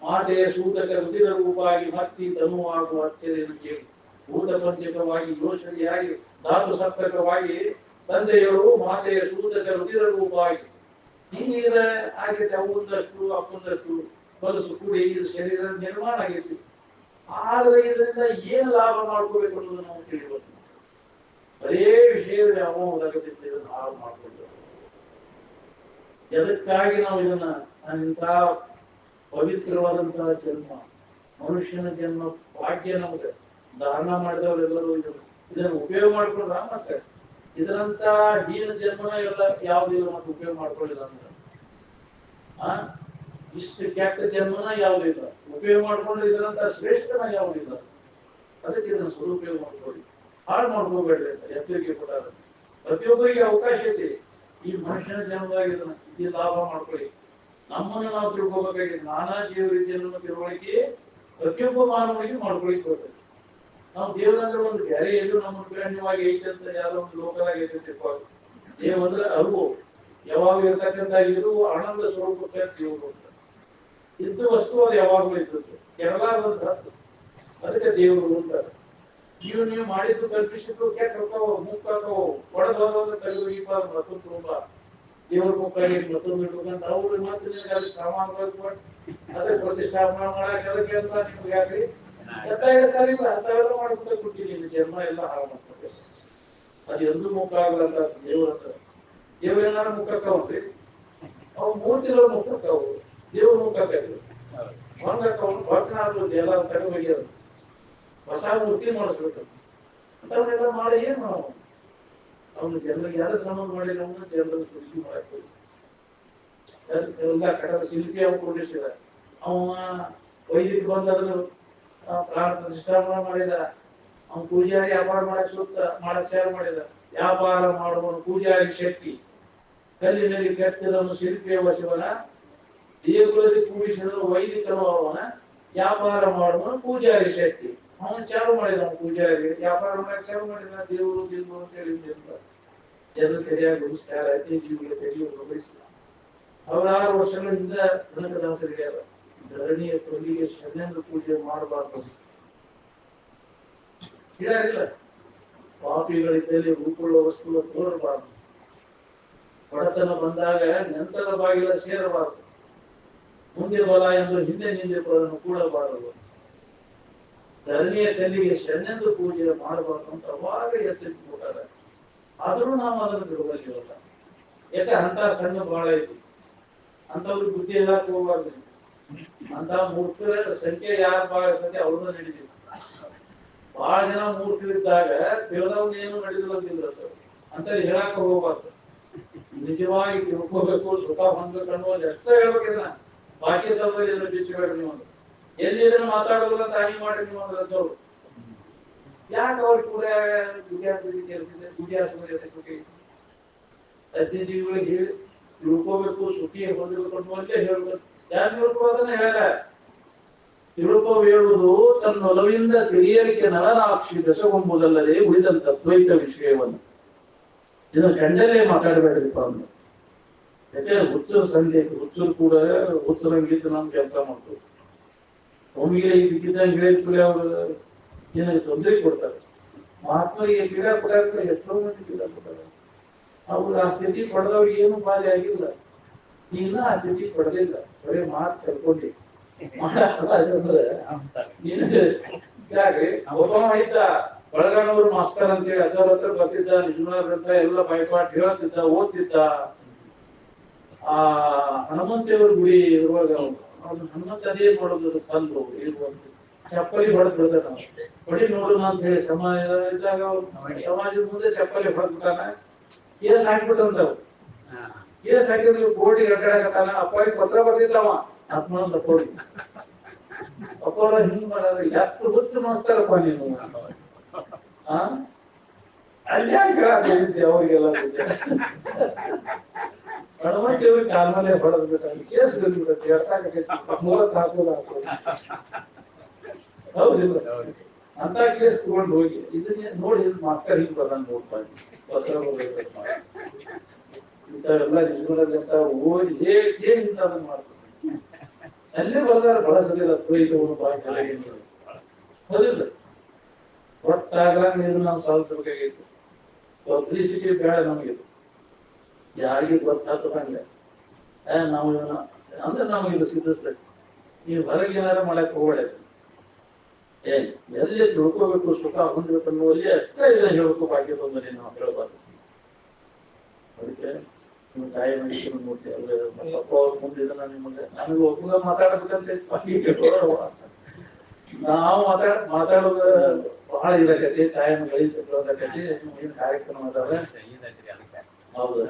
ಮಾತೆಯ ಸೂತಕ ರುದಿರ ರೂಪವಾಗಿ ಭಕ್ತಿ ತನುವಾಗುವ ಅಚ್ಚರಿಯನ್ನು ಕೇಳಿ ಭೂತ ಪಂಚಕವಾಗಿ ಯೋಷರಿಯಾಗಿ ಧಾತು ಸಪ್ತಕವಾಗಿ ತಂದೆಯವರು ಮಾತೆಯ ಸೂತಕ ರುದಿರ ರೂಪವಾಗಿ ಹೀಗಿರ ಆಗೈತೆ ಅವೊಂದಷ್ಟು ಅಪ್ಪಂದಷ್ಟು ಹೊಲಸು ಕೂಡಿ ಇದು ಶರೀರ ನಿರ್ಮಾಣ ಆಗೈತಿ ಆದ್ರೆ ಇದರಿಂದ ಏನ್ ಲಾಭ ಮಾಡ್ಕೋಬೇಕು ಅನ್ನೋದು ನಾವು ತಿಳಿಬೇಕು ಬರೇ ವಿಷಯದ ಯಾವ ಒದಗತಿತ್ತು ಇದನ್ನು ಹಾಳು ಮಾಡ್ಕೊಂಡು ಎದಕ್ಕಾಗಿ ನಾವು ಇದನ್ನ ಇಂಥ ಪವಿತ್ರವಾದಂತಹ ಜನ್ಮ ಮನುಷ್ಯನ ಜನ್ಮ ಭಾಗ್ಯ ನಮ್ಗೆ ದಾನ ಮಾಡಿದವರೆಲ್ಲರೂ ಇದನ್ನು ಉಪಯೋಗ ಮಾಡ್ಕೊಂಡ್ರ ಮತ್ತೆ ಇದರಂತ ಹೀನ ಜನ್ಮನ ಎಲ್ಲ ಯಾವ್ದಿಲ್ಲ ಮತ್ತೆ ಉಪಯೋಗ ಮಾಡ್ಕೊಳ್ಳಿಲ್ಲ ಅಂದ್ರೆ ಇಷ್ಟು ಕೆಟ್ಟ ಜನ್ಮನ ಯಾವ್ದಿಲ್ಲ ಉಪಯೋಗ ಮಾಡ್ಕೊಂಡ್ರೆ ಇದರಂತ ಶ್ರೇಷ್ಠನ ಯಾವ್ದಿಲ್ಲ ಅದಕ್ಕೆ ಇದನ್ನ ಸದುಪಯೋಗ ಮಾಡ್ಕೊಳ್ಳಿ ಹಾಳು ಮಾಡ್ಕೋಬೇಡ್ರಿ ಅಂತ ಎಚ್ಚರಿಕೆ ಕೊಟ್ಟಾರ ಪ್ರತಿಯೊಬ್ಬರಿಗೆ ಅವಕಾಶ ಐತಿ ಈ ಮನುಷ್ಯನ ಜನ್ಮದಾಗ ಇದನ್ನ ಈ ಲಾಭ ಮಾಡ್ಕೊಳ್ಳಿ ನಮ್ಮನ್ನು ನಾವು ತಿಳ್ಕೊಬೇಕಾಗಿ ನಾನಾ ಜೀವ ರೀತಿಯನ್ನು ತಿಳುವಳಿಕೆ ಪ್ರತಿಯೊಬ್ಬ ಮಾನವನಿಗೆ ಮಾಡ್ಕೊಳ್ಳಿಕ್ಕೆ ಬರ್ತದೆ ನಾವು ದೇವರಂದ್ರೆ ಒಂದು ಬೇರೆ ಎಲ್ಲೂ ನಮ್ಮ ಪ್ರೇರಣವಾಗಿ ಐತೆ ಅಂತ ಯಾರೋ ಒಂದು ಲೋಕಲಾಗಿ ಐತೆ ತಿಳ್ಕೊಂಡು ದೇವಂದ್ರೆ ಅರಿವು ಯಾವಾಗ ಇರ್ತಕ್ಕಂಥ ಇದು ಆನಂದ ಸ್ವರೂಪಕ್ಕೆ ದೇವರು ಅಂತ ಇದ್ದ ವಸ್ತು ಅದು ಯಾವಾಗಲೂ ಇರ್ತದೆ ಕೆರಲಾದಂತ ಅದಕ್ಕೆ ದೇವರು ಅಂತಾರೆ ನೀವು ಮಾಡಿದ್ದು ಕಲ್ಪಿಸಿದ್ದು ಕೆಟ್ಟ ಹೋಗ್ತಾವ ಮುಕ್ಕಾಕವು ಒಡದೋದ್ರೆ ಕಲಿಯುವ ಮತ್ತೊಂದು ತುಂಬ ದೇವ್ರ ಮುಖಾಗಿ ಮತ್ತೊಂದು ಇಟ್ಕೊಂಡ್ ಅವ್ರು ಮತ್ತೆ ಅಲ್ಲಿ ಸಾಮಾನುಗಳು ಕೊಟ್ಟು ಅದಕ್ಕೆ ಪ್ರತಿಷ್ಠಾಪನೆ ಮಾಡಕ್ಕೆ ಅದಕ್ಕೆ ಅಂತ ನಿಮ್ಗೆ ಯಾಕ್ರಿ ಇಲ್ಲ ಅಂತಾವೆಲ್ಲ ಮಾಡ್ಕೊಂಡ ಕೊಟ್ಟಿದ್ದೀನಿ ಜನ್ಮ ಎಲ್ಲ ಹಾಳು ಮಾಡ್ಕೊಂಡೆ ಅದು ಎಂದೂ ಮುಖ ಆಗಲ್ಲ ದೇವ್ರ ಹತ್ರ ದೇವ್ರ ಏನಾರ ಮುಖಕ್ಕವ್ರಿ ಅವು ಮೂರ್ತಿಗಳು ಮುಖಕ್ಕವು ದೇವ್ರ ಮುಖಕ್ಕಾಗಿ ಮಂಗಕ್ಕವ್ರು ಭಕ್ತನಾದ್ರು ಎಲ್ಲ ತಗಬಗೆಯದು ಹೊಸ ಮೂರ್ತಿ ಮಾಡಿಸ್ಬೇಕು ಅಂತವನ್ನೆಲ್ಲ ಮಾಡಿ ಏನ್ ನಾವು ಅವನು ಜನರಿಗೆ ಯಾರು ಸಂಬಂಧ ಮಾಡಿಲ್ಲ ಅವನು ಜನರನ್ನು ಸೃಷ್ಟಿ ಮಾಡಕ್ಕೆ ಎಲ್ಲ ಕಟ್ಟಡ ಶಿಲ್ಪಿ ಅವ್ನು ಕೊಡಿಸಿದ ಅವ ವೈದಿಕ ಬಂದದ್ದು ಪ್ರಾಣ ಪ್ರತಿಷ್ಠಾಪನೆ ಮಾಡಿದ ಅವನು ಪೂಜಾರಿ ವ್ಯಾಪಾರ ಮಾಡಕ್ ಸೂಕ್ತ ಮಾಡಕ್ ಚಾರ ಮಾಡಿದ ವ್ಯಾಪಾರ ಮಾಡುವನು ಪೂಜಾರಿ ಶಕ್ತಿ ಕಲ್ಲಿನಲ್ಲಿ ಕೆತ್ತಿದವನು ಶಿಲ್ಪಿಯ ವಶವನ ದೇವರಲ್ಲಿ ಕೂಡಿಸಿದನು ವೈದಿಕನು ಅವನ ವ್ಯಾಪಾರ ಮಾಡುವನು ಪೂಜಾರಿ ಶಕ್ತಿ ಅವನು ಚಾರು ಮಾಡಿದ ಪೂಜಾರಿ ವ್ಯಾಪಾರ ಮಾಡಕ್ ಚಾರು ಮಾಡಿದ ದೇವರು ದೇವರು ಅಂತ ಹೇಳಿದ್ರಿಂದ ಜನರು ತೆರೆಯಾಗಿ ನಮಸ್ಕಾರ ಜೀವಿಗೆ ತೆರೆಯುವುದು ಬಯಸಿದ ಸಾವಿರಾರು ವರ್ಷಗಳಿಂದ ಕನಕದಾಸರಿಗೆ ಧರಣಿಯ ತೊಲಿಗೆ ಶರಣೆಂದು ಪೂಜೆ ಮಾಡಬಾರ್ದು ಇಲ್ಲ. ಪಾಪಿಗಳಿದ್ದಲ್ಲಿ ರೂಪುಳ್ಳ ವಸ್ತುವ ತೋರಬಾರದು. ಬಡತನ ಬಂದಾಗ ನಂತರ ಬಾಗಿಲ ಸೇರಬಾರದು. ಮುಂದೆ ಬಲ ಎಂದು ಹಿಂದೆ ನಿಂದಿರುವುದನ್ನು ಕೂಡಬಾರದು. ಧರಣಿಯ ಕಲ್ಲಿಗೆ ಶರಣೆಂದು ಪೂಜೆ ಮಾಡಬಾರ್ದು ಅಂತ ಅವಾಗ ಎಚ್ಚರಿಕೆ ಕೊಟ್ಟಾರೆ. ಆದ್ರೂ ನಾವು ಅದನ್ನು ಬಿಡುವಲ್ಲಿವಲ್ಲ. ಯಾಕೆ ಅಂತ ಸಣ್ಣ ಬಹಳ ಐತಿ, ಅಂತವ್ರಿಗೆ ಬುದ್ಧಿ ಹೇಳಕ್ ಹೋಗ್ಬಾರ್ದು. ಅಂತ ಮೂರ್ಖರ ಸಂಖ್ಯೆ ಯಾರು ಬಾಳ ಇರ್ತದೆ ಅವ್ರನ್ನ ನಡೀತಿದ್ರು. ಬಹಳ ಜನ ಮೂರ್ಖರಿದ್ದಾಗ ತಿಳಿದವ್ನ ಏನು ನಡೆದಿಲ್ಲ ಅಂತ ಹೇಳಕ್ ಹೋಗ್ಬಾರ್ದು. ನಿಜವಾಗಿ ತಿಳ್ಕೋಬೇಕು, ಸುಖ ಹೊಂದಬೇಕು ಅನ್ನೋದು ಎಷ್ಟೋ ಹೇಳ್ಬೇಕಿಲ್ಲ. ಬಾಕಿ ಸಮಯದಲ್ಲಿ ಬಿಚ್ಚಬೇಡ್ರಿ ನೀವು. ಎಲ್ಲಿ ಇದನ್ನು ಮಾತಾಡೋದಿಲ್ಲ ಅಂತ ಹಾನಿ ಮಾಡಿ ನೀವು ಅಂದ್ರವ್ರು ಯಾಕೆ ಅವ್ರಿಗೆ ಕೂಡ ಅತಿಥಿಗಳಿಗೆ ಹೇಳಿ ತಿಳ್ಕೋಬೇಕು, ಸುಖಿ ಹೊಂದಬೇಕು ಅನ್ನುವಂತೆ ಹೇಳ್ಬೇಕು. ಯಾಕೆ ತಿಳ್ಕೋದನ್ನ ಹೇಳ ತಿಳ್ಕೋ ಹೇಳುವುದು ತನ್ನ ಒಲವಿಂದ ತಿಳಿಯಲಿಕ್ಕೆ ನಳನಾಕ್ಷಿ ದಶಗೊಂಬುದಲ್ಲದೆ ಉಳಿದಂತ ದ್ವೈತ ವಿಷಯವನ್ನು ಇದನ್ನು ಕಂಡಲ್ಲೇ ಮಾತಾಡಬೇಡ್ರಿಪ್ಪ ಅಂದ. ಯಾಕೆ ಹುಚ್ಚರ ಸಂಧಿ ಹುಚ್ಚರು ಕೂಡ ಹುಚ್ಚರಂಗಿದ್ದು ನಮ್ ಕೆಲಸ ಮಾಡ್ತೀವಿ. ಒಮ್ಮಿಗೆ ಇದಕ್ಕಿದ್ದಂಗೆ ಹೇಳಿದ್ರೆ ಅವರು ಏನಾದ್ರು ತೊಂದರೆ ಕೊಡ್ತಾರೆ. ಮಹಾತ್ಮರಿಗೆ ಗಿಡ ಕೊಡಕ್ಕೆ ಎಷ್ಟೋ ಮಂದಿ ಗಿಡ ಕೊಡ್ತಾರೆ. ಅವ್ರು ಆ ಸ್ಥಿತಿ ಪಡೆದವ್ರಿಗೆ ಏನು ಬಾಧೆ ಆಗಿಲ್ಲ. ನೀನು ಆ ಸ್ಥಿತಿ ಪಡೆದಿಲ್ಲ, ಬರೀ ಮಾತು ಕರ್ಕೊಂಡಿ ಯಾಕೆ ಒಬ್ಬ ಇದ್ದ ಬಳಗಾನವರು ಮಾಸ್ತರ್ ಅಂತೇಳಿ ಅದರ ಹತ್ರ ಬರ್ತಿದ್ದ. ನಿಜವಾಗ್ರಂತ ಎಲ್ಲ ಬೈಪಾಟ್ ಹೇಳ್ತಿದ್ದ, ಓದ್ತಿದ್ದ. ಆ ಹನುಮಂತೇವ್ರ ಗುಡಿ ಇರುವಾಗ ಹನುಮಂತ ಅದೇನ್ ಮಾಡೋದು ತಂದು ಚಪ್ಪಲಿ ಹೊಡೆದ್ ಬಿಡ್ತಾನ. ಹೊಡಿ ನೋಡೋಣ ಅಂತ ಹೇಳಿ ಸಮಾಜ ಇದ್ದಾಗ ಸಮಾಜದ ಮುಂದೆ ಚಪ್ಪಲಿ ಹೊಡೆದ್ಬಿಟ್ಟಾನ. ಕೇಸ್ ಹಾಕ್ಬಿಟ್ಟಂತವ್. ಕೇಸ್ ಹಾಕಿದ್ರೆ ಕೋರ್ಟಿ ಅಡ್ಡಾಡಕತ್ತಾನ. ಅಪ್ಪಾಯಿ ಪತ್ರ ಬರ್ತಿದ್ದವ ಆತ್ಮನಂದ ಕೋಡಿ ಅಪ್ಪವ್ರ ಹಿಂಗ್ ಮಾಡೋದು ಎಷ್ಟು ಹುಚ್ಚು ಮಾಡ್ತಾರಪ್ಪ ನೀನು. ಅಲ್ಯಾಕೆ ಹೇಳಿದ್ದೆ ಅವ್ರಿಗೆಲ್ಲ ಹನುಮಂತೇವ್ರಿಗೆ ಕಾಲ ಮೇಲೆ ಹೊಡೆದ್ ಬಿಟ್ಟ. ಕೇಸ್ ಬಂದ್ಬಿಡುತ್ತೆ. ಮೂವತ್ತು ಹಾಕೋದು ಹೌದಿಲ್ಲ. ಅಂತ ಕೇಸ್ ತಗೊಂಡು ಹೋಗಿ ಇದನ್ನ ನೋಡಿ ಮಾಸ್ತರ್ ಹಿಂಗ್ ಬರ್ದಂಗ್ ನೋಡ್ತಾ ಇಂಥವೆಲ್ಲ ನಿಜಗಳಲ್ಲಿ ಅಂತ ಓದಿ ಏನ್ ಇಂತ ಮಾಡ್ತಾರೆ. ಅಲ್ಲೇ ಬರ್ದಾರ ಬಳಸಲಿಲ್ಲ ದ್ವೈತವನ್ನು ಹೌದಿಲ್ಲ. ಒಟ್ಟಾಗ ನೀರು ನಾವು ಸಾಧಿಸಬೇಕಾಗಿತ್ತು. ಪಬ್ಲಿಸಿಟಿ ಬೇಡ ನಮಗಿದು. ಯಾರಿಗೆ ಗೊತ್ತಾಗ್ತದಂಗೆ ನಾವು ಅಂದ್ರೆ ನಮಗಿದು ಸಿದ್ಧಿಸ್ಬೇಕು. ನೀವು ಹೊರಗೆ ಏನಾರ ಮಾಡಕ್ ಹೋಗ್ಬೇಡ. ಎಲ್ಲಿ ತಿಳ್ಕೋಬೇಕು, ಸುಖ ಹೊಂದಬೇಕು ಅನ್ನುವಲ್ಲಿ ಅಷ್ಟೇ ಇದನ್ನ ಹೇಳ್ಬೇಕು. ಬಾಕಿ ತೊಂದರೆ ನಾವು ಹೇಳ್ಬಾರ್ದು. ಅದಕ್ಕೆ ನಿಮ್ಮ ತಾಯಿ ಮನುಷ್ಯನ ನೋಡ್ತಿ ಅಪ್ಪ ಅವ್ರ ಮುಂದೆ ಇದನ್ನ ನಿಮಗೆ ನನಗೆ ಒಬ್ಬಗ ಮಾತಾಡ್ಬೇಕಂತ ನಾವು ಮಾತಾಡೋದು ಬಹಳ ಇರಕತಿ. ತಾಯಿನ ಗಳಿಸಕತಿ ಏನ್ ಕಾರ್ಯಕ್ರಮ ಅದಾವೆ. ಹೌದು,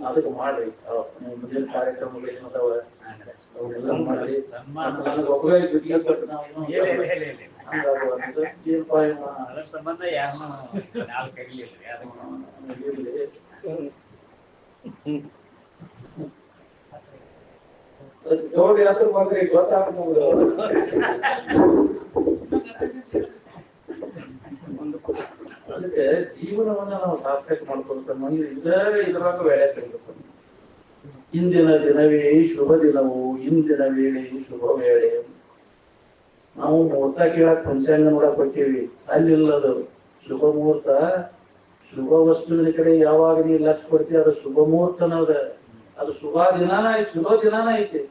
ಅದಕ್ಕೆ ಮಾಡ್ರಿ. ಮುಂದಿನ ಕಾರ್ಯಕ್ರಮಗಳು ಏನದಾವ ಅವನ್ನೆಲ್ಲ ಮಾಡಿ ನನಗೆ ಒಬ್ಬ ದುಡ್ಡಿಗೆ ಕೊಟ್ಟು ನಾವು ಸಂಬಂಧ ಯಾರನ್ನೂ ಕರೀಲಿಲ್ಲ. ನೋಡಿ ಅದ್ರ ಬಂದ್ರೆ ಗೊತ್ತಾಗ್ತದೆ. ಅದಕ್ಕೆ ಜೀವನವನ್ನ ನಾವು ಸಾರ್ಥಕ ಮಾಡ್ಕೊಳ್ತೇವೆ. ಮನೆ ಇದ್ರಾಗ ವೇಳೆ ಕಲಿಬೇಕು. ಇಂದಿನ ದಿನವೇ ಶುಭ ದಿನವು, ಇಂದಿನ ವೇಳೆ ಶುಭ ವೇಳೆ. ನಾವು ಮುಹೂರ್ತ ಕೇಳಕ್ ಪಂಚಾಂಗ ನೋಡಕ್ ಹೋಗ್ತೀವಿ, ಅಲ್ಲಿಲ್ಲದು ಶುಭ ಮುಹೂರ್ತ. ಶುಭ ವಸ್ತುವಿನ ಕಡೆ ಯಾವಾಗ ನೀವು ಲಕ್ಷ ಕೊಡ್ತೀವಿ ಅದು ಶುಭ ಮುಹೂರ್ತನ ಅದ. ಅದು ಶುಭ ದಿನಾನ ಐತಿ, ಚಲೋ ದಿನಾನ ಐತಿ.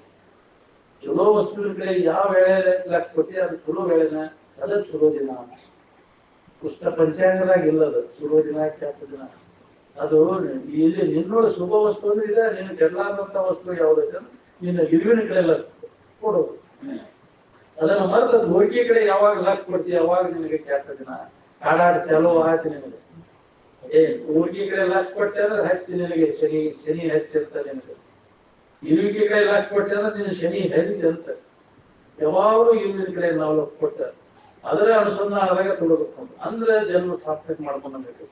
ಚಲೋ ವಸ್ತುವಿನ ಕಡೆ ಯಾವ ವೇಳೆ ಲಕ್ಷ ಕೊಡ್ತೀವಿ ಅದು ಚಲೋ ವೇಳೆನ, ಅದ ಚಲೋ ದಿನ. ಪುಸ್ತಕ ಪಂಚಾಂಗದಾಗ ಇಲ್ಲದು ಶುಭ ದಿನ ಕೆಟ್ಟ ದಿನ. ಅದು ಇಲ್ಲಿ ನಿನ್ನೋಡ ಶುಭ ವಸ್ತು ಅಂದ್ರೆ ಇದೆ. ನೀನು ಕೆಡಲಾರ್ದಂತ ವಸ್ತು ಯಾವ್ದೈತೆ ನಿನ್ನ ಗಿರುವಿನ ಕಡೆ ಲಕ್ಷ ಕೊಡೋದು. ಅದನ್ನ ಮರೆತ ಹೋಗಿ ಕಡೆ ಯಾವಾಗ ಲಕ್ಷ ಕೊಡ್ತೀವಿ ಅವಾಗ ನಿನಗೆ ಕೆಟ್ಟ ದಿನ. ಕಾಡಾಡಿ ಚಾಲೋ ಆಯ್ತು ನಿನಗೆ. ಊರಿಗೆ ಕಡೆ ಲಕ್ಷ ಕೊಟ್ಟೆ ಅಂದ್ರೆ ಹಚ್ಚಿ ನಿನಗೆ ಶನಿ ಹಚ್ಚಿರ್ತಾರೆ. ನಿನಗೆ ಇರುವಿಕೆ ಕಡೆ ಲಕ್ಷ ಕೊಟ್ಟೆ ಅಂದ್ರೆ ನಿನ್ನ ಶನಿ ಹಚ್ಚಿ ಅಂತ. ಯಾವಾಗಲೂ ಇರುವಿನ ಕಡೆ ನಾವು ಲಕ್ಷ ಕೊಟ್ಟ ಅದರ ಅನುಸಂಧಾನದಾಗ ತೊಡಬೇಕು ಅಂದ್ರೆ ಜನ್ಮ ಸಾರ್ಥಕ ಮಾಡ್ಕೊಂಡ್ಬೇಕು.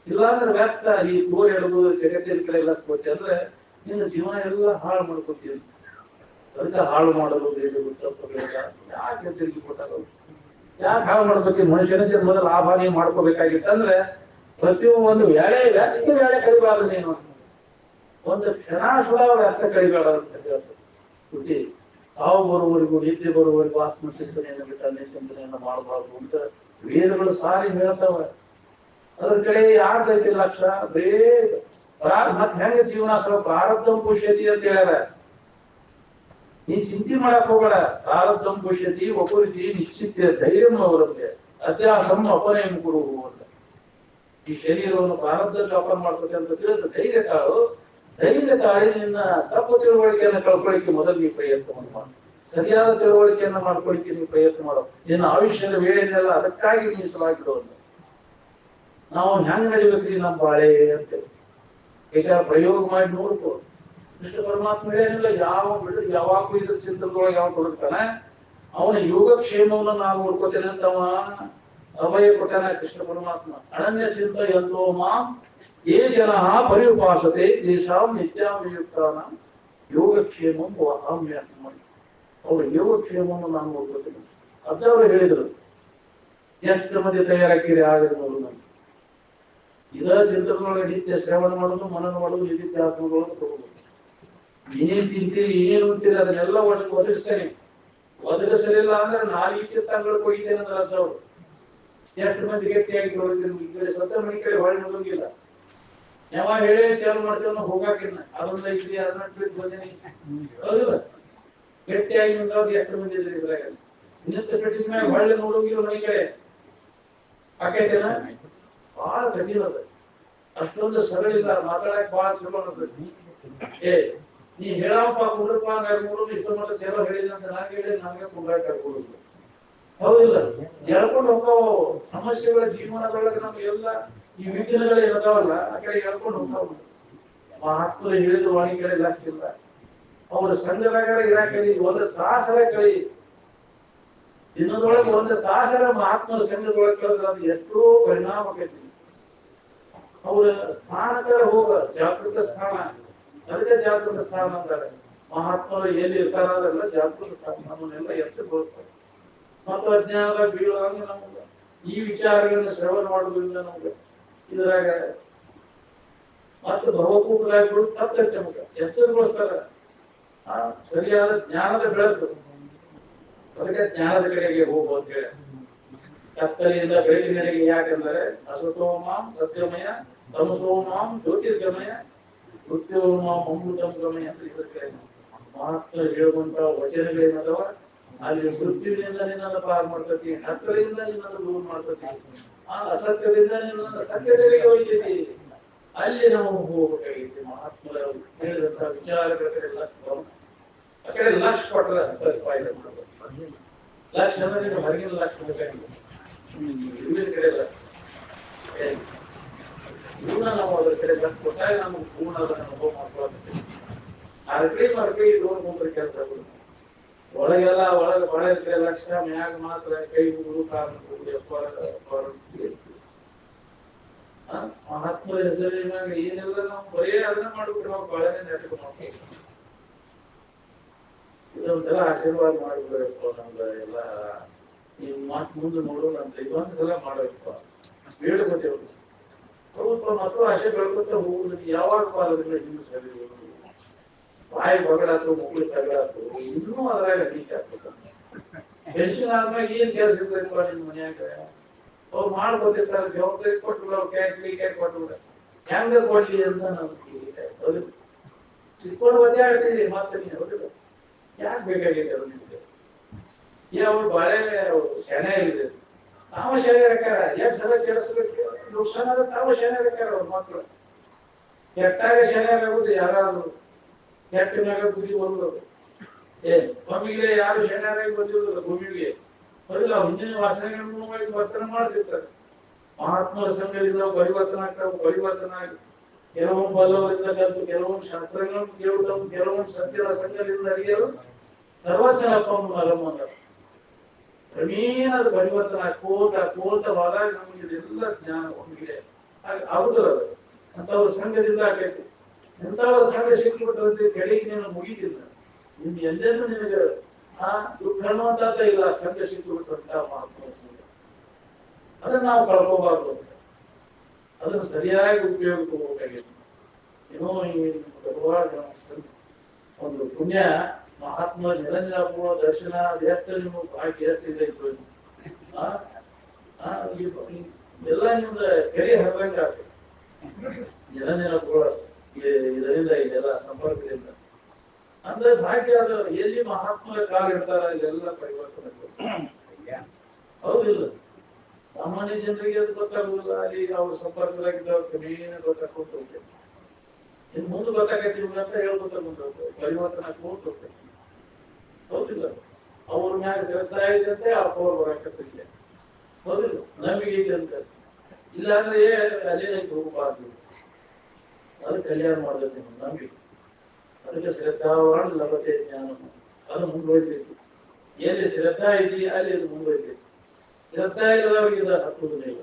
ಇಲ್ಲಾಂದ್ರೆ ವ್ಯಕ್ತ ಈ ತೋರ್ ಹೇಳ್ಬೋದು ಜಗತ್ತಿನ ಕಡೆ ಲಕ್ಷ ಕೊಟ್ಟೆ ಅಂದ್ರೆ ನಿನ್ನ ಜೀವನ ಎಲ್ಲ ಹಾಳು ಮಾಡ್ಕೊತೀವಿ. ಅದಕ್ಕೆ ಹಾಳು ಮಾಡಲು ಯಾಕೆ ತಿರುಗಿ ಕೊಟ್ಟಾಗ ಯಾಕೆ ಹಾಳು ಮಾಡ್ಬೇಕು? ಮನುಷ್ಯನ ಜನ್ಮದ ಲಾಭ ನೀವು ಮಾಡ್ಕೋಬೇಕಾಗಿತ್ತಂದ್ರೆ ಪ್ರತಿಯೊಂದು ವೇಳೆ ವ್ಯಸ್ತ ವೇಳೆ ಕಲಿಬಾರ್ದು ನೀನು. ಒಂದು ಕ್ಷಣ ಸುಡ ಅವ್ರ ಅರ್ಥ ಕಳಿಬೇಡ ಅಂತ ಹೇಳ್ತಾರೆ ಶ್ರುತಿ. ತಾವು ಬರುವವರೆಗೂ ನಿದ್ದೆ ಬರುವವರೆಗೂ ಆತ್ಮಚಿಂತನೆಯನ್ನು ಬಿಟ್ಟು ಅನ್ಯ ಚಿಂತನೆಯನ್ನು ಮಾಡಬಾರ್ದು ಅಂತ ವೇದಗಳು ಸಾರಿ ಹೇಳ್ತಾವ. ಅದ್ರ ಕಡೆ ಯಾರ್ದೈತಿ ಲಕ್ಷ ಬರೇ ಮತ್ ಹೆಂಗ ಜೀವನ ಪ್ರಾರಬ್ಧಂ ಪುಷ್ಯತಿ ಅಂತ ಹೇಳ್ಯಾರ. ನೀ ಚಿಂತೆ ಮಾಡಕ್ ಹೋಗಬೇಡ. ಪ್ರಾರಬ್ಧಂ ಪುಷ್ಯತಿ ಒಬ್ಬರಿಗೆ ನಿಶ್ಚಿತ ಧೈರ್ಯ ಅವರಂತೆ ಅಧ್ಯಾಸಂ ಅಪನಯಂ ಕುರು ಅಂತ. ಈ ಶರೀರವನ್ನು ಪ್ರಾರಬ್ಧ ವ್ಯಾಪಾರ ಮಾಡ್ತದೆ ಅಂತ ತಿಳಿದ ಧೈರ್ಯ ತಾಳು. ಧೈರ್ಯ ತಾಳಿ ನಿನ್ನ ತಪ್ಪು ತಿಳುವಳಿಕೆಯನ್ನು ಕಳ್ಕೊಳ್ಳಿಕ್ಕೆ ಮೊದಲು ನೀವು ಪ್ರಯತ್ನವನ್ನು ಮಾಡು. ಸರಿಯಾದ ತಿಳುವಳಿಕೆಯನ್ನು ಮಾಡ್ಕೊಳ್ಳಿಕ್ಕೆ ನೀವು ಪ್ರಯತ್ನ ಮಾಡೋ. ನಿನ್ನ ಆಯುಷ್ಯದ ವೇಳೆನೆಲ್ಲ ಅದಕ್ಕಾಗಿ ಮೀಸಲಾಗಿಡೋದು. ನಾವು ಹೆಂಗ್ ನಡಿಬೇಕ್ರಿ ನಮ್ಮ ಬಾಳೆ ಅಂತೇಳಿ ಈಗ ಪ್ರಯೋಗ ಮಾಡಿ ನೋಡ್ಕೋ. ಕೃಷ್ಣ ಪರಮಾತ್ಮ ಏನಿಲ್ಲ ಯಾವ ಬಿಡು ಯಾವಾಗೂ ಇದ್ರ ಚಿಂತನದೊಳಗೆ ಯಾವ ತೊಡಗ್ತಾನೆ ಅವನ ಯೋಗಕ್ಷೇಮವನ್ನು ನಾನು ನೋಡ್ಕೋತೇನೆ ಅಂತವ ಅಭಯ ಕೊಟ್ಟಾನ ಕೃಷ್ಣ ಪರಮಾತ್ಮ. ಅನನ್ಯ ಚಿಂತ ಎಂದೋ ಮಾಂ ಯೇ ಜನ ಪರಿಉಪಾಸತೆ ದೇಶಾಂ ನಿತ್ಯಾಭಿಯುಕ್ತಾನ ಯೋಗಕ್ಷೇಮಂ ವಹಾಮ್ಯ. ಅವ್ರ ಯೋಗಕ್ಷೇಮವನ್ನು ನಾನು ನೋಡ್ಕೋತೇನೆ ಅಂತ ಅವರು ಹೇಳಿದರು. ಎಷ್ಟು ಮಂದಿ ತಯಾರಾಕಿರಿ ಆಗಲಿ ನೋಡು. ನಾನು ಇದ ಚಿಂತನದೊಳಗೆ ನಿತ್ಯ ಶ್ರವಣ ಮಾಡೋದು, ಮನನ ಮಾಡೋದು, ನಿತ್ಯಾಸನದೊಳಗೆ ತಗೋದು. ಏನೇನ್ ತಿಂತೀರಿ ಏನೇನು ಅಂತೀರಿ ಅದನ್ನೆಲ್ಲ ಒದಗಿಸ್ತೇನೆ. ಒದಗಿಸಲಿಲ್ಲ ಅಂದ್ರೆ ನಾಲ್ಕು ತಂಗಳು ಕೊಯ್ತೇನೆ ಅಂದ್ರೆ ಅಜ್ಜವ್ರು. ಎಷ್ಟು ಮಂದಿ ಗಟ್ಟಿಯಾಗಿ ತೊಳಿದ್ರು ಸತ್ತ ಮನೆ ಕಡೆ ಹೊಳೆ ಮುಗಿಲ್ಲ. ಯಾವಾಗ ಹೇಳೇ ಚಾಲು ಮಾಡ್ತೇವೆ ಹೋಗಾಕಿನ್ನ ಅದೊಂದು ಐತಿ ಅದನ್ನ ಬಿಟ್ಟು ಬಂದೇನಿ ಹೌದಿಲ್ಲ. ಗಟ್ಟಿಯಾಗಿ ನಿಂದ್ರವ್ರು ಎಷ್ಟು ಮಂದಿ ಇದ್ರಿ ಇದ್ರಾಗ. ಇನ್ನೊಂದು ಕಟ್ಟಿದ ಮ್ಯಾಗ ಹೊಳ್ಳೆ ನೋಡೋಗಿಲ್ಲ ಮನೆ ಕಡೆ ಆಕೈತೇನ ಬಹಳ ಕಠಿಣ ಅದ. ಅಷ್ಟೊಂದು ಸರಳ ಇಲ್ಲ. ಮಾತಾಡಕ್ ಬಹಳ ಚಲೋ ಅನ್ಸತಿ. ನೀ ಹೇಳಪ್ಪ ಕುಂಡ್ರಪ್ಪ ಮೂರು ಇಷ್ಟು ಮಟ್ಟ ಚಲೋ ಹೇಳಿಲ್ಲ ಅಂತ ನಾನ್ ಹೇಳಿ ನಮ್ಗೆ ಕುಂಡ್ರಾಕ್ ಕರ್ಕೊಡುದು ಹೌದಿಲ್ಲ. ಹೇಳ್ಕೊಂಡು ಹೋಗ್ತಾವ ಸಮಸ್ಯೆಗಳ ಜೀವನದೊಳಗೆ ನಮ್ಗೆ ಎಲ್ಲ ಈ ವಿಘ್ನಗಳು ಇರ್ತಾವಲ್ಲ ಆ ಕಡೆ ಹೇಳ್ಕೊಂಡು ಹೋಗ್ತಾವ. ಮಹಾತ್ಮರು ಹೇಳಿದ್ರು ವಾಣಿ ಕಡೆ ಲಕ್ಷಿಲ್ಲ. ಅವ್ರ ಸಂಘದಾಗ ಇರಾಕಲಿ ಒಂದು ತಾಸರ ಕಳಿ ದಿನದೊಳಗೆ ಒಂದು ತಾಸರ ಮಹಾತ್ಮರ ಸಂಘದೊಳಗೆ ಕಳೆದ್ರೆ ಅದು ಎಷ್ಟೋ ಪರಿಣಾಮ ಆಕೈತಿ. ಅವ್ರ ಸ್ಥಾನಕರ ಹೋಗ ಜಾಗೃತ ಸ್ಥಾನ ಅದಕ್ಕೆ ಜಾಗೃತ ಸ್ಥಾನ ಅಂತಾರೆ. ಮಹಾತ್ಮರು ಎಲ್ಲಿ ಇರ್ತಾರಲ್ಲ ಜಾಗೃತ ಸ್ಥಾನ ನಮ್ಮನ್ನೆಲ್ಲ ಎಷ್ಟು ಗೋಸ್ತಾರೆ. ಮತ್ತು ಅಜ್ಞಾನ ಬೀಳುವಾಗ ನಮ್ಗೆ ಈ ವಿಚಾರಗಳನ್ನ ಶ್ರವಣ ಮಾಡೋದ್ರಿಂದ ನಮ್ಗೆ ಇದ್ರಾಗ ಮತ್ತು ಭವಕೂಟರಾಗ್ಬಿಡು ತಪ್ಪೈತೆ ನಮ್ಗೆ ಎಚ್ಚರಗೊಳಿಸ್ತಾರ. ಸರಿಯಾದ ಜ್ಞಾನದ ಬೆಳಕು ಅದಕ್ಕೆ ಜ್ಞಾನದ ಕಡೆಗೆ ಹೋಗು ಅಂತ ಹೇಳಿ ಕತ್ತಲೆಯಿಂದ ಬೆಳಕಿನೆಡೆಗೆ. ಯಾಕಂದ್ರೆ ಅಸತೋಮಾಂ ಸತ್ಯಮಯ ತಮಸೋಮಾಂ ಜ್ಯೋತಿರ್ಗಮಯ ಮೃತ್ಯೋಮಾಂ ಅಮೃತಂ ಗಮಯ ಅಂತ ಇದಕ್ಕೆ ಮಹಾತ್ಮರು ಹೇಳುವಂತ ವಚನಗಳೇನದವ ಅಲ್ಲಿ ಮೃತ್ಯುವಿನಿಂದ ನಿನ್ನನ್ನು ಪಾರು ಮಾಡ್ತತಿ, ಕತ್ತಲೆಯಿಂದ ನಿನ್ನನ್ನು ದೂರ ಮಾಡ್ತತಿ, ಆ ಅಸತ್ಯದಿಂದ ನಿನ್ನನ್ನು ಸತ್ಯದೆಡೆಗೆ ಒಯ್ತೈತಿ. ಅಲ್ಲಿ ನಾವು ಹೋಗ್ಬೇಕಾಗೈತಿ. ಮಹಾತ್ಮರ ಹೇಳಿದಂತ ವಿಚಾರಗಳ ಕಡೆ ಆ ಕಡೆ ಲಕ್ಷ ಕೊಟ್ಟರೆ ಫಾಯ್ದೆ ಮಾಡೋದು. ಲಕ್ಷ ಅಂದ್ರೆ ನೀವು ಹೊರಗಿನ ಲಕ್ಷ ಬೇಕಾಗಿಲ್ಲ, ಇಲ್ಲಿನ ಕಡೆ ಲಕ್ಷ ಪೂರ್ಣ ನಾವು ಅದ್ರ ಕಡೆ ಲಕ್ಷ ಕೊಟ್ಟಾಗ ನಮ್ಗೆ ಪೂರ್ಣ ಅದನ್ನ ಅನುಭವ ಮಾಡ್ಕೊಳ್ತೀವಿ. ಅರ್ಕೈ ಮರ್ಕೈ ಲೋನ್ ಮುಂದೆ ಕೆಲಸ ಒಳಗೆಲ್ಲ ಒಳಗೆ ಬಹಳ ಕಡೆ ಲಕ್ಷ ಮ್ಯಾಗ ಮಾತ್ರ ಕೈ ಮುಗಿದು ಕಾರಣ ಮಹಾತ್ಮರ ಹೆಸರಿನಾಗ ಏನೆಲ್ಲ ನಾವು ಬರೇ ಅದನ್ನ ಮಾಡ್ಬಿಟ್ಟು ನಾವು ಬಹಳನೇ ನೆಟ್ಟ ಮಾಡ್ತೀವಿ. ಇದೊಂದ್ಸಲ ಆಶೀರ್ವಾದ ಮಾಡ್ಬಿಡ್ಬೇಕು ನಮ್ಗೆ ಎಲ್ಲ. ನೀವು ಮಾತು ಮುಂದೆ ನೋಡೋಣ ಅಂತ ಇದೊಂದ್ಸಲ ಮಾಡಬೇಕು ಬೇಡ್ಕೊತೇವೆ. ಸ್ವಲ್ಪ ಮತ್ತು ಆಶೆ ಬೆಳ್ಕೊತ ಹೋಗುದು. ಯಾವಾಗ ಪಾಲದಿಂದ ಹಿಂದೆ ಸರಿ ಬಾಯಿ ಬಗಡಾತು ಮುಗುಳು ತಗಡಾತು ಇನ್ನೂ ಅದ್ರಾಗ ನೀಟ್ ಆಗ್ತದೆ. ಪೆನ್ಷನ್ ಆದ್ಮ್ಯಾಗ ಏನ್ ಕೆಲಸ ಇರ್ಬೇಕು ನಿಮ್ ಮನ್ಯಾಗ ಅವ್ರು ಮಾಡ್ಕೊತಿರ್ತಾರೆ. ಜವಾಬ್ದಾರಿ ಕೊಟ್ಟು ಅವ್ರು ಕ್ಯಾಕ್ ಕೊಟ್ಟು ಹೆಂಗ ಕೊಡ್ಲಿ ಅಂತ ನಮ್ಗೆ ಚಿಕ್ಕೊಂಡು ಒದ್ದೆ ಆಗ್ತೀವಿ. ಮತ್ತೆ ನೀನು ಹೌದಿಲ್ಲ ಯಾಕೆ ಬೇಕಾಗಿದೆ ಅದು ನಿಮ್ಗೆ? ಅವ್ರು ಬಾಳೆ ಶೆಣೆ ಇದೆ, ತಾವು ಶೆಣೆ ಬೇಕಾರೆ ಎಷ್ಟು ಸಲ ಕೆಡಿಸ್ಬೇಕು. ನುಕ್ಸಾನ ಆದ್ರೆ ತಾವು ಶೆಣೆ ಬೇಕಾರೆ ಅವ್ರ ಮಕ್ಕಳು ಕೆಟ್ಟಾಗ ಶೆಣೆ ಆಗೋದು. ಯಾರಾದ್ರು ಕೆಟ್ಟ ಮ್ಯಾಗ ಖುಷಿ ಬಂದವರು ಭೂಮಿಗೆ ಯಾರು ಶೆಣೆಯಾಗಿ ಬಂದಿರೋದಿಲ್ಲ. ಭೂಮಿಗೆ ಬರಲ್ಲ ಹಿಂದಿನ ವಾಸನೆಗಳನ್ನು ವರ್ತನೆ ಮಾಡ್ತಿರ್ತಾರೆ. ಮಹಾತ್ಮರ ಸಂಘದಿಂದ ಪರಿವರ್ತನೆ ಆಗ್ತಾವ. ಪರಿವರ್ತನೆ ಆಗಿ ಕೆಲವೊಂದು ಬಲ್ಲವರಿಂದ ಕಲಿತು ಕೆಲವೊಂದು ಶಾಸ್ತ್ರಗಳನ್ನು ಕೇಳುತ್ತವು, ಕೆಲವೊಂದು ಸತ್ಯದ ಸಂಘದಿಂದ ಅರಿಯಲು ಸರ್ವಜ್ಞನಪ್ಪ ಅಲಂಬ ಕ್ರಮೇಣ ಅದು ಪರಿವರ್ತನೆ ಕೋತ ಹೋದಾಗ ನಮಗೆ ಇದೆಲ್ಲ ಜ್ಞಾನ ಒಮ್ಮಿಗೆ ಆಗುದಿಲ್ಲ. ಅದು ಅಂತವ್ರ ಸಂಘದಿಂದ ಆಗೈತಿ. ಎಂತವ್ರ ಸಂಘ ಸಿಕ್ಕಿಬಿಟ್ಟಂತೆ ಕೆಳಗೆ ನೀನು ಮುಗಿದಿಲ್ಲ. ನಿಮ್ಗೆ ಎಲ್ಲೆಂದು ನಿನಗೆ ದುಃಖ ಅನ್ನುವಂತ ಇಲ್ಲ. ಸಂಘ ಸಿಕ್ಕಿಬಿಟ್ಟಂತ ಮಹಾತ್ಮ ಸಂಘ ಅದನ್ನ ನಾವು ಕಳ್ಕೋಬಾರ್ದು. ಅದನ್ನು ಸರಿಯಾಗಿ ಉಪಯೋಗ ತಗೋಬೇಕಾಗಿದೆ. ಏನೋ ಈ ಬರುವಾಗ ಒಂದು ಪುಣ್ಯ ಮಹಾತ್ಮ ನಿರಂಜನಾಪುರ ದರ್ಶನ ದೇಹಕ್ಕೆ ನಿಮ್ಗೆ ಭಾಗ್ಯ ಎಷ್ಟಿದೆ ಎಲ್ಲ ನಿಮ್ದ ಕೆರೆ ಹರಿದಂಗ ಆಗ್ತದೆ ನಿರಂಜನಾಪುರ ಇದರಿಂದ ಇದೆಲ್ಲ ಸಂಪರ್ಕದಿಂದ ಅಂದ್ರೆ ಭಾಗ್ಯ ಅದು ಎಲ್ಲಿ ಮಹಾತ್ಮರ ಕಾಲ ಇರ್ತಾರ ಇದೆಲ್ಲ ಪರಿವರ್ತನೆ ಹೌದಿಲ್ಲ. ಸಾಮಾನ್ಯ ಜನರಿಗೆ ಅದು ಗೊತ್ತಾಗುದಿಲ್ಲ, ಅಲ್ಲಿ ಅವ್ರ ಸಂಪರ್ಕದಾಗಿದ್ದವ್ರ ಕ್ರಮೇಣ ಗೊತ್ತಾಗ್ಕೊಂತ ಹೋಗ್ತೇವೆ. ಇನ್ ಮುಂದೆ ಗೊತ್ತಾಗತ್ತೀವಿ ಅಂತ ಹೇಳ್ಕೊತ ಪರಿವರ್ತನೆ ಕೂತ್ ಹೋಗ್ತೇವೆ. ಹೌದಿಲ್ಲ. ಅವ್ರ ಮ್ಯಾಗ ಶ್ರದ್ಧಾ ಐತಂತೆ ಅವ್ರ ಬರಕತ್ತಿಲ್ಲ. ಹೌದಿಲ್ಲ. ನಂಬಿಕೆ ಐತೆ ಅಂತ ಇಲ್ಲಾಂದ್ರೆ ಅಲ್ಲೇ ಹೋಗಬಾರ್ದು. ಅದು ಕಲ್ಯಾಣ ಮಾಡ್ಬೇಕು ನಂಬಿಕೆ. ಅದಕ್ಕೆ ಶ್ರದ್ಧಾವಾನ್ ಲಭತೆ ಜ್ಞಾನ ಅದು ಮುಂದುವರಿಬೇಕು. ಎಲ್ಲಿ ಶ್ರದ್ಧಾ ಇದೆಯಾ ಅಲ್ಲಿ ಅದು ಮುಂದುವರಿಬೇಕು. ಶ್ರದ್ಧಾ ಇಲ್ಲದವರಿಗೆ ಇದು ಹತ್ತುವುದಿಲ್ಲ.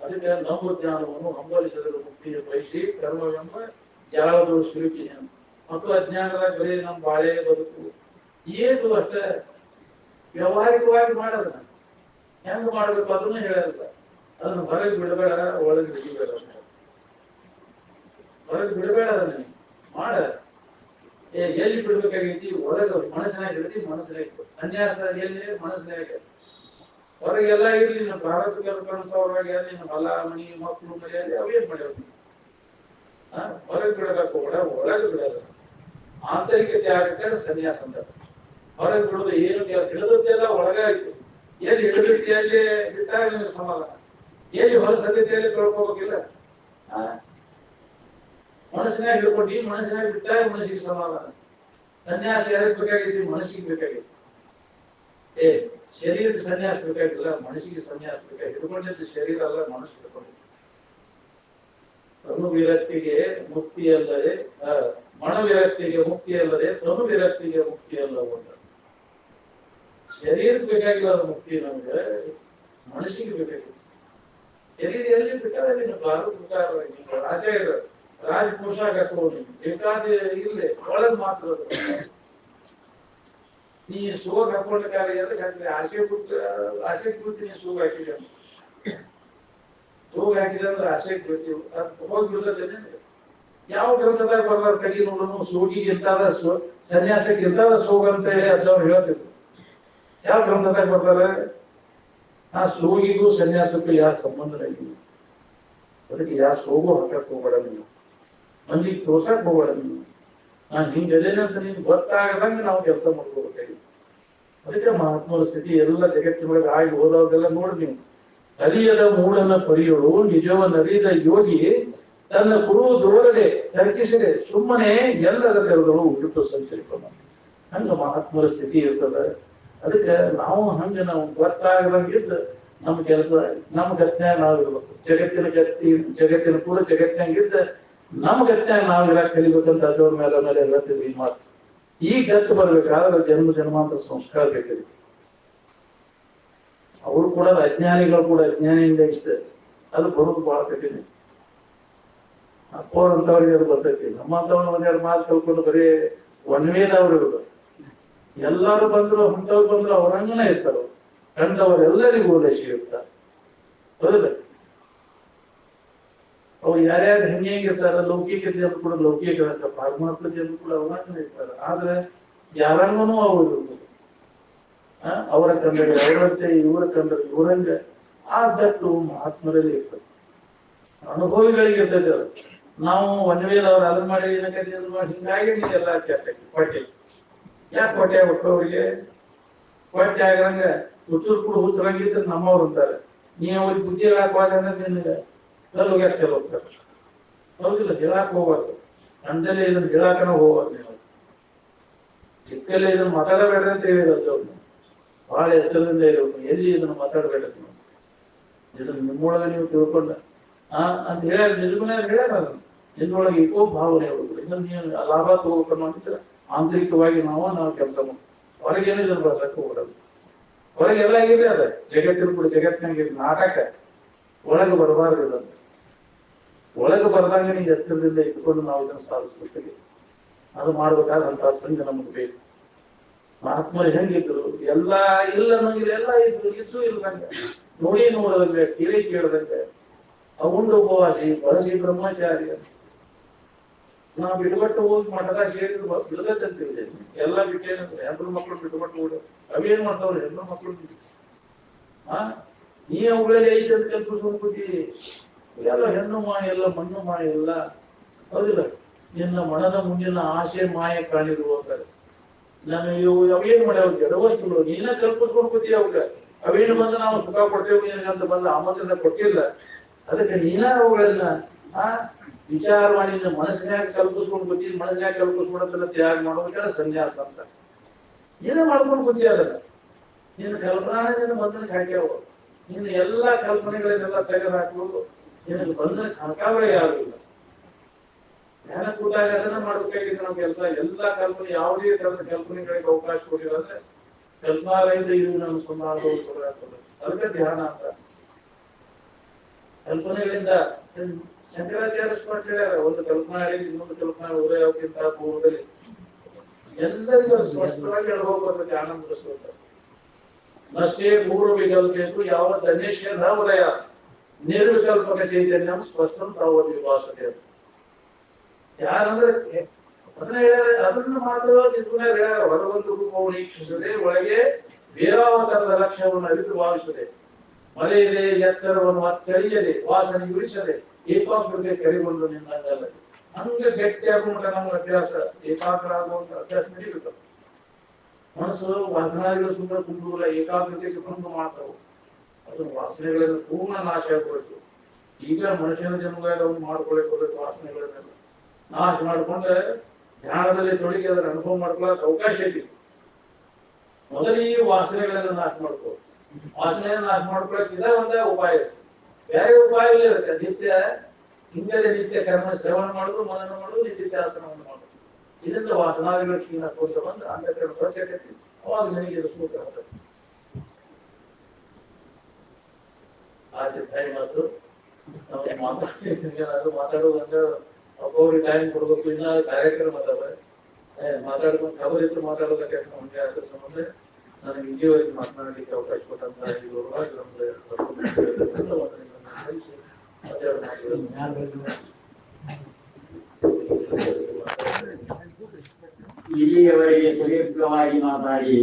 ಅದಕ್ಕೆ ನಮ್ಮ ಜ್ಞಾನವನ್ನು ಹಂಬಲಿಸಿದರೆ ಮುಕ್ತಿಯ ಬಯಸಿ ಕರ್ಮವೆಂಬ ಜಾಲದ ಸಿಲುಕಿ ಮತ್ತು ಅಜ್ಞಾನದ ಬರೀ ನಮ್ಮ ಬಾಳೆ ಬದುಕು ಏನು ಅಷ್ಟೇ ವ್ಯವಹಾರಿಕವಾಗಿ ಮಾಡೋದ ಹೆಂಗ್ ಮಾಡ್ಬೇಕು ಅದನ್ನು ಹೇಳಲ್ಲ. ಅದನ್ನು ಹೊರಗೆ ಬಿಡಬೇಡ, ಒಳಗೆ ಬಿಡಬೇಡ. ಹೊರಗೆ ಬಿಡಬೇಡ ಅದನ್ನ ಮಾಡ. ಎಲ್ಲಿ ಬಿಡ್ಬೇಕಾಗೈತಿ ಒಳಗೆ ಮನಸ್ಸಿನಾಗಿರ್ತಿ, ಮನಸ್ಸಿನಾಗ ಸನ್ಯಾಸ ಎಲ್ಲಿ ಮನಸ್ಸಿನಾಗ. ಹೊರಗೆಲ್ಲ ಇರ್ಲಿ ನಮ್ಮ ಪ್ರಾರಂಭಿಕ ಕಾಣಿಸ್ತವ್ರಾಗ ನಿನ್ನ ಹೊಲ ಮನಿ ಮಕ್ಕಳು ಮನೆಯಲ್ಲಿ ಅವೇನ್ ಮಾಡ್ಯಾವ. ಹೊರಗೆ ಬಿಡಬೇಕು, ಒಳಗೆ ಬಿಡೋದು ಆಂತರಿಕತೆ ಆಗಕ್ಕೆ ಸನ್ಯಾಸ ಅಂತ. ಹೊರಗೆ ಬಿಡೋದು ಏನು ಹಿಡಿದದ್ದೆಲ್ಲ ಒಳಗಾಯ್ತು. ಎಲ್ಲಿ ಹಿಡಿದಿಯಲ್ಲಿ ಬಿಟ್ಟಾಗ ನಿಮ್ಗೆ ಸಮಾಧಾನ, ಎಲ್ಲಿ ಹೊರ ಸದ್ಯತೆಯಲ್ಲಿ ಕಳ್ಕೋಬೇಕಿಲ್ಲ. ಮನಸ್ಸಿನಾಗ ಹಿಡ್ಕೊಂಡು ಮನಸ್ಸಿನಾಗ ಬಿಟ್ಟಾಗ ಮನಸ್ಸಿಗೆ ಸಮಾಧಾನ. ಸನ್ಯಾಸ ಯಾರಿಗೆ ಬೇಕಾಗಿತ್ತು? ಮನಸ್ಸಿಗೆ ಬೇಕಾಗಿತ್ತು. ಶರೀರದ ಸನ್ಯಾಸ ಬೇಕಾಗಿಲ್ಲ, ಮನಸ್ಸಿಗೆ ಸನ್ಯಾಸ ಬೇಕಾಗಿ ಹಿಡ್ಕೊಂಡಿದ್ದು ಶರೀರ ಅಲ್ಲ, ಮನಸ್ಸು ಹಿಡ್ಕೊಂಡಿದ್ದು. ತನು ವಿರಕ್ತಿಗೆ ಮುಕ್ತಿ ಅಲ್ಲದೆ ಮನೋವಿರಕ್ತಿಗೆ ಮುಕ್ತಿ ಅಲ್ಲದೆ ತನು ವಿರಕ್ತಿಗೆ ಮುಕ್ತಿ ಅಲ್ಲವು. ಶರೀರಕ್ಕೆ ಬೇಕಾಗಿಲ್ಲ ಅದು ಮುಕ್ತಿ, ನಮ್ಗೆ ಮನಸ್ಸಿಗೆ ಬೇಕಾಗಿಲ್ಲ. ಶರೀರ ಎಲ್ಲಿ ಬೇಕಾದ್ರೆ ರಾಜ ಇರೋದು ರಾಜ ಪೋಷಾಕ ಹಾಕೋದು ಬೇಕಾದ ಇಲ್ಲೇ ಒಳಗ್ ಮಾತ್ರ. ನೀ ಸೋಗ್ ಹಾಕೊಂಡ್ಕಾರೆ ಆಸೆ ಬಿಟ್ಟು ನೀ ಸೋಗ್ ಹಾಕಿದೆ, ಸೋಗ್ ಹಾಕಿದೆ ಅಂದ್ರೆ ಆಸೆಗೆ ಬಿಡ್ತೀವಿ. ಅದು ಹೋಗಿ ಬಿಡ್ತೇನೆ. ಯಾವ ಗ್ರಂಥದಾಗ ಬರ್ದಾರ ಕಡಿ ನೋಡೋನು ಸೋಗಿಗೆ ಇರ್ತಾರ ಸನ್ಯಾಸಕ್ಕೆ ಇರ್ತಾರ ಸೋಗ್ ಅಂತ ಹೇಳಿ ಅಜ್ಜವ್ರು ಹೇಳ್ತಿದ್ರು. ಯಾವ ಗ್ರಂಥದಾಗ ಬರ್ದಾರ? ಆ ಸೋಗಿಗೂ ಸನ್ಯಾಸಕ್ಕೂ ಯಾವ ಸಂಬಂಧ ಇಲ್ಲ. ಅದಕ್ಕೆ ಯಾವ ಸೋಗು ಹಾಕಕ್ ಹೋಗ್ಬೇಡ, ನೀವು ಮಂದಿಗೆ ತೋರ್ಸಕ್ ಹೋಗ್ಬೇಡ. ನೀವು ನಾನು ಹಿಂಗದೇನಂತ ನಿಮ್ಗೆ ಗೊತ್ತಾಗದಂಗೆ ನಾವು ಕೆಲಸ ಮಾಡ್ಕೋಬೇಕಾಗಿ. ಅದಕ್ಕೆ ಮಹಾತ್ಮರ ಸ್ಥಿತಿ ಎಲ್ಲ ಜಗತ್ತಿನೊಳಗೆ ಆಗಿ ಹೋದವ್ರೆಲ್ಲ ನೋಡಿ ನೀವು. ಅರಿಯದ ಮೂಢನ ಪರಿಯೋಳು ನಿಜವನ್ನರಿಯದ ಯೋಗಿ ತನ್ನ ಗುರು ದೂರದೆ ತರ್ಕಿಸಿದೆ ಸುಮ್ಮನೆ ಎಲ್ಲರ ಕರೆಗಳು ಉಡುಟು ಸಂಚರಿಸೋಣ. ಹಂಗ ಮಹಾತ್ಮರ ಸ್ಥಿತಿ ಇರ್ತದ. ಅದಕ್ಕೆ ನಾವು ಹಂಗ ನಾವು ಗೊತ್ತಾಗದಂಗಿದ್ದು ನಮ್ಮ ಕೆಲಸ ನಮ್ಮ ಗತ್ನ್ಯಾಗ ನಾವು ಇರ್ಬೇಕು. ಜಗತ್ತಿನ ಕೂಡ ಜಗತ್ತಿನಾಗಿದ್ದ ನಮ್ಮ ಗತ್ನ್ಯಾಗ ನಾವು ಇರಾಕ್ ಕಲಿಬೇಕಂತ ಅದ್ರ ಮೇಲೆ ಹೇಳ್ತೀವಿ. ಈ ಮಾತು ಈ ಗತ್ತು ಬರ್ಬೇಕಾದ್ರೆ ಜನ್ಮ ಜನ್ಮಾಂತರ ಸಂಸ್ಕಾರ ಬೇಕಿದೆ. ಅವರು ಕೂಡ ಅಜ್ಞಾನಿಗಳು ಕೂಡ ಅಜ್ಞಾನಿಯಿಂದ ಇಷ್ಟ ಅದು ಬರೋದು ಬಹಳ ಕಠಿಣ. ಅಪ್ಪವ್ರಂತವ್ರಿಗೆ ಅದು ಬರ್ತೈತಿ. ನಮ್ಮಂತವ್ರು ಒಂದೆರಡು ಮಾತು ಕಲ್ಕೊಂಡು ಬರೀ ಒನ್ವೇದವ್ರು ಇರೋದು. ಎಲ್ಲರೂ ಬಂದ್ರು ಅಂತವ್ರು ಬಂದ್ರು ಅವ್ರಂಗನೇ ಇರ್ತಾರ. ಕಂಡವರೆಲ್ಲರಿಗೂ ಲಸಿ ಇರ್ತಾರೆ. ಹೌದಲ್ಲ? ಅವ್ರು ಯಾರ್ಯಾರು ಹೆಂಗಿರ್ತಾರ ಲೌಕಿಕ ಜನರು ಕೂಡ ಲೌಕಿಕ ಇರ್ತಾರೆ, ಪರಮಾತ್ಮ ಜನರು ಕೂಡ ಅವರಂಗನೇ ಇರ್ತಾರೆ. ಆದ್ರೆ ಯಾರಂಗನೂ ಅವ್ರು ಇರ್ಬೋದು. ಅವರ ಕಂಡರೆ ಅವರಂತೆ, ಇವರ ಕಂಡರೆ ಇವರಂಗ ಆ ಗಟ್ಟು ಮಹಾತ್ಮರಲ್ಲಿ ಇರ್ತದೆ. ಅನುಭವಿಗಳಿಗೆ ಇರ್ತದೆ. ಅದು ನಾವು ಒನ್ವೇದ ಅವ್ರು ಅದನ್ನ ಮಾಡಿ ಇದನ್ನ ಮಾಡಿ ಹಿಂಗಾಗಿ ನೀವೆಲ್ಲ ಕೊಟ್ಟೆ ಯಾಕೆ ಕೊಟ್ಟೆ ಆಗ್ಬೇಕು ಅವ್ರಿಗೆ? ಕೊಟ್ಟೆ ಆಗಂಗ ಹುಚ್ಚೂರು ಕೂಡ ಹುಚ್ಚರಂಗಿದ್ರೆ ನಮ್ಮವ್ರು ಅಂತಾರೆ. ನೀವು ಅವ್ರಿಗೆ ಬುದ್ಧಿ ಹೇಳಾಕವಾದ ಅಂದ್ರೆ ನಿನ್ಗೆ ಕಲ್ಲುಗ್ಯಾಕ ಚಲೋ ಹೋಗ್ತಾರೆ. ಹೌದಿಲ್ಲ? ಹೇಳಾಕ್ ಹೋಗ್ಬಾರ್ದು. ಅಂದಲೇ ಇದನ್ನ ಹೇಳಾಕನ ಹೋಗ್ಬಾರ್ದು. ನೀವು ಚಿಕ್ಕಲ್ಲೇ ಇದನ್ನ ಮಾತಾಡಬೇಡ್ರಿ ಅಂತ ಹೇಳಿರೋದು. ಅವ್ರು ಬಹಳ ಎಚ್ಚರದಿಂದ ಇರಬೇಕು. ಎಲ್ಲಿ ಇದನ್ನು ಮಾತಾಡಬೇಡ, ನೀವು ಇದನ್ನು ನಿಮ್ಮೊಳಗೆ ನೀವು ತಿಳ್ಕೊಂಡ ಅಂತ ಹೇಳ್ಯಾರ. ನಿಜಮನೆ ಹೇಳ್ಯಾರ. ಅದನ್ನು ನಿನ್ನೊಳಗೆ ಈಕೋ ಭಾವನೆ ಹೋಗುದು. ಇದನ್ನು ನೀವು ಲಾಭ ತಗೋಬೇಕನ್ನೋ ಅಂತಿದ್ರೆ ಆಂತರಿಕವಾಗಿ ನಾವು ಕೆಲಸ ಮಾಡಿ ಹೊರಗೇನು ಇದನ್ನು ಬರ್ಸಕ್ಕೆ ಹೋಗೋದು. ಹೊರಗೆಲ್ಲ ಇದೆ. ಅದ ಜಗತ್ತಿನ ಕೂಡ ಜಗತ್ತಿನಾಗ ನಾಟಕ ಒಳಗೆ ಬರಬಾರ್ದು. ಇದನ್ನು ಒಳಗೆ ಬರ್ದಂಗೆ ನೀವು ಎಚ್ಚರದಿಂದ ಇಟ್ಕೊಂಡು ನಾವು ಇದನ್ನು ಸಾಧಿಸ್ಬೇಕಾಗಿ ಅದು ಮಾಡ್ಬೇಕಾದ್ರೆ ಅಂತ ಸಂಘ ನಮಗೆ ಬೇಕು. ಮಹಾತ್ಮರು ಹೆಂಗಿದ್ರು ಎಲ್ಲ ಇಲ್ಲ ನಮಗೆ ಎಲ್ಲ ಇದ್ರು ಇಸು ಇಲ್ದಂಗೆ ನೋಡಿ ನೋಡದಂಗೆ ಕಿರಿ ಕೇಳದಂಗೆ ಅವುಂಡು ಉಪವಾಸಿ ಬಳಸಿ ಬ್ರಹ್ಮಚಾರಿ ನಾವು ಬಿಡುಗಟ್ಟು ಹೋಗಿ ಮಠದಾಗ ಸೇರಿದ್ರು ಬಿಡದಂತಿದೆ ಎಲ್ಲ ಬಿಟ್ಟೇನಂದ್ರೆ ಹೆಣ್ಣು ಮಕ್ಕಳು ಬಿಡುಗಟ್ಟು ಹೋಗಿ ಅವೇನ್ ಮಾಡ್ತಾವ್ರಿ ಹೆಣ್ಣು ಮಕ್ಕಳು ನೀ ಅವುಗಳಲ್ಲಿ ಐತೆ ಅಂತ ಕಲ್ಪಿಸ್ಕೊಂಡು ಕೂತಿ ಎಲ್ಲ ಹೆಣ್ಣು ಮಾಯ ಎಲ್ಲ ಮಣ್ಣು ಮಾಯ ಎಲ್ಲ ಹೌದಿಲ್ಲ ನಿನ್ನ ಮನದ ಮುಂದಿನ ಆಸೆ ಮಾಯ ಕಾಣಿರುವಂತಾರೆ ನಾನು ಇವು ಅವೇನ್ ಮಾಡ್ಯಾವ ಜಡವಸ್ತುಗಳು ನೀನ ಕಲ್ಪಿಸ್ಕೊಂಡು ಕೂತಿ ಅವಾಗ ಅವೇನು ಬಂದು ನಾವು ಸುಖ ಕೊಡ್ತೇವೆ ಅಂತ ಬಂದ ಆಮಂತ್ರಣ ಕೊಟ್ಟಿಲ್ಲ ಅದಕ್ಕೆ ನೀನ ಅವುಗಳನ್ನ ವಿಚಾರ ಮಾಡಿ ಮನಸ್ಸಿನಾಗ ಕಲ್ಪಿಸ್ಕೊಂಡು ಕೂತಿ ಮನಸ್ಸಿನಾಗ ಕಲ್ಪಿಸ್ಕೊಡೋದನ್ನ ತ್ಯಾಗ ಮಾಡೋದಕ್ಕೆ ಸನ್ಯಾಸ ಅಂತ ಏನೇ ಮಾಡ್ಕೊಂಡು ಕೂತಿ ಅದನ್ನ ನಿನ್ನ ಕಲ್ಪನಾ ನಿನ್ನ ಬಂಧನಕ್ಕೆ ಹಾಕ್ಯಾವ ನಿನ್ನ ಎಲ್ಲಾ ಕಲ್ಪನೆಗಳನ್ನೆಲ್ಲ ತೆಗೆದುಹಾಕುವುದು ನಿನಗೆ ಬಂಧನ ಕನಕಾವಳಿ ಯಾರಿಲ್ಲ ಧ್ಯಾನ ಕೂತಾಗ ಅದನ್ನ ಮಾಡ್ಬೇಕಾಗಿತ್ತು ನಾವು ಕೆಲಸ ಎಲ್ಲಾ ಕಲ್ಪನೆ ಯಾವುದೇ ತರದ ಕಲ್ಪನೆಗಳಿಗೆ ಅವಕಾಶ ಕೊಟ್ಟಿಲ್ಲ ಅಂದ್ರೆ ಕಲ್ಪನಾಲಯದ ಇದು ನಮ್ಮ ಸುಮಾರು ಅದಕ್ಕೆ ಧ್ಯಾನ ಅಂತ ಕಲ್ಪನೆಗಳಿಂದ ಶಂಕರಾಚಾರ್ಯ ಸ್ಪಷ್ಟ ಹೇಳ್ಯಾರ ಒಂದು ಕಲ್ಪನಾಲಯ ಇನ್ನೊಂದು ಕಲ್ಪನಾ ಉದಯಕ್ಕಿಂತ ಪೂರ್ವದಲ್ಲಿ ಎಲ್ಲರಿಗೂ ಸ್ಪಷ್ಟವಾಗಿ ಹೇಳ್ಬೇಕು ಆನಂದ ಸ್ತೋತ್ರ ನಷ್ಟೇ ಪೂರ್ವ ವಿಕಲ್ಪೇತು ಯಾವತ್ ಅನೇಶ್ಯ ನ ಉದಯ ನಿರ್ವಿಕಲ್ಪಕ ಚೈತನ್ಯ ಸ್ಪಷ್ಟಂ ತಾವತ್ ವಿಭಾಸತೆ ಯಾರಂದ್ರೆ ಅದನ್ನ ಹೇಳ್ಯಾರ ಅದನ್ನ ಮಾತ್ರ ಹೇಳ್ಯಾರ ಹೊರಗೊಂದು ರೂಪವನ್ನು ವೀಕ್ಷಿಸದೆ ಒಳಗೆ ಬೇರಾವತರದ ಲಕ್ಷ್ಯವನ್ನು ಅರಿತು ಭಾವಿಸದೆ ಮರೆಯದೆ ಎಚ್ಚರವನ್ನು ಅಚ್ಚರಿಯದೆ ವಾಸನೆ ಉಳಿಸದೆ ಏಕಾಗ್ರತೆ ಕರಿಗೊಂಡು ನಿನ್ನಲ್ಲ ಹಂಗ ಗಟ್ಟಿಯಾಗುವಂತ ನಮ್ಮ ಅಭ್ಯಾಸ ಏಕಾಗ್ರ ಆಗುವಂತ ಅಭ್ಯಾಸ ನಡೀಬೇಕು ಮನಸ್ಸು ವಾಸನಾದಿಗಳು ಸುಮ್ಮನೆ ಕುಂದುಲ್ಲ ಏಕಾಗ್ರತೆಗೆ ಬಂದು ಮಾತ್ರವು ಅದು ವಾಸನೆಗಳನ್ನು ಪೂರ್ಣ ನಾಶ ಆಗಬೇಕು ಈಗ ಮನುಷ್ಯನ ಜನ್ಮಗಳನ್ನು ಮಾಡ್ಕೊಳ್ಳಬೇಕು ವಾಸನೆಗಳನ್ನೆಲ್ಲ ನಾಶ ಮಾಡ್ಕೊಂಡ್ರೆ ಧ್ಯಾನದಲ್ಲಿ ತೊಡಗಿ ಅದರ ಅನುಭವ ಮಾಡ್ಕೊಳ್ಳೋಕೆ ಅವಕಾಶ ಐತಿ ಮೊದಲು ಈ ವಾಸನೆಗಳನ್ನ ನಾಶ ಮಾಡ್ಕೋ ವಾಸನೆಯನ್ನು ನಾಶ ಮಾಡ್ಕೊಳ್ಳೋಕೆ ಇದೇ ಒಂದೇ ಉಪಾಯ ಬೇರೆ ಉಪಾಯ ಇರುತ್ತೆ ನಿತ್ಯ ಹಿಂಗದೆ ನಿತ್ಯ ಕರ್ಮ ಶ್ರವಣ ಮಾಡುದು ಮನನ ಮಾಡುದು ನಿತ್ಯಾಸನವನ್ನು ಮಾಡುದು ಇದರಿಂದ ವಾಸನಾದಿಗಳ ಕ್ಷೀಣ ಕೋಶ ಬಂದು ಅಂಧಕರಣ ಸ್ವಚ್ಛತೆ ಅವಾಗ ನನಗೆ ಇದು ಸೂತ್ರ ಆಗ್ತದೆ ಆದ್ರೆ ಟೈಮ್ ಆಯ್ತು ನಾವು ಮಾತಾಡೋದಂದ್ರೆ ಒಬ್ಬೊಬ್ರಿಗೆ ಟೈಮ್ ಕೊಡ್ಬೇಕು ಇನ್ನ ಕಾರ್ಯಕ್ರಮ ಅದಾವೆ ಮಾತಾಡ್ಕೊಂಡು ಖಬರ್ ಇತ್ತು ಮಾತಾಡೋದಕ್ಕೆ ಮುಂದೆ ಆದ ಸಂಬಂಧ ನನಗೆ ಇಲ್ಲಿವರೆಗೆ ಮಾತನಾಡಲಿಕ್ಕೆ ಅವಕಾಶ ಕೊಟ್ಟಂತ ಇಲ್ಲಿಯವರೆಗೆ ಸುದೀರ್ಘವಾಗಿ ಮಾತಾಡಿ